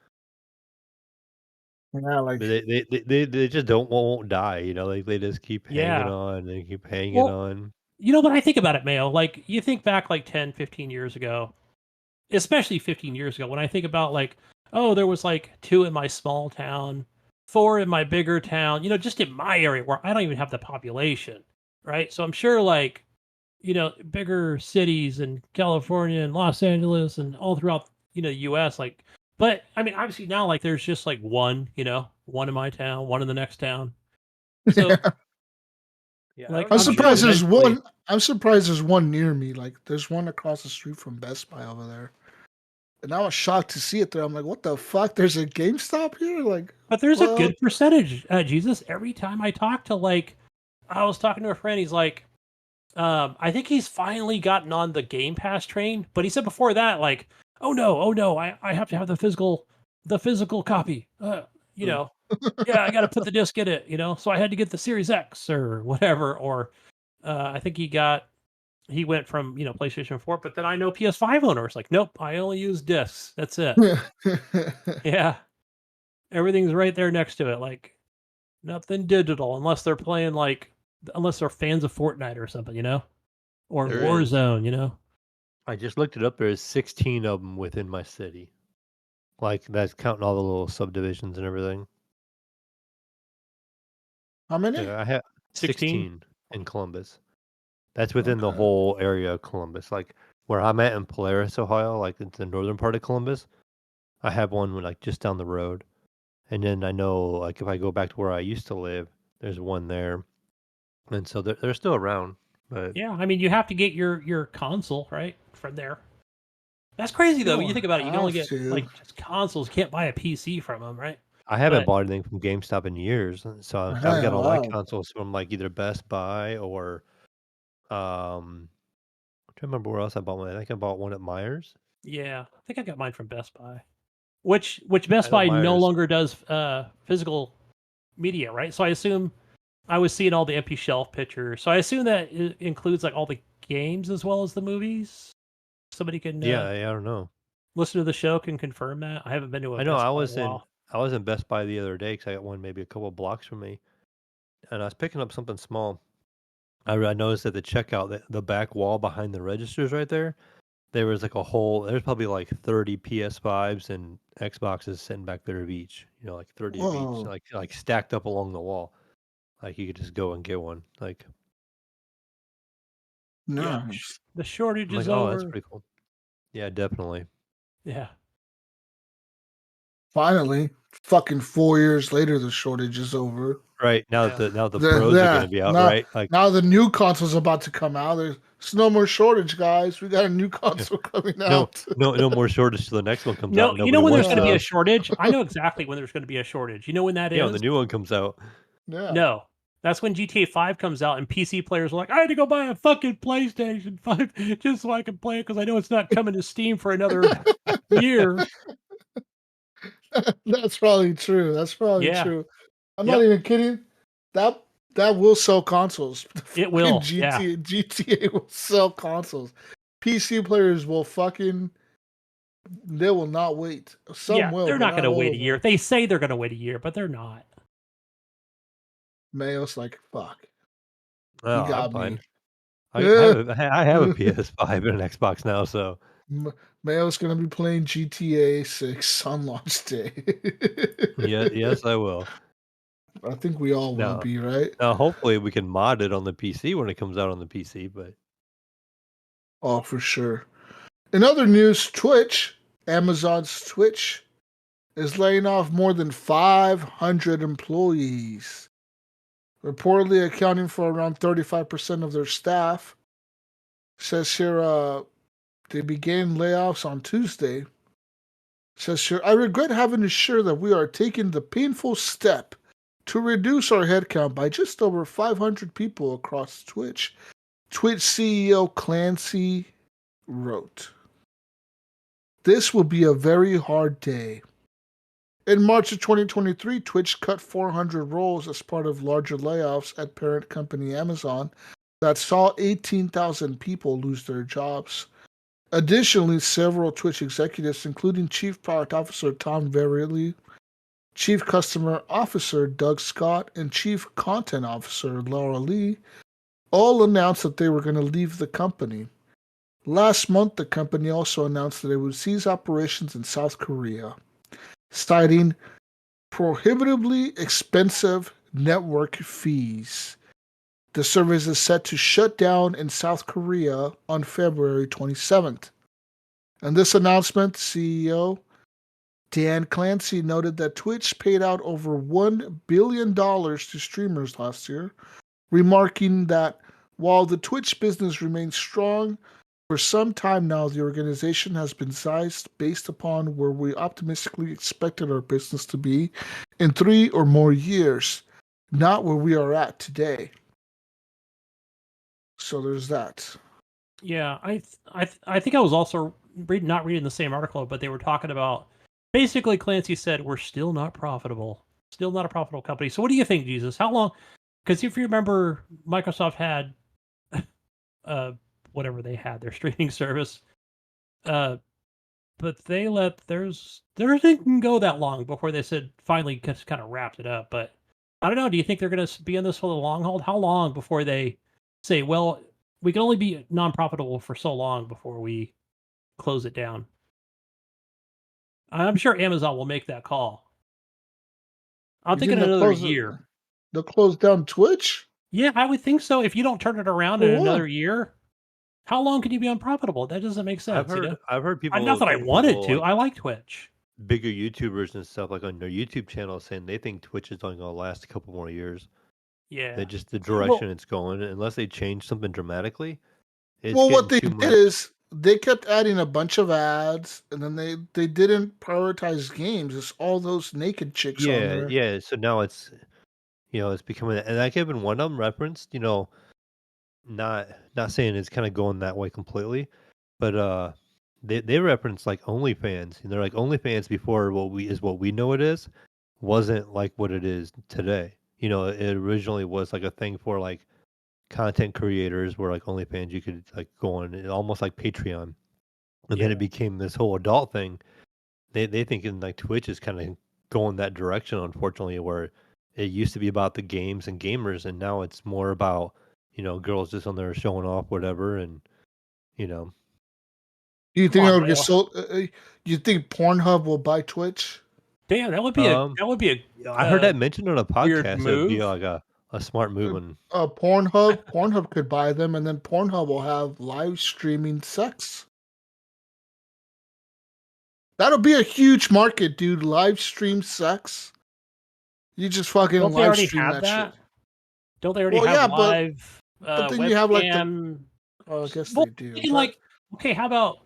Yeah, like they just won't die. Like they just keep hanging Yeah. on. They keep hanging Well, on. when I think about it, Mayo, like, you think back like 10, 15 years ago, especially 15 years ago, when I think about like, oh, there was like 2 in my small town, 4 in my bigger town, just in my area where I don't even have the population, right? So I'm sure, like, bigger cities in California and Los Angeles and all throughout, the US, like, but I mean, obviously now, like, there's just like one in my town, one in the next town. So, Yeah, like, I'm I'm sure surprised there's eventually. one. I'm surprised there's one near me. Like there's one across the street from Best Buy over there, and I was shocked to see it there. I'm like, what the fuck? There's a GameStop here? Like, But there's a what? good percentage, Jesus. Every time I talk to I was talking to a friend. He's like, I think he's finally gotten on the Game Pass train. But he said before that, like, oh no, I have to have the physical copy. You know, yeah, I got to put the disc in it. You know, so I had to get the Series X or whatever. Or I think he went from PlayStation 4. But then I know PS5 owners like, nope, I only use discs. That's it. Yeah, everything's right there next to it. Like nothing digital unless they're playing unless they're fans of Fortnite or something, or there is. Warzone. I just looked it up. There's 16 of them within my city. Like that's counting all the little subdivisions and everything. How many? Yeah, I have 16. 16 in Columbus. That's within the Okay. whole area of Columbus. Like where I'm at in Polaris, Ohio, like it's the northern part of Columbus. I have one like just down the road. And then I know like if I go back to where I used to live, there's one there. And so they're still around. But Yeah, I mean you have to get your console right from there. That's crazy You though. When you don't think about it, you can only have get to. just consoles. You can't buy a PC from them, right? I haven't But bought anything from GameStop in years. And so I've Hey, got all my wow. consoles from like either Best Buy or I'm trying to remember where else I bought one. I think I bought one at Myers. yeah, I think I got mine from Best Buy, which I Best know Buy no Myers. longer does physical media, right? So I assume I was seeing all the empty shelf pictures. So I assume that it includes like all the games as well as the movies. Somebody can Yeah, I don't know. listen to the show can confirm that. I haven't been to a I know Best Buy in a while. I was in Best Buy the other day because I got one maybe a couple blocks from me, and I was picking up something small. I noticed at the checkout that the back wall behind the registers right there, there was like a whole. There's probably like 30 PS5s and Xboxes sitting back there of each. You know, like 30 of each, Whoa. like stacked up along the wall. Like you could just go and get one. Like Yeah, Nice. the shortage I'm like, is oh, that's over. pretty cool. Yeah, definitely. Yeah. Finally, fucking 4 years later, the shortage is over. Right Yeah. now the pros are going Yeah. to be out, Now, right? Like now the new console's about to come out. There's no more shortage, guys. We got a new console coming no out. no more shortage till the next one comes out. No, And you know nobody when there's wants going to be Yeah. a those. shortage? I know exactly when there's going to be a shortage. You know when that Yeah, when the is? new one comes out. Yeah. No. That's when GTA 5 comes out and PC players are like, I had to go buy a fucking PlayStation 5 just so I can play it because I know it's not coming to Steam for another year. That's probably true. That's probably Yeah. true. I'm not Yep. even kidding. That that will sell consoles. The It fucking will. Yeah. GTA will sell consoles. PC players will fucking they will not wait. Some Yeah. will, They're but not going not to all wait a of them. year. They say they're going to wait a year, but they're not. Mayo's like, fuck. You Oh, I'm got me. fine. I have a PS5 and an Xbox now, so Mayo's gonna be playing GTA 6 on launch day. yeah, yes, I will. I think we all will Now, be, right? now hopefully we can mod it on the PC when it comes out on the PC, but Oh, for sure. In other news, Amazon's Twitch, is laying off more than 500 employees, reportedly accounting for around 35% of their staff. Says here, they began layoffs on Tuesday. Says here, I regret having to share that we are taking the painful step to reduce our headcount by just over 500 people across Twitch. Twitch CEO Clancy wrote, this will be a very hard day. In March of 2023, Twitch cut 400 roles as part of larger layoffs at parent company Amazon that saw 18,000 people lose their jobs. Additionally, several Twitch executives, including Chief Product Officer Tom Verrilli, Chief Customer Officer Doug Scott, and Chief Content Officer Laura Lee, all announced that they were going to leave the company. Last month, the company also announced that it would cease operations in South Korea, citing prohibitively expensive network fees. The service is set to shut down in South Korea on February 27th. And this announcement, CEO Dan Clancy noted that Twitch paid out over $1 billion to streamers last year, remarking that while the Twitch business remains strong, for some time now the organization has been sized based upon where we optimistically expected our business to be in 3 or more years, not where we are at today. So there's that. Yeah, I think I was also not reading the same article, but they were talking about basically Clancy said we're still not profitable, still not a profitable company. So what do you think, Jesus? How long? Because if you remember, Microsoft had whatever they had, their streaming service, but they let theirs didn't go that long before they said finally just kind of wrapped it up. But I don't know. Do you think they're going to be in this for the long haul? How long before they say, well, we can only be non-profitable for so long before we close it down? I'm sure Amazon will make that call. I'm thinking another year. They'll close down Twitch? Yeah, I would think so. If you don't turn it around in another year, how long can you be unprofitable? That doesn't make sense. I've heard people. Not that I wanted to. I like Twitch. Bigger YouTubers and stuff like on their YouTube channel saying they think Twitch is only going to last a couple more years. Yeah, that just the direction it's going, unless they change something dramatically. What they did is they kept adding a bunch of ads, and then they didn't prioritize games. It's all those naked chicks on there. Yeah. So now it's it's becoming, and like even one of them referenced, not saying it's kind of going that way completely, but they reference like OnlyFans, and they're like OnlyFans before what we know it is wasn't like what it is today. It originally was like a thing for like content creators where like OnlyFans you could like go on almost like Patreon, and then it became this whole adult thing. They thinking like Twitch is kind of going that direction, unfortunately, where it used to be about the games and gamers, and now it's more about girls just on there showing off whatever, and Do you think it'll get sold? You think Pornhub will buy Twitch? Damn, that would be I heard that mentioned on a podcast. It would be like a smart move. Pornhub could buy them, and then Pornhub will have live streaming sex. That'll be a huge market, dude. Live stream sex. You just fucking live stream that shit. Don't they already have live? But then you have like the. Oh, I guess they do. Like, okay, how about?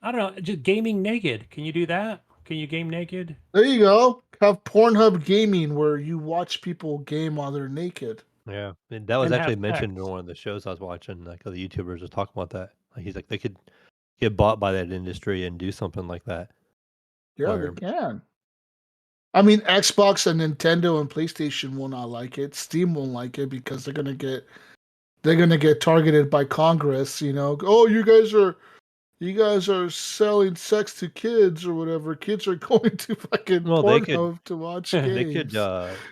I don't know, just gaming naked. Can you do that? Can you game naked? There you go. Have Pornhub gaming where you watch people game while they're naked. Yeah, and that was actually mentioned in one of the shows I was watching. Like the YouTubers was talking about that. Like he's like they could get bought by that industry and do something like that. Yeah, they can. I mean, Xbox and Nintendo and PlayStation will not like it. Steam won't like it because they're gonna get targeted by Congress. Oh, you guys are selling sex to kids or whatever. Kids are going to fucking Pornhub to watch games. They could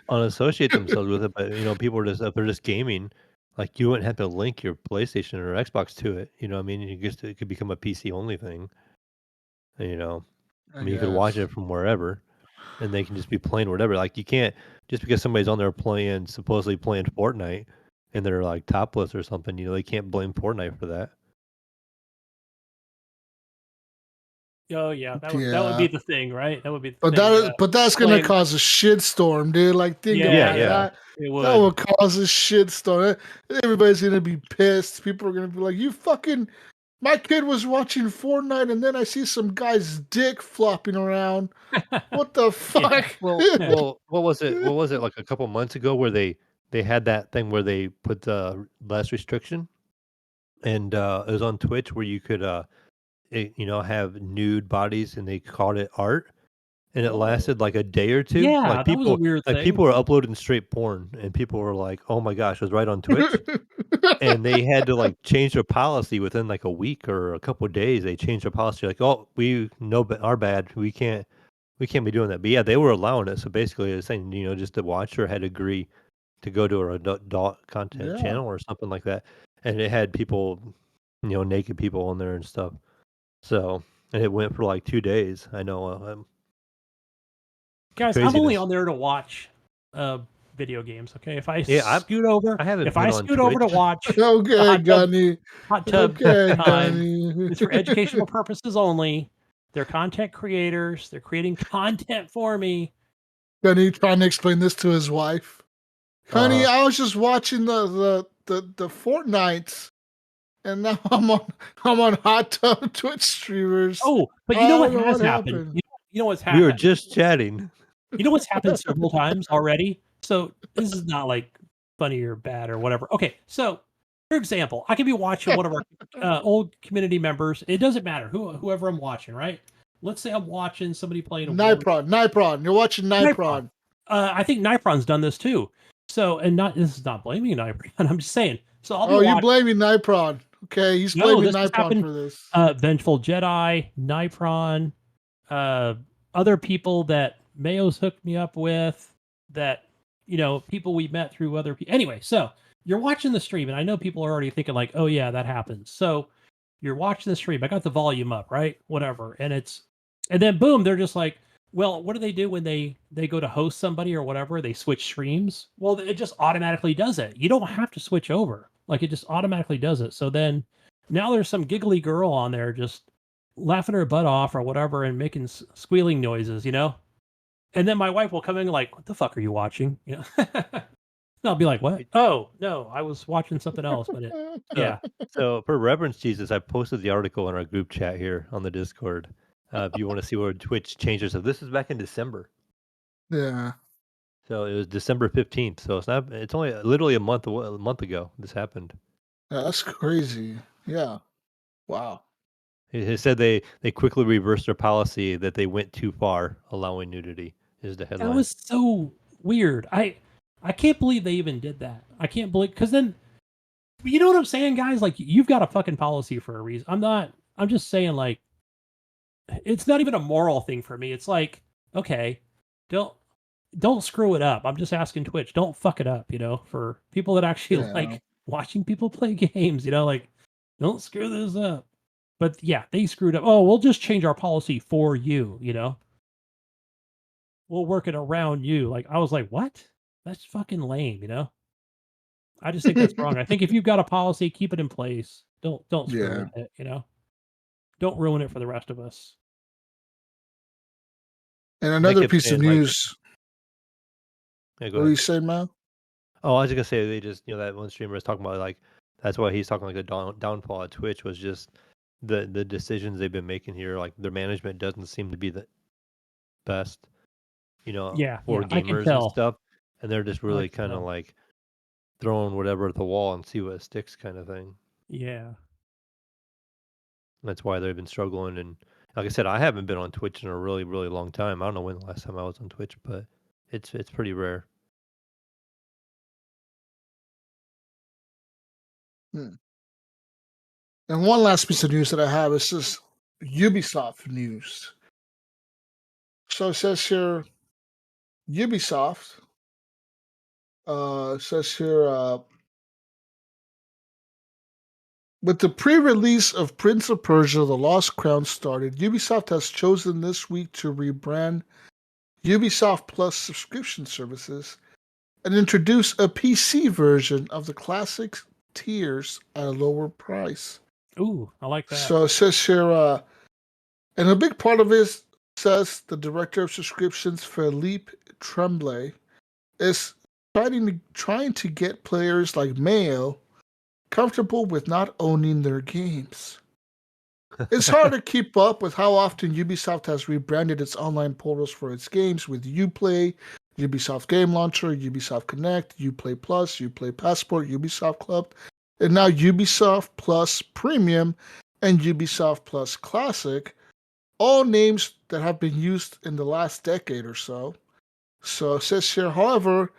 unassociate themselves with it, but people are just if they're just gaming, like you wouldn't have to link your PlayStation or Xbox to it. What I mean, it could become a PC only thing. You could watch it from wherever, and they can just be playing whatever. Like you can't just because somebody's on there supposedly playing Fortnite, and they're like topless or something. They can't blame Fortnite for that. Oh yeah, that would be the thing, right? That would be. But that's gonna cause a shitstorm, dude. Like think about that. It would. That would cause a shitstorm. Everybody's gonna be pissed. People are gonna be like, "You fucking." My kid was watching Fortnite, and then I see some guy's dick flopping around. What the fuck? Well, what was it? What was it like a couple months ago where they had that thing where they put less restriction, and it was on Twitch where you could have nude bodies, and they called it art, and it lasted like a day or two. Yeah, like people, that was a weird thing. People were uploading straight porn, and people were like, "Oh my gosh, it was right on Twitch," and they had to like change their policy within like a week or a couple of days. They changed their policy, like, "Oh, we know, but our bad. We can't be doing that." But yeah, they were allowing it. So basically, it's saying just the watcher had to agree to go to an adult content channel or something like that, and it had people, naked people on there and stuff. So, and it went for like 2 days. I know. Guys, I'm only on there to watch video games. Okay, if I scoot over to watch, okay, Gunny, hot tub time, it's for educational purposes only. They're content creators. They're creating content for me. Gunny trying to explain this to his wife. Honey, Uh-huh. I was just watching the Fortnites, and now I'm on hot tub Twitch streamers. Oh, but I you know what don't know has what happened? happened. You know what's We were happened? just chatting. You know what's happened several times already? So this is not like funny or bad or whatever. Okay, so for example, I could be watching one of our old community members. It doesn't matter whoever I'm watching, right? Let's say I'm watching somebody playing a war. Nipron. You're watching Nipron. Nipron. I think Nipron's done this too. So, and not this is not blaming Nipron. I'm just saying. So I'll be Oh, you watching. blaming Nipron. Okay, he's No, blaming this has Nipron happened. for this. Vengeful Jedi, Nipron, other people that Mayo's hooked me up with, that people we met through other people. Anyway, so you're watching the stream, and I know people are already thinking like, "Oh yeah, that happens." So you're watching the stream. I got the volume up, right? Whatever, and then boom, they're just like, "Well, what do they do when they go to host somebody or whatever? They switch streams." Well, it just automatically does it. You don't have to switch over. Like, it just automatically does it. So then now there's some giggly girl on there just laughing her butt off or whatever and making squealing noises, And then my wife will come in like, "What the fuck are you watching?" And I'll be like, "What? Oh no, I was watching something else." But yeah, So for reverence Jesus, I posted the article in our group chat here on the Discord. If you want to see where Twitch changes. So this is back in December. Yeah, So it was December 15th. So it's only literally a month ago this happened. that's crazy. Yeah, wow. It said they quickly reversed their policy that they went too far allowing nudity is the that headline. was so weird. I can't believe they even did that. I can't believe, because then you know what I'm saying, guys? Like, you've got a fucking policy for a reason. I'm just saying, like, it's not even a moral thing for me. It's like, okay, don't screw it up. I'm just asking Twitch, don't fuck it up, for people that actually Yeah. like watching people play games, like, don't screw this up. But yeah, they screwed up. Oh, we'll just change our policy for you, We'll work it around you. Like, I was like, what? That's fucking lame, I just think that's wrong. I think if you've got a policy, keep it in place. Don't screw Yeah. with it, Don't ruin it for the rest of us. And They another kept piece of saying, like, news. yeah, go What do ahead. you say, Mal? Oh, I was just gonna say they just that one streamer was talking about like that's why he's talking like the downfall at Twitch was just the decisions they've been making here. Like their management doesn't seem to be the best, Yeah, for I can gamers and tell. stuff, and they're just really I can kind of tell. like throwing whatever at the wall and see what sticks, kind of thing. Yeah. That's why they've been struggling. And like I said, I haven't been on Twitch in a really really long time. I don't know when the last time I was on Twitch, but it's pretty rare. And one last piece of news that I have is just Ubisoft news. So it says here, Ubisoft says here, with the pre-release of Prince of Persia: The Lost Crown started, Ubisoft has chosen this week to rebrand Ubisoft Plus subscription services and introduce a PC version of the classic tiers at a lower price. Ooh, I like that. So it says here, and a big part of it, says the director of subscriptions, Philippe Tremblay, is trying to get players like Mayo comfortable with not owning their games. It's hard to keep up with how often Ubisoft has rebranded its online portals for its games with Uplay, Ubisoft Game Launcher, Ubisoft Connect, Uplay Plus, Uplay Passport, Ubisoft Club, and now Ubisoft Plus Premium and Ubisoft Plus Classic, all names that have been used in the last decade or so. So it says here, however,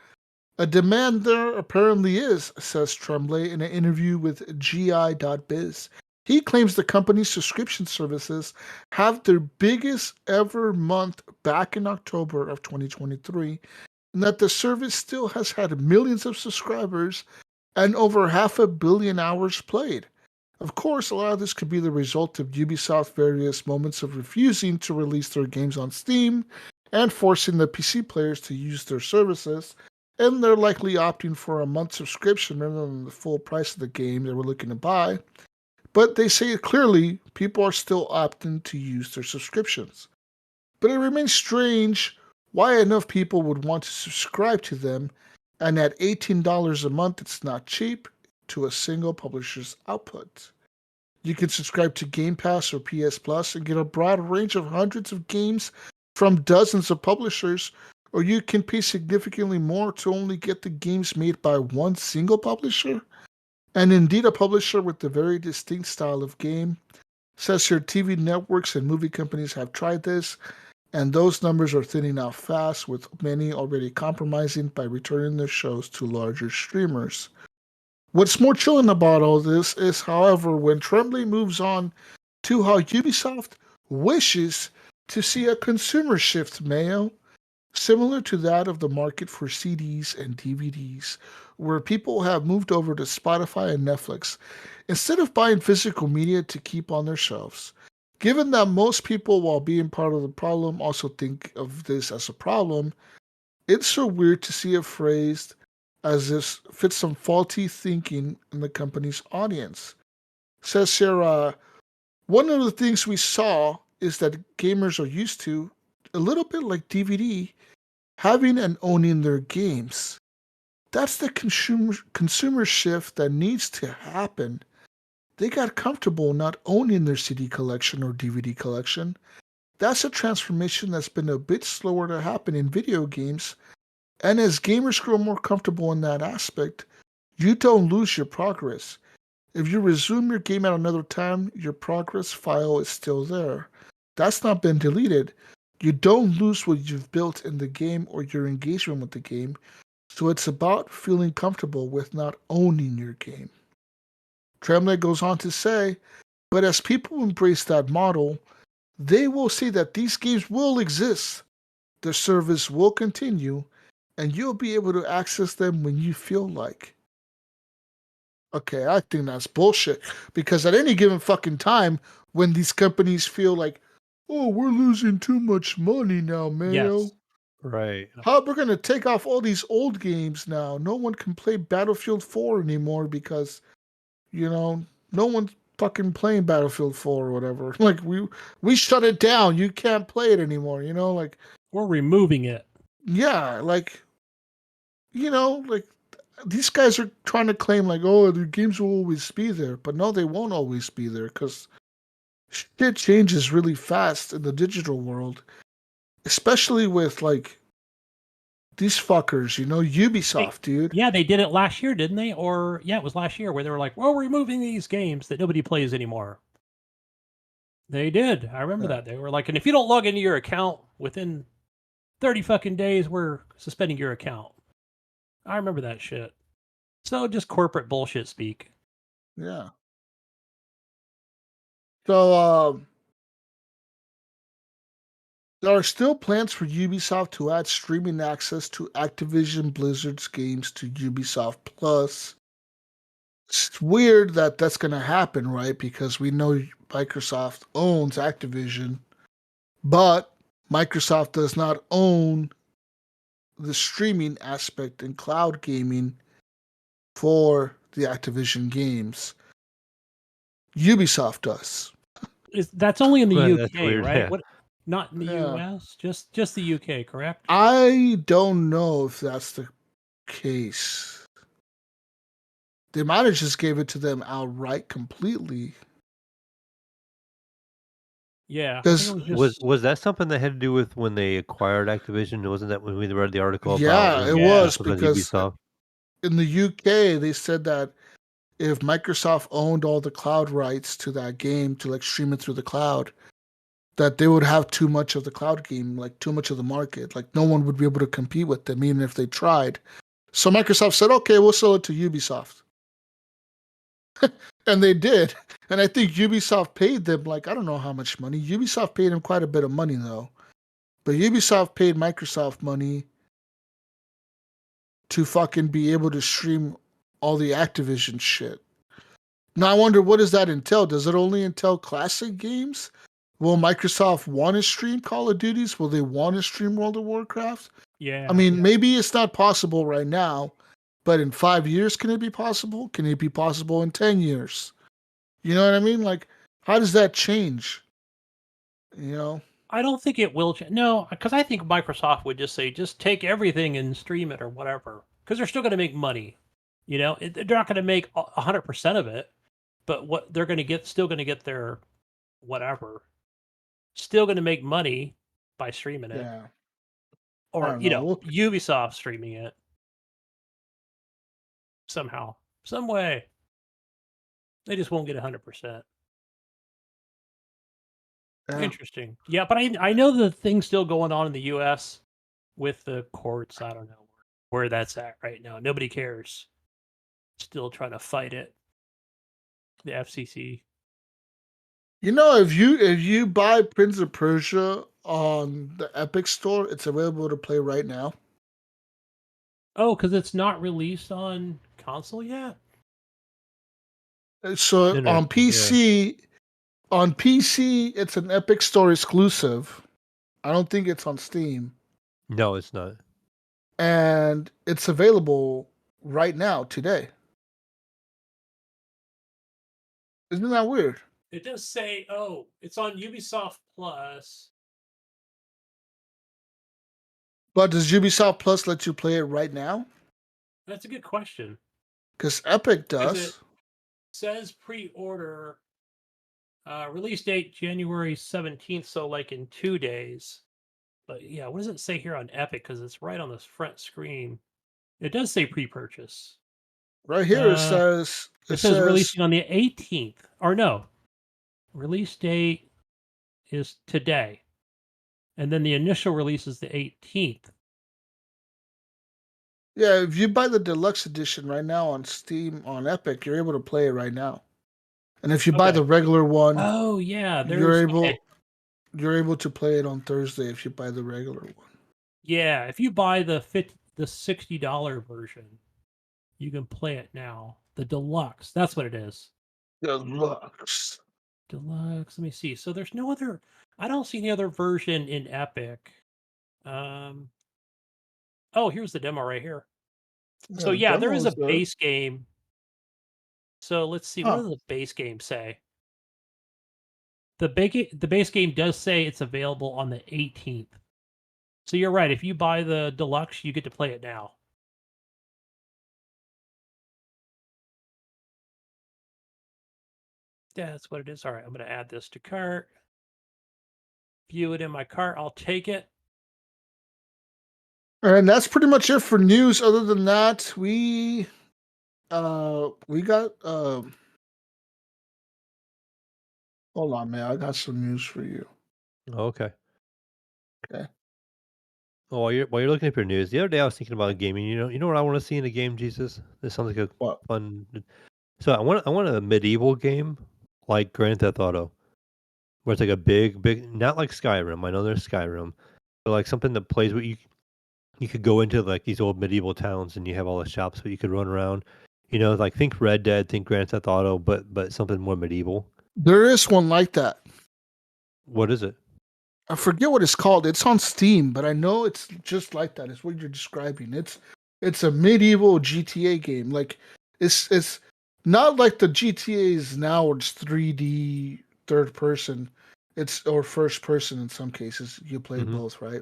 a demand there apparently is, says Tremblay in an interview with GI.biz. He claims the company's subscription services have their biggest ever month back in October of 2023, and that the service still has had millions of subscribers and over 500 million hours played. Of course, a lot of this could be the result of Ubisoft's various moments of refusing to release their games on Steam and forcing the PC players to use their services, and they're likely opting for a month subscription rather than the full price of the game they were looking to buy. But they say clearly people are still opting to use their subscriptions. But it remains strange why enough people would want to subscribe to them, and at $18 a month, it's not cheap to a single publisher's output. You can subscribe to Game Pass or PS Plus and get a broad range of hundreds of games from dozens of publishers, or you can pay significantly more to only get the games made by one single publisher. And indeed, a publisher with a very distinct style of game. Says here TV networks and movie companies have tried this, and those numbers are thinning out fast, with many already compromising by returning their shows to larger streamers. What's more chilling about all this is, however, when Tremblay moves on to how Ubisoft wishes to see a consumer shift, Mayo, similar to that of the market for CDs and DVDs, where people have moved over to Spotify and Netflix instead of buying physical media to keep on their shelves. Given that most people, while being part of the problem, also think of this as a problem, it's so weird to see it phrased as this fits some faulty thinking in the company's audience. Says here, one of the things we saw is that gamers are used to, a little bit like DVD, having and owning their games. That's the consumer shift that needs to happen. They got comfortable not owning their CD collection or DVD collection. That's a transformation that's been a bit slower to happen in video games, and as gamers grow more comfortable in that aspect, you don't lose your progress. If you resume your game at another time, your progress file is still there. That's not been deleted. You don't lose what you've built in the game or your engagement with the game, so it's about feeling comfortable with not owning your game. Tremblay goes on to say, but as people embrace that model, they will see that these games will exist, the service will continue, and you'll be able to access them when you feel like. Okay, I think that's bullshit, because at any given fucking time, when these companies feel like, oh, we're losing too much money now, Mayo. Yes. Right. How we're gonna take off all these old games now? No one can play Battlefield 4 anymore because, no one's fucking playing Battlefield 4 or whatever. Like we shut it down. You can't play it anymore. Like We're removing it. yeah, like these guys are trying to claim like, oh, the games will always be there, but no, they won't always be there because shit changes really fast in the digital world, especially with like these fuckers, Ubisoft, dude. Yeah, they did it last year, didn't they? Or yeah, it was last year where they were like, "Well, we're removing these games that nobody plays anymore." They did. I remember that. They were like, "And if you don't log into your account within 30 fucking days, we're suspending your account." I remember that shit. So just corporate bullshit speak. Yeah. So there are still plans for Ubisoft to add streaming access to Activision Blizzard's games to Ubisoft Plus. It's weird that that's going to happen, right? Because we know Microsoft owns Activision, but Microsoft does not own the streaming aspect and cloud gaming for the Activision games. Ubisoft does. That's only in the Well, UK, that's weird, right? yeah. What? Not in the Yeah. US. Just the UK, correct? I don't know if that's the case. They might have just gave it to them outright completely. Yeah. I think Because it was just Was that something that had to do with when they acquired Activision? Wasn't that when we read the article about yeah, it when Yeah. was this was on because Ubisoft? in the UK they said that if Microsoft owned all the cloud rights to that game to like stream it through the cloud, that they would have too much of the cloud game, like too much of the market. Like no one would be able to compete with them, even if they tried. So Microsoft said, okay, we'll sell it to Ubisoft. And they did. And I think Ubisoft paid them, like, I don't know how much money. Ubisoft paid them quite a bit of money, though. But Ubisoft paid Microsoft money to fucking be able to stream all the Activision shit. Now, I wonder, what does that entail? Does it only entail classic games? Will Microsoft want to stream Call of Duties? Will they want to stream World of Warcraft? yeah. I mean, maybe it's not possible right now, but in 5 years, can it be possible? Can it be possible in 10 years? You know what I mean? Like, how does that change? You know? I don't think it will change. No, because I think Microsoft would just say, just take everything and stream it or whatever. Because they're still going to make money. You know, they're not going to make 100% of it, but what they're going to get, still going to get their whatever. Still going to make money by streaming it, Yeah. I or don't know. Look, Ubisoft streaming it somehow, some way. They just won't get 100%. yeah. Interesting. Yeah, but I know the thing's still going on in the U.S. with the courts. I don't know where that's at right now. Nobody cares. Still trying to fight it. The FCC. You know, if you buy Prince of Persia on the Epic Store, it's available to play right now. Oh, because it's not released on console yet. So on Interesting. PC, it's an Epic Store exclusive. I don't think it's on Steam, No, it's not. and it's available right now today. Isn't that weird? It does say, oh, it's on Ubisoft Plus. But does Ubisoft Plus let you play it right now? That's a good question. Because Epic Because does. it says pre-order release date January 17th, so like in 2 days. But yeah, what does it say here on Epic? Because it's right on this front screen. It does say pre-purchase. Right here it Uh, says it says releasing on the 18th. Or no, release date is today. And then the initial release is the 18th. yeah, if you buy the deluxe edition right now on Steam on Epic, you're able to play it right now. And if you buy Okay. the regular one, Oh yeah, you're there's able okay. you're able to play it on Thursday if you buy the regular one. Yeah, if you buy the $60 version, you can play it now. The deluxe. That's what it is. Deluxe. Deluxe. Let me see. So there's no other. I don't see any other version in Epic. Oh, here's the demo right here. Yeah, So the yeah, there demo is a is there. base game. So let's see. What Huh. does the base game say? The base game does say it's available on the 18th. So you're right. If you buy the deluxe, you get to play it now. Yeah, that's what it is. All right, I'm going to add this to cart. View it in my cart. I'll take it. And that's pretty much it for news. Other than that, we got hold on, man. I got some news for you. Okay. Okay. Well, while you're looking up your news, the other day I was thinking about gaming. You know what I want to see in a game, Jesus? This sounds like a What? fun. So I want a medieval game like Grand Theft Auto, where it's like a big, not like Skyrim. I know there's Skyrim, but like something that plays where you could go into like these old medieval towns and you have all the shops where you could run around. Like think Red Dead, think Grand Theft Auto, but something more medieval. There is one like that. What is it? I forget what it's called. It's on Steam, but I know it's just like that. It's what you're describing. It's a medieval GTA game. Like it's not like the GTA's now where it's 3D third person. It's or first person in some cases. You play Mm-hmm. both, right?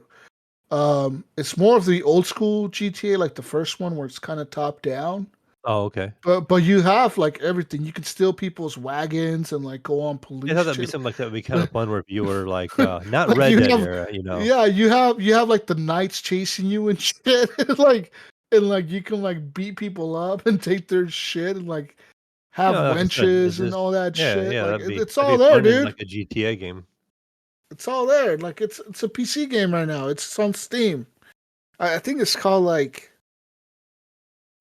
It's more of the old school GTA, like the first one where it's kind of top down. Oh, okay. But you have like everything. You can steal people's wagons and like go on I police thought that'd be chase. something like that would be kind of fun where if you were like not Like Red you Dead have, era. yeah, you have like the knights chasing you and shit, and you can like beat people up and take their shit and like have Yeah, like I said, it's wenches and just all that yeah, shit. yeah, Like that'd be it's that'd all be there, fun in dude. like a GTA game. It's all there. Like it's a PC game right now. It's on Steam. I think it's called like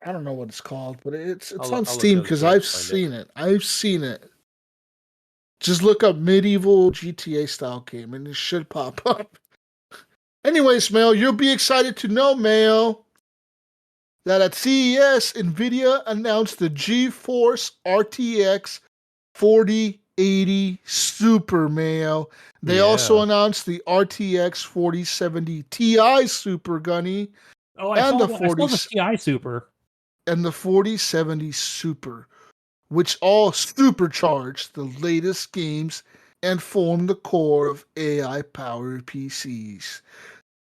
I don't know what it's called, but it's on I'll look Steam it up because too. I I've can find it. seen it. I've seen it. Just look up medieval GTA style game and it should pop up. Anyways, Mayo, you'll be excited to know, Mayo, that at CES, NVIDIA announced the GeForce RTX 4080 Super, Mayo. They also Yeah, announced the RTX 4070 Ti Super, Gunny, Oh, and the I saw 40 the CI Super. and the 4070 Super. which all supercharge the latest games and form the core of AI-powered PCs.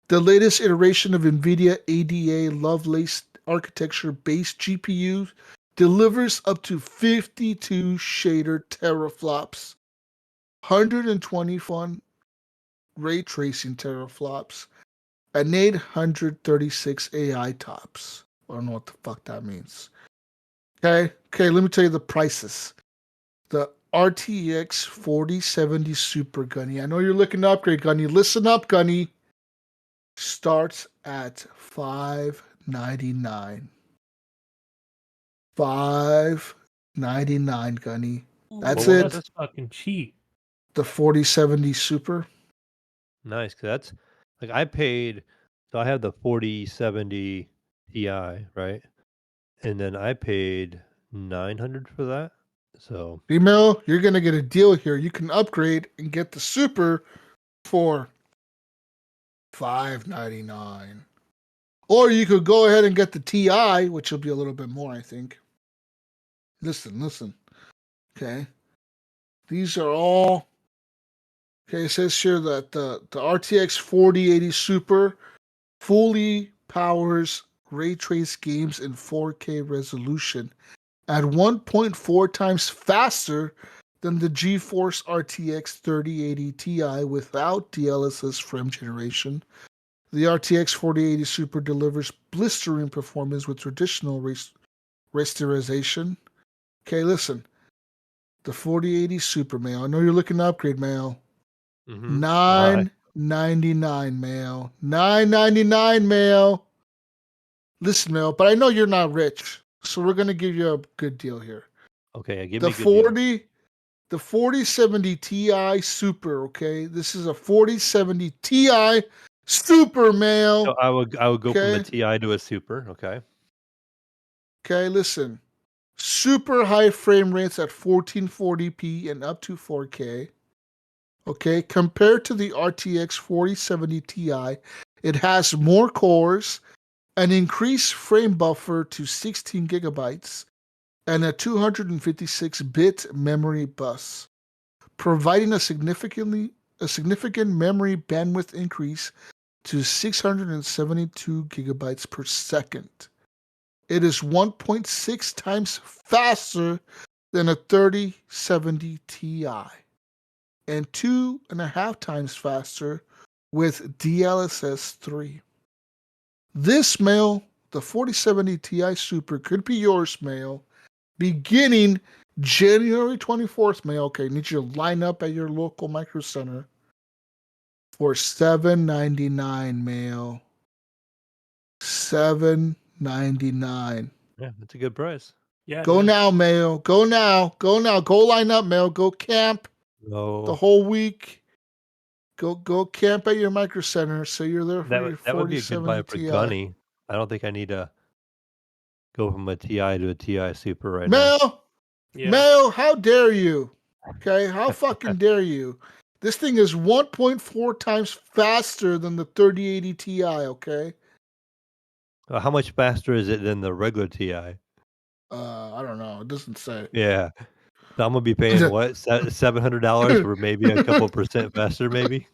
The latest iteration of NVIDIA ADA Lovelace architecture-based GPUs delivers up to 52 shader teraflops, 121 ray tracing teraflops, and 836 AI tops. I don't know what the fuck that means. Okay, let me tell you the prices. The RTX 4070 Super Gunny. I know you're looking to upgrade, Gunny. Listen up, Gunny. Starts at $599. $599, Gunny. That's What was it. that? That's fucking cheap. The 4070 Super. Nice, 'cause that's like I paid. So I have the 4070 Ti, right? And then I paid 900 for that. So Email, you're gonna get a deal here. You can upgrade and get the Super for $599. Or you could go ahead and get the TI, which will be a little bit more, I think. Listen. Okay. These are all. Okay, it says here that the RTX 4080 Super fully powers ray trace games in 4K resolution at 1.4 times faster than the GeForce RTX 3080 Ti without DLSS frame generation. The RTX 4080 Super delivers blistering performance with traditional rasterization. Okay, listen. The 4080 Super, Mail. I know you're looking to upgrade, Mail. why? $999, Mail. $999, Mail. Listen, Mail, but I know you're not rich, so we're gonna give you a good deal here. Okay, give The me a good deal. 4070 Ti Super, okay? This is a 4070 Ti Super, Mail. So I would go from a Okay. Ti to a Super. Okay. Okay, listen. Super high frame rates at 1440p and up to 4K. Okay, compared to the RTX 4070 Ti, it has more cores, an increased frame buffer to 16 gigabytes, and a 256-bit memory bus, providing a significant memory bandwidth increase to 672 gigabytes per second. It is 1.6 times faster than a 3070 Ti and 2.5 times faster with DLSS 3. This mail, the 4070 Ti Super, could be yours, mail, beginning January 24th, mail. Okay, need you to line up at your local Micro Center for $799, mail. $799. Yeah, that's a good price. Yeah. Go now, Mayo. Go now. Go now. Go line up, Mayo. Go camp the No, whole week. Go camp at your Micro Center so you're there for your that would be a good buy 4070 for Ti. Gunny. I don't think I need to go from a Ti to a Ti Super right now. Mayo, Yeah. Mayo, how dare you? Okay, how fucking dare you? This thing is 1.4 times faster than the 3080 Ti, okay? How much faster is it than the regular Ti? I don't know. It doesn't say. Yeah. So I'm gonna be paying what, $700 for maybe a couple percent faster, maybe.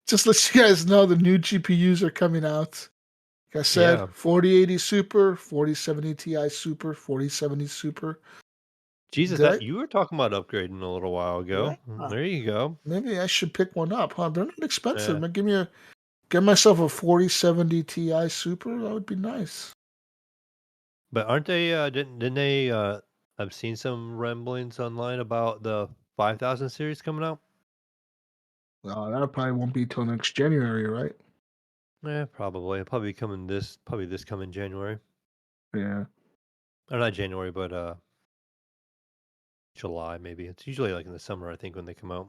Just let you guys know the new GPUs are coming out. Like I said, Yeah. 4080 Super, 4070 Ti Super, 4070 Super. Jesus, Did I? that you were talking about upgrading a little while ago. Yeah. There you go. Maybe I should pick one up, huh? They're not expensive. Yeah. Man, get myself a 4070 Ti Super. That would be nice. But aren't they? Didn't they? I've seen some ramblings online about the 5000 series coming out. Well, that probably won't be till next January, right? Yeah, probably. It'll probably be coming this coming January. Yeah. Or not January, but July maybe. It's usually like in the summer, I think, when they come out.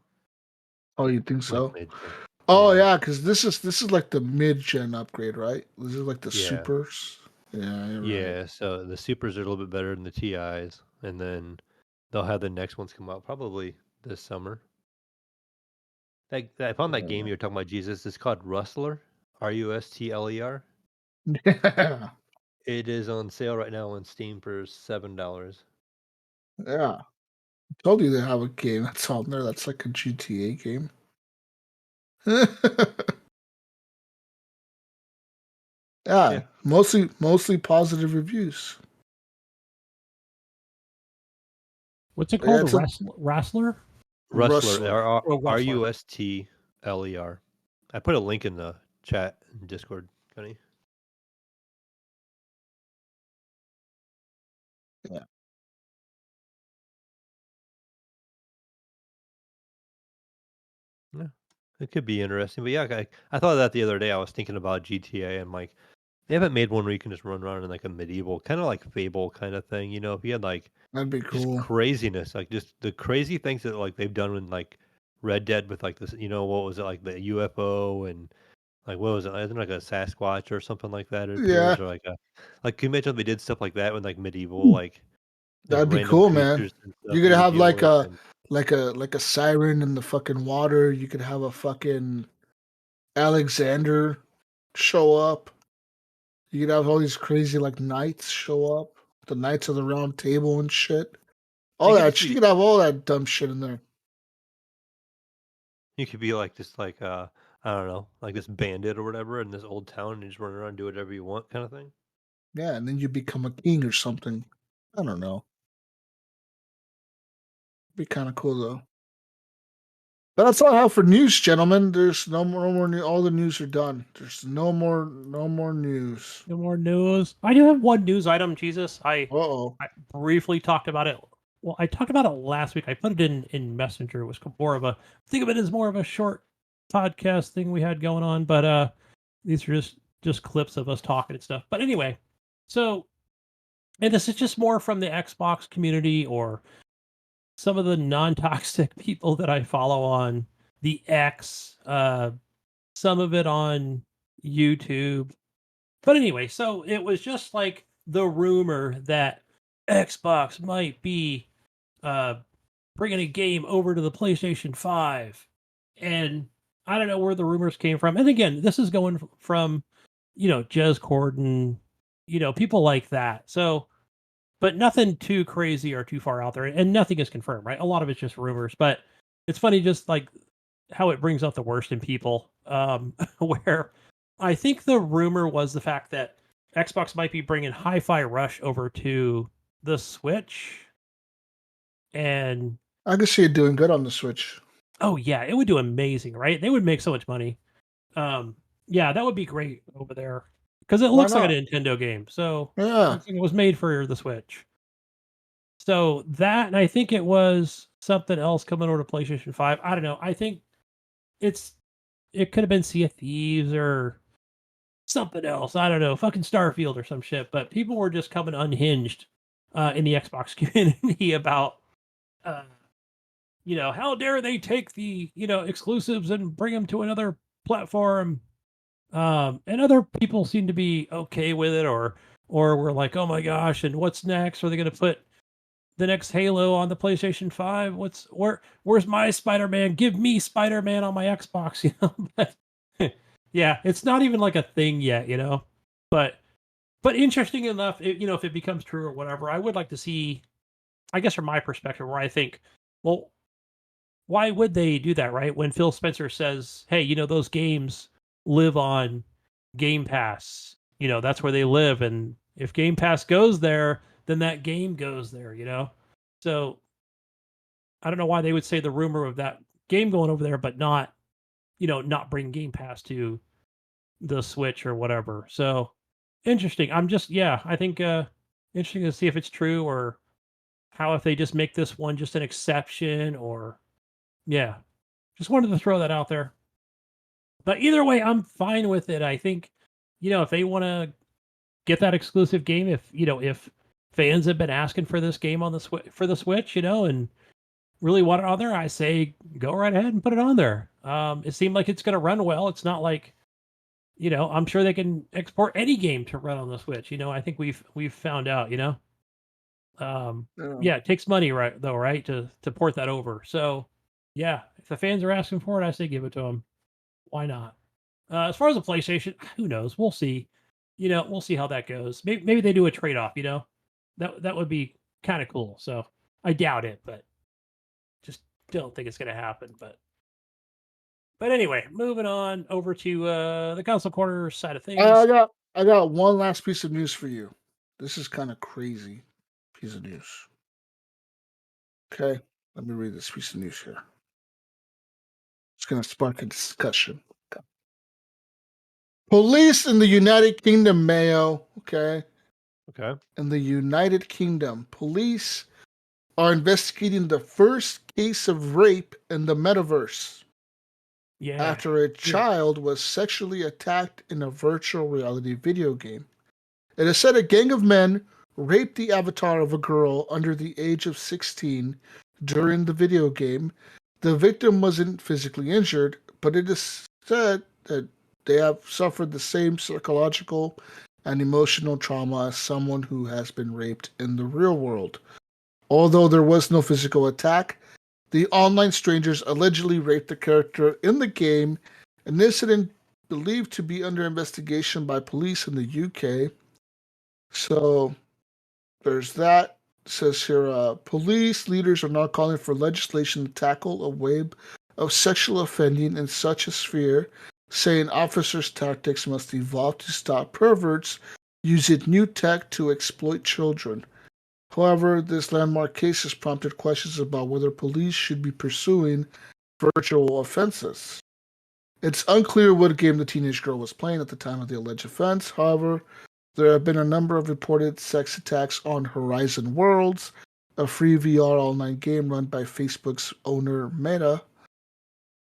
Oh, you think Like so? mid-June. Oh Yeah. yeah, because this is like the mid-gen upgrade, right? This is like the Yeah. supers. Yeah, you're right. Yeah. So the supers are a little bit better than the TIs, and then they'll have the next ones come out probably this summer. I found that game you were talking about, Jesus. It's called Rustler. Rustler. Yeah. It is on sale right now on Steam for $7. Yeah. I told you they have a game that's on there that's like a GTA game. Yeah. Mostly positive reviews. What's it But yeah, called? A it's a Wrestler? Rustler, Rustler. Oh, Rustler. Rustler. I put a link in the chat in Discord, Gunny. Yeah. Yeah. It could be interesting. But yeah, I thought of that the other day. I was thinking about GTA and like they haven't made one where you can just run around in like a medieval, kind of like Fable kind of thing. You know, if you had like That'd be just cool. craziness, like just the crazy things that like they've done in like Red Dead with like this, what was it like the UFO and like what was it? Isn't it like a Sasquatch or something like that? It Yeah. appears or like can you imagine if they did stuff like that with like medieval like That'd be random cool, man. creatures and stuff You that could you would have deal like with a and like a siren in the fucking water. You could have a fucking Alexander show up. You could have all these crazy like knights show up. The Knights of the Round Table and shit. you All could that just shit. You be could have all that dumb shit in there. you could be like just like I don't know like this bandit or whatever in this old town and you just run around and do whatever you want kind of thing. Yeah, and then you become a king or something. I don't know. Be kind of cool though. But that's all I have for news, gentlemen. There's no more news. All the news are done. There's no more news. No more news. I do have one news item, Jesus. Uh-oh. I briefly talked about it. Well, I talked about it last week. I put it in Messenger. It was more of a think of it as more of a short podcast thing we had going on, but these are just clips of us talking and stuff. But anyway, so and this is just more from the Xbox community or some of the non-toxic people that I follow on the X, some of it on YouTube. But anyway, so it was just like the rumor that Xbox might be uh, bringing a game over to the PlayStation 5. And I don't know where the rumors came from. And again, this is going from, Jez Corden, people like that. So, but nothing too crazy or too far out there. And nothing is confirmed, right? A lot of it's just rumors. But it's funny just like how it brings out the worst in people. Where I think the rumor was the fact that Xbox might be bringing Hi-Fi Rush over to the Switch, and I can see it doing good on the Switch. oh yeah, it would do amazing, right? They would make so much money. Yeah, that would be great over there because it Why looks like a not? Nintendo game. So Yeah. looks like it was made for the Switch. So that, and I think it was something else coming over to PlayStation 5. I don't know. I think it could have been Sea of Thieves or something else. I don't know, fucking Starfield or some shit. But people were just coming unhinged in the Xbox community about, uh, how dare they take the exclusives and bring them to another platform. And other people seem to be okay with it, or we're like, oh my gosh, and what's next? Are they going to put the next Halo on the PlayStation 5? Where's my Spider-Man? Give me Spider-Man on my Xbox, But yeah, it's not even like a thing yet, But interesting enough, if it becomes true or whatever, I would like to see, I guess from my perspective, where I think, well, why would they do that, right? When Phil Spencer says, hey, those games live on Game Pass, that's where they live. And if Game Pass goes there, then that game goes there. So I don't know why they would say the rumor of that game going over there, but not bring Game Pass to the Switch or whatever. So interesting. I think interesting to see if it's true or how if they just make this one just an exception or yeah. Just wanted to throw that out there. But either way, I'm fine with it. I think, if they want to get that exclusive game, if fans have been asking for this game on the Switch, and really want it on there, I say go right ahead and put it on there. It seemed like it's going to run well. It's not like, I'm sure they can export any game to run on the Switch. I think we've found out. Yeah. Yeah, it takes money, right? Though, right, to port that over. So, yeah, if the fans are asking for it, I say give it to them. Why not? As far as the PlayStation, who knows? We'll see. we'll see how that goes. Maybe they do a trade off. That would be kind of cool. So I doubt it, but just don't think it's going to happen. But anyway, moving on over to the console corner side of things. I got one last piece of news for you. This is kind of crazy piece of news. Okay, let me read this piece of news here. It's going to spark a discussion. Okay. Police in the United Kingdom, Mayo. Okay. Okay. In the United Kingdom, police are investigating the first case of rape in the metaverse. Yeah. After a child was sexually attacked in a virtual reality video game. It is said a gang of men raped the avatar of a girl under the age of 16 during the video game. The victim wasn't physically injured, but it is said that they have suffered the same psychological and emotional trauma as someone who has been raped in the real world. Although there was no physical attack, the online strangers allegedly raped the character in the game, an incident believed to be under investigation by police in the UK. So there's that. It says here, police leaders are now calling for legislation to tackle a wave of sexual offending in such a sphere, saying officers' tactics must evolve to stop perverts using new tech to exploit children. However, this landmark case has prompted questions about whether police should be pursuing virtual offenses. It's unclear what game the teenage girl was playing at the time of the alleged offense. However, there have been a number of reported sex attacks on Horizon Worlds, a free VR online game run by Facebook's owner Meta.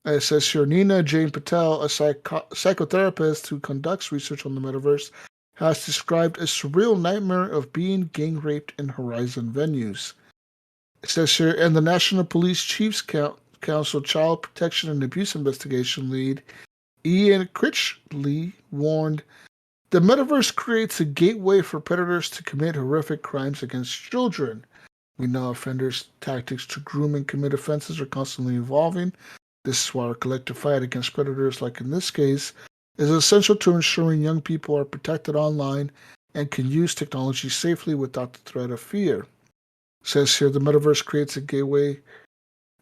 It says here, Nina Jane Patel, a psychotherapist who conducts research on the metaverse, has described a surreal nightmare of being gang raped in Horizon venues. It says here, and the National Police Chiefs Council Child Protection and Abuse Investigation lead, Ian Critchley, warned the metaverse creates a gateway for predators to commit horrific crimes against children. We know offenders' tactics to groom and commit offenses are constantly evolving. This is why our collective fight against predators, like in this case, is essential to ensuring young people are protected online and can use technology safely without the threat of fear. It says here the metaverse creates a gateway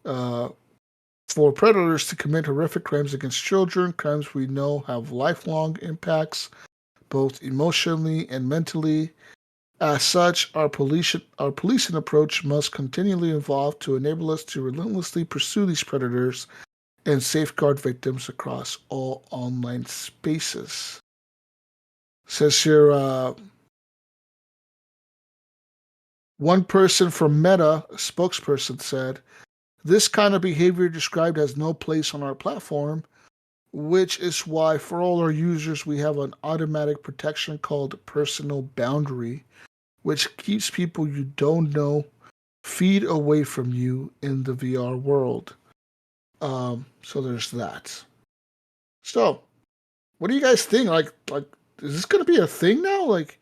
for predators to commit horrific crimes against children, crimes we know have lifelong impacts, both emotionally and mentally. As such, our policing approach must continually evolve to enable us to relentlessly pursue these predators and safeguard victims across all online spaces. It says here, one person from Meta, a spokesperson, said, this kind of behavior described has no place on our platform, which is why for all our users we have an automatic protection called personal boundary, which keeps people you don't know feet away from you in the VR world. So there's that. So, what do you guys think? Like, is this gonna be a thing now? Like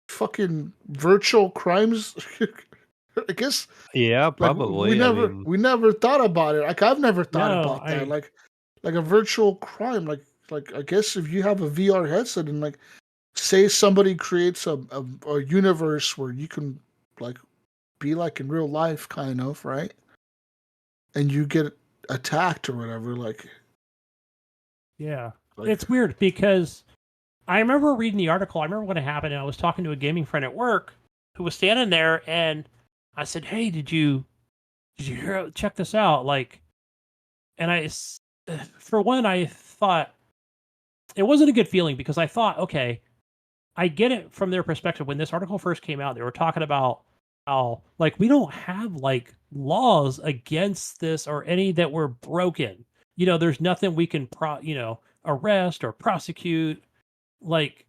fucking virtual crimes? I guess. Yeah, Like probably. we never thought about it. Like I've never thought No, about that. Like a virtual crime. Like I guess if you have a VR headset and like say somebody creates a universe where you can like be like in real life, kind of, right? And you get attacked or whatever, like yeah, it's weird because I remember reading the article. I remember when it happened, and I was talking to a gaming friend at work who was standing there, and I said, "Hey, did you hear? Check this out!" Like, and for one, I thought it wasn't a good feeling because I thought, okay, I get it from their perspective. When this article first came out, they were talking about how like we don't have like laws against this or any that were broken. There's nothing we can arrest or prosecute. Like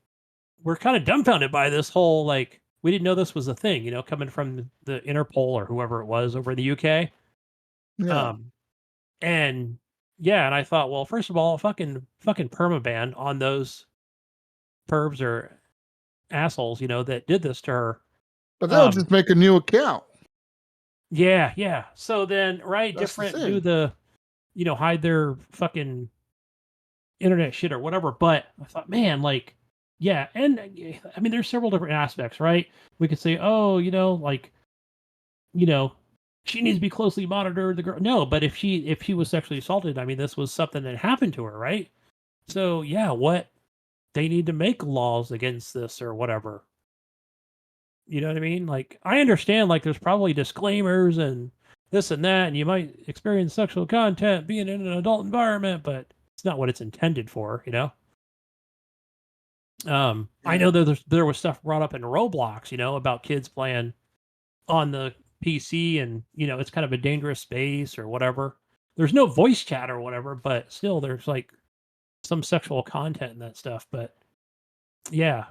we're kind of dumbfounded by this whole like we didn't know this was a thing. Coming from the Interpol or whoever it was over in the UK. yeah. And yeah, and I thought, well, first of all, fucking permaban on those pervs or assholes, that did this to her. But they'll just make a new account. Yeah. So then, right, That's different the do thing. the, hide their fucking internet shit or whatever. But I thought, man, like, yeah, and I mean, there's several different aspects, right? We could say, oh, like, she needs to be closely monitored. The girl, no, but if she was sexually assaulted, I mean, this was something that happened to her, right? So yeah, what they need to make laws against this or whatever. You know what I mean? Like, I understand, like, there's probably disclaimers and this and that, and you might experience sexual content being in an adult environment, but it's not what it's intended for, I know that there was stuff brought up in Roblox, about kids playing on the PC, and it's kind of a dangerous space or whatever. There's no voice chat or whatever, but still, there's like some sexual content in that stuff. But yeah,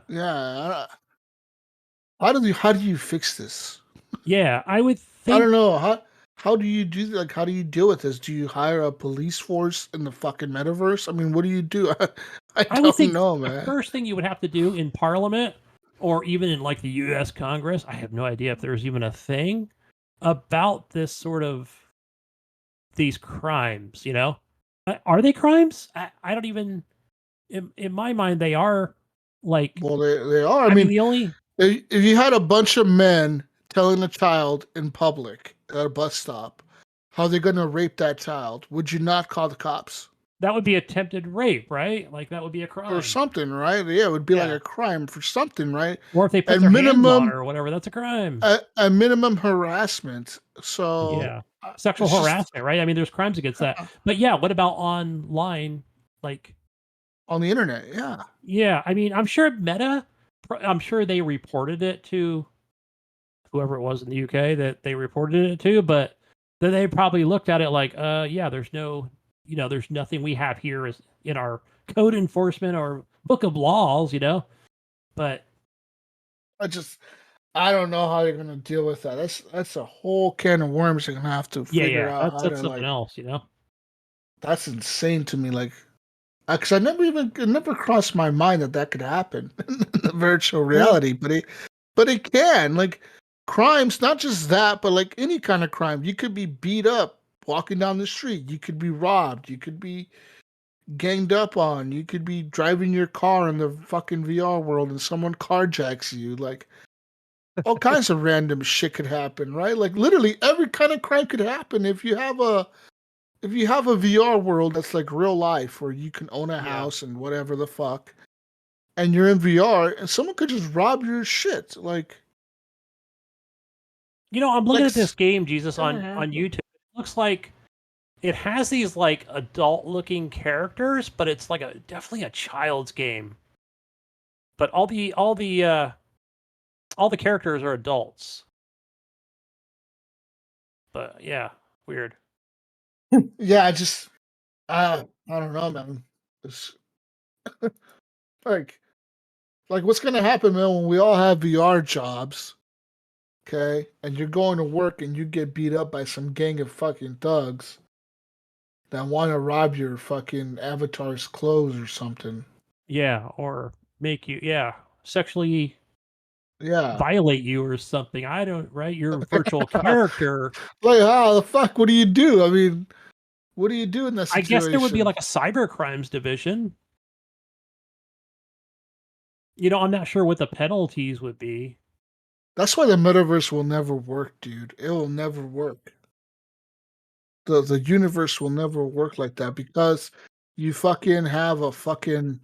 How do you fix this? yeah, I would think. I don't know. How do you do, like, how do you deal with this? Do you hire a police force in the fucking metaverse? I mean, what do you do? I would think know, the man. first thing you would have to do in Parliament or even in like the U.S. Congress, I have no idea if there's even a thing about this sort of these crimes. Are they crimes? I don't even. In my mind, they are like. Well, they are. I mean, mean, the only. If you had a bunch of men telling a child in public at a bus stop how they're going to rape that child, would you not call the cops? That would be attempted rape, right? Like, that would be a crime. Or something, right? Yeah, it would be like a crime for something, right? Or if they put their hands on her or whatever, that's a crime. A minimum harassment. So yeah, sexual harassment, right? I mean, there's crimes against that. But yeah, what about online, like on the internet? Yeah. Yeah, I mean, I'm sure they reported it to whoever it was in the UK that they reported it to, but then they probably looked at it like, yeah, there's there's nothing we have here is in our code enforcement or book of laws, but I don't know how you're gonna deal with that. That's a whole can of worms you're gonna have to figure out. That's something else, That's insane to me. Like, because it never crossed my mind that could happen in the virtual reality, but it can. Like, crimes, not just that, but like any kind of crime. You could be beat up walking down the street. You could be robbed. You could be ganged up on. You could be driving your car in the fucking VR world and someone carjacks you. Like, all kinds of random shit could happen, right? Like, literally every kind of crime could happen if you have a VR world that's like real life where you can own a house and whatever the fuck, and you're in VR and someone could just rob your shit. Like, I'm looking at this game, Jesus, on YouTube. It looks like it has these like adult looking characters, but it's like definitely a child's game. But all the characters are adults. But yeah, weird. Yeah, I don't know, man. It's, like what's gonna happen, man, when we all have VR jobs, okay, and you're going to work and you get beat up by some gang of fucking thugs that want to rob your fucking avatar's clothes or something. Yeah, or make you sexually violate you or something. I don't, right? Your virtual character. Like, how the fuck? What do you do? I mean, what do you do in that situation? I guess there would be like a cyber crimes division. I'm not sure what the penalties would be. That's why the metaverse will never work, dude. It will never work. The universe will never work like that because you fucking have a fucking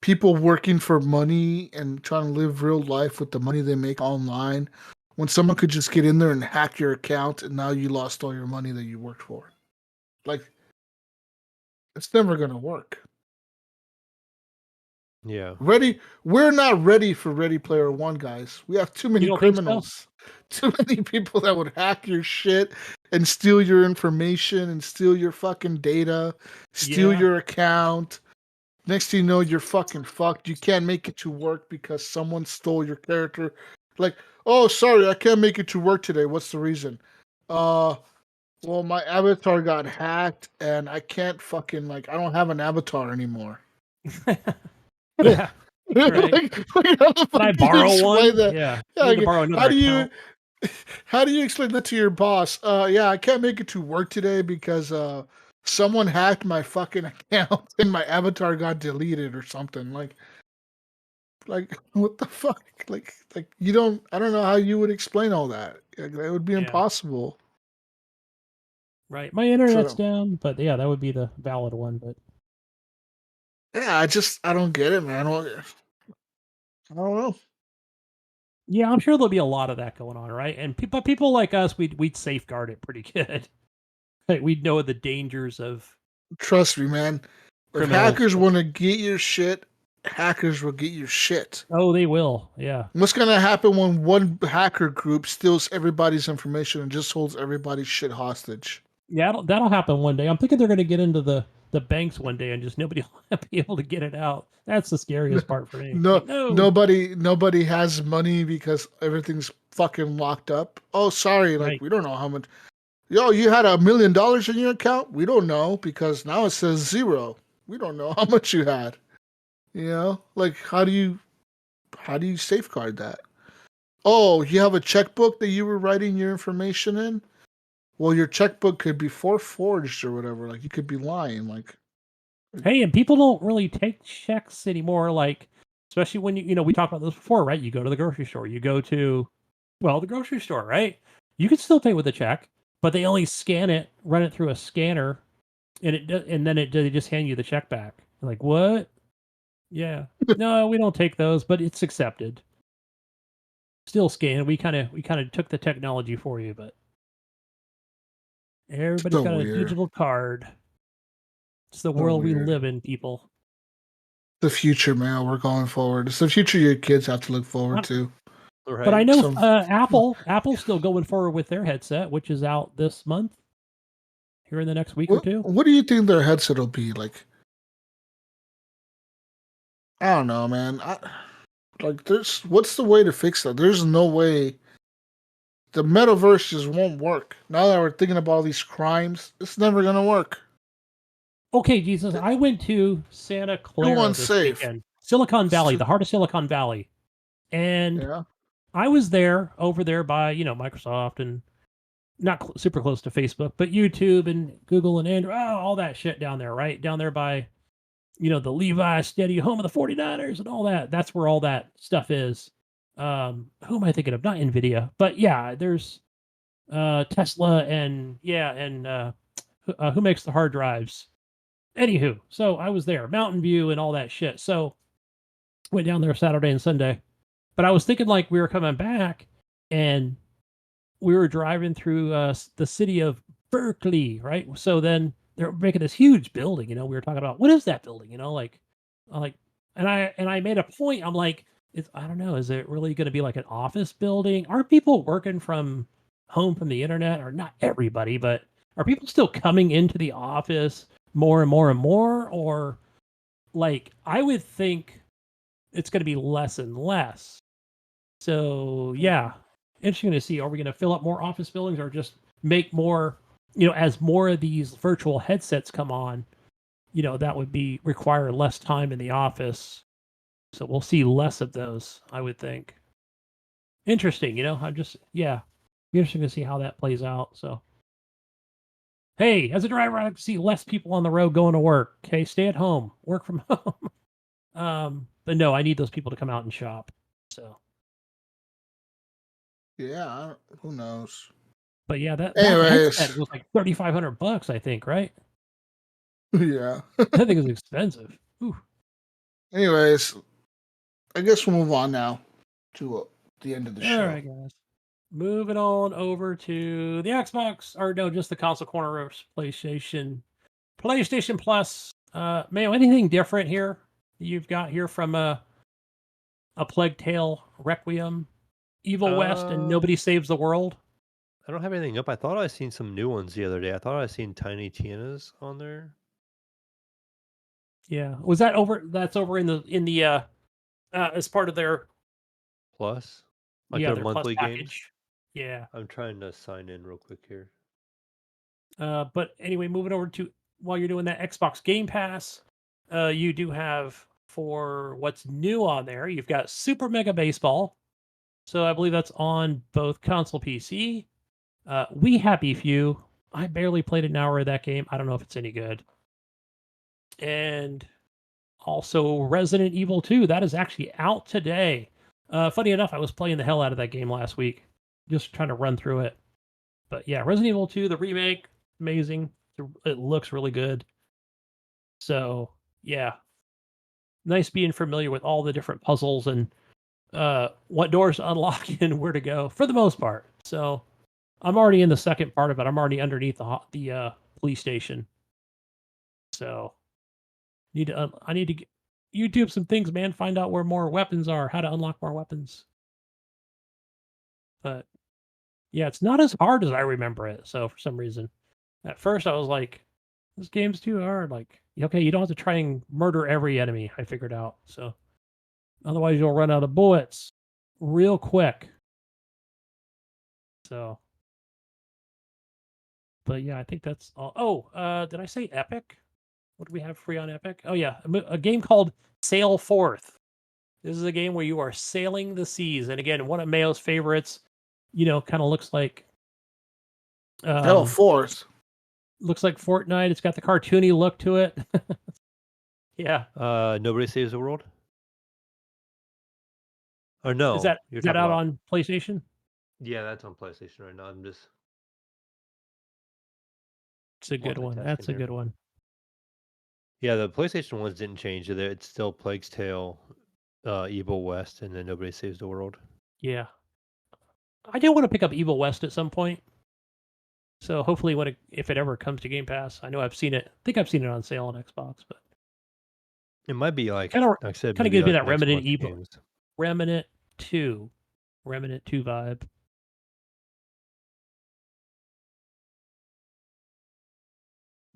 people working for money and trying to live real life with the money they make online, when someone could just get in there and hack your account and now you lost all your money that you worked for. Like, it's never gonna work. Yeah. We're not ready for Ready Player One, guys. We have too many criminals. Too many people that would hack your shit and steal your information and steal your fucking data, steal your account. Next thing you know, you're fucking fucked. You can't make it to work because someone stole your character. Like, oh, sorry, I can't make it to work today. What's the reason? Well, my avatar got hacked and I can't fucking, like, I don't have an avatar anymore. Yeah. Right. Can I borrow one? That? Yeah. How do you explain that to your boss? Yeah, I can't make it to work today because someone hacked my fucking account and my avatar got deleted or something. Like what the fuck? Like you don't. I don't know how you would explain all that. Like, that would be Yeah. impossible. Right. My internet's So down, but yeah, that would be the valid one. But yeah, I don't get it, man. I don't know. yeah, I'm sure there'll be a lot of that going on, right? And but people like us, we'd safeguard it pretty good. Like, we'd know the dangers of Trust me, man. If criminals. hackers want to get your shit, hackers will get your shit. Oh, they will. Yeah. What's gonna happen when one hacker group steals everybody's information and just holds everybody's shit hostage? Yeah, that'll happen one day. I'm thinking they're going to get into the banks one day and just nobody will be able to get it out. That's the scariest part for me. No, Like, no. nobody has money because everything's fucking locked up. Oh, sorry, like Right. we don't know how much. Yo, you had $1 million in your account? We don't know because now it says 0. We don't know how much you had. You know, like how do you safeguard that? Oh, you have a checkbook that you were writing your information in? Well, your checkbook could be forged or whatever. Like you could be lying. Like Hey, and people don't really take checks anymore. Like, especially when we talked about this before, right? You go to the grocery store. You go to, well, the grocery store, right? You can still pay with a check, but they only scan it, run it through a scanner, and then they just hand you the check back. Like, what? Yeah. No, we don't take those, but it's accepted. Still scan. We kind of took the technology for you, but everybody's so got a weird. digital card. It's the So world we weird. live in, people. The future, man. We're going forward. It's the future your kids have to look forward to. Right. But I know Some- Apple's still going forward with their headset, which is out this month, here in the next week or two. What do you think their headset will be like? I don't know, man. What's the way to fix that? There's no way. The metaverse just won't work. Now that we're thinking about all these crimes, it's never gonna work. Okay, Jesus, I went to Santa Clara this unsafe. weekend, Silicon Valley, the heart of Silicon Valley, and Yeah. I was over there by Microsoft and not super close to Facebook, but YouTube and Google and Android, all that shit down there, right down there by the Levi Steady, home of the 49ers and all that. That's where all that stuff is. Who am I thinking of? Not Nvidia, but yeah, there's Tesla and who makes the hard drives? Anywho, so I was there, Mountain View and all that shit. So went down there Saturday and Sunday, but I was thinking like we were coming back and we were driving through the city of Berkeley, right? So then they're making this huge building. We were talking about what is that building? And I made a point. I'm like, I don't know. Is it really going to be like an office building? Are people working from home from the internet? Or not everybody, but are people still coming into the office more and more and more? Or like I would think it's going to be less and less. So yeah, interesting to see. Are we going to fill up more office buildings or just make more? As more of these virtual headsets come on, that would require less time in the office. So we'll see less of those, I would think. Interesting, I'm just, yeah, be interesting to see how that plays out. So, hey, as a driver, I like to see less people on the road going to work. Okay, stay at home, work from home. But no, I need those people to come out and shop. So, Yeah. Who knows? but yeah, that Anyways. headset was like $3,500, I think, right? Yeah. I think it's expensive. Ooh. Anyways, I guess we'll move on now to the end of the show. All right, guys. Moving on over to the Xbox, or no, just the console corner of PlayStation Plus. Mayo, anything different here you've got here from a Plague Tale Requiem, Evil West, and Nobody Saves the World? I don't have anything up. I thought I seen some new ones the other day. I thought I seen Tiny Tina's on there. Yeah, was that over? That's over in the as part of their Plus, like their monthly Plus games. package. Yeah. I'm trying to sign in real quick here. But anyway, moving over to while you're doing that Xbox Game Pass, you do have for what's new on there. You've got Super Mega Baseball, so I believe that's on both console PC. We Happy Few I barely played an hour of that game. I don't know if it's any good. And also Resident Evil 2. That is actually out today. Funny enough, I was playing the hell out of that game last week, just trying to run through it. But yeah, Resident Evil 2, the remake, amazing. It looks really good. So yeah, nice being familiar with all the different puzzles and what doors to unlock and where to go for the most part. So I'm already in the second part of it. I'm already underneath the police station. So I need to YouTube some things, man. Find out where more weapons are, how to unlock more weapons. But yeah, it's not as hard as I remember it. So for some reason, at first I was like, this game's too hard. Like, okay, you don't have to try and murder every enemy. I figured out. So otherwise you'll run out of bullets real quick. So, but yeah, I think that's all. Oh, did I say Epic? What do we have free on Epic? Oh yeah, a game called Sail Forth. This is a game where you are sailing the seas, and again, one of Mayo's favorites. You know, kind of looks like Hell Force. Looks like Fortnite. It's got the cartoony look to it. Yeah. Nobody Saves the World? Or no? Is that out on PlayStation? Yeah, that's on PlayStation right now. I'm just. It's a good one. That's a good one. Yeah, the PlayStation ones didn't change. It's still Plague's Tale, Evil West, and then Nobody Saves the World. Yeah. I do want to pick up Evil West at some point. So hopefully if it ever comes to Game Pass, I know I've seen it. I think I've seen it on sale on Xbox, but it might be like I said, kind of gives me that Remnant 2 vibe.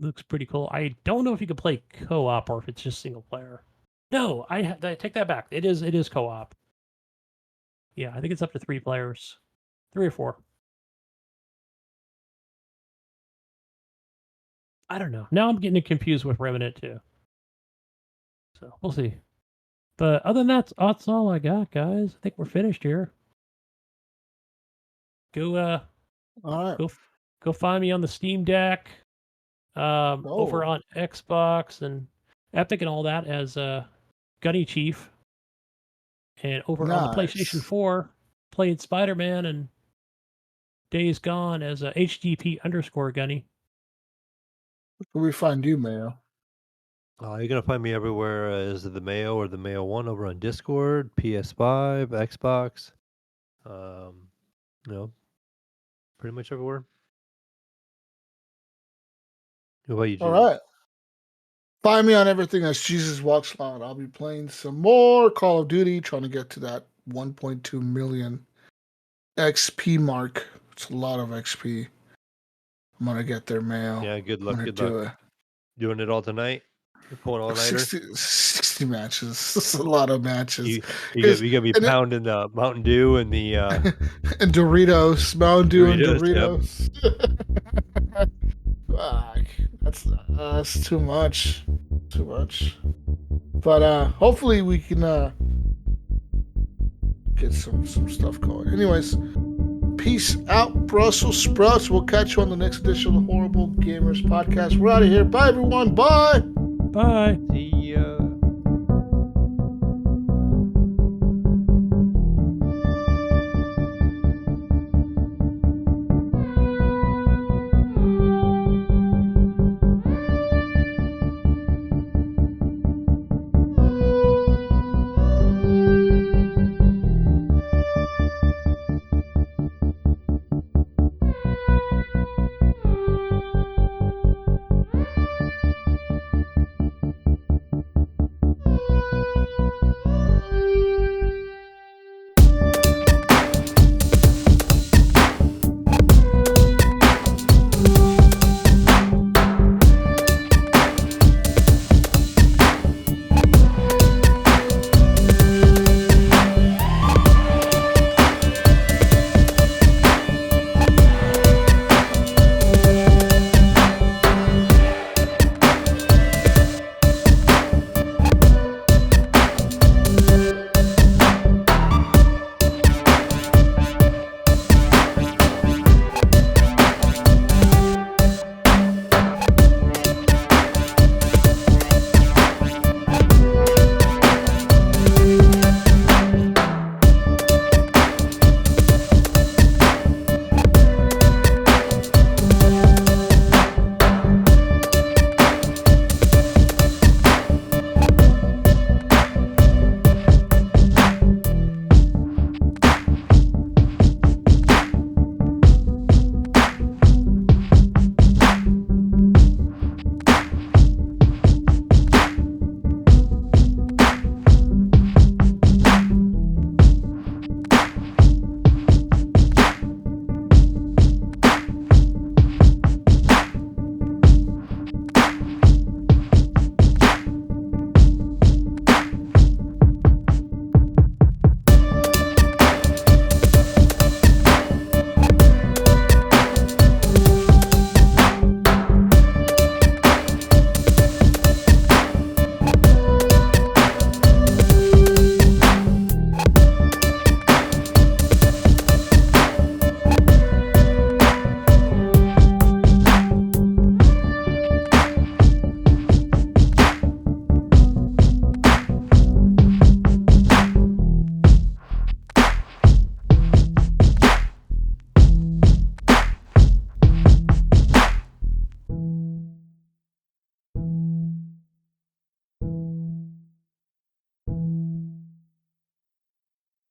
Looks pretty cool. I don't know if you can play co-op or if it's just single player. No, I take that back. It is co-op. Yeah, I think it's up to 3 players, 3 or 4. I don't know. Now I'm getting it confused with Remnant 2. So we'll see. But other than that, that's all I got, guys. I think we're finished here. Go all right. Go find me on the Steam Deck. Over on Xbox and Epic and all that as Gunny Chief. And over on the PlayStation 4, playing Spider-Man and Days Gone as HGP_Gunny. Where we find you, Mayo? You're gonna find me everywhere as the Mayo or the Mayo One over on Discord, PS5, Xbox. Pretty much everywhere. What about you, Jesus? All right. Find me on everything as Jesus Walks Loud. I'll be playing some more Call of Duty, trying to get to that 1.2 million XP mark. It's a lot of XP. I'm gonna get there, Mayo. Yeah, good luck. Good luck. Doing it all tonight? You're pulling all nighter? 60 matches. That's a lot of matches. You're gonna be pounding the Mountain Dew and the and Doritos. Mountain Dew and Doritos. Yep. Fuck. That's too much. Too much. But hopefully we can get some stuff going. Anyways, peace out, Brussels sprouts. We'll catch you on the next edition of the Horrible Gamers Podcast. We're out of here. Bye, everyone. Bye. Bye. See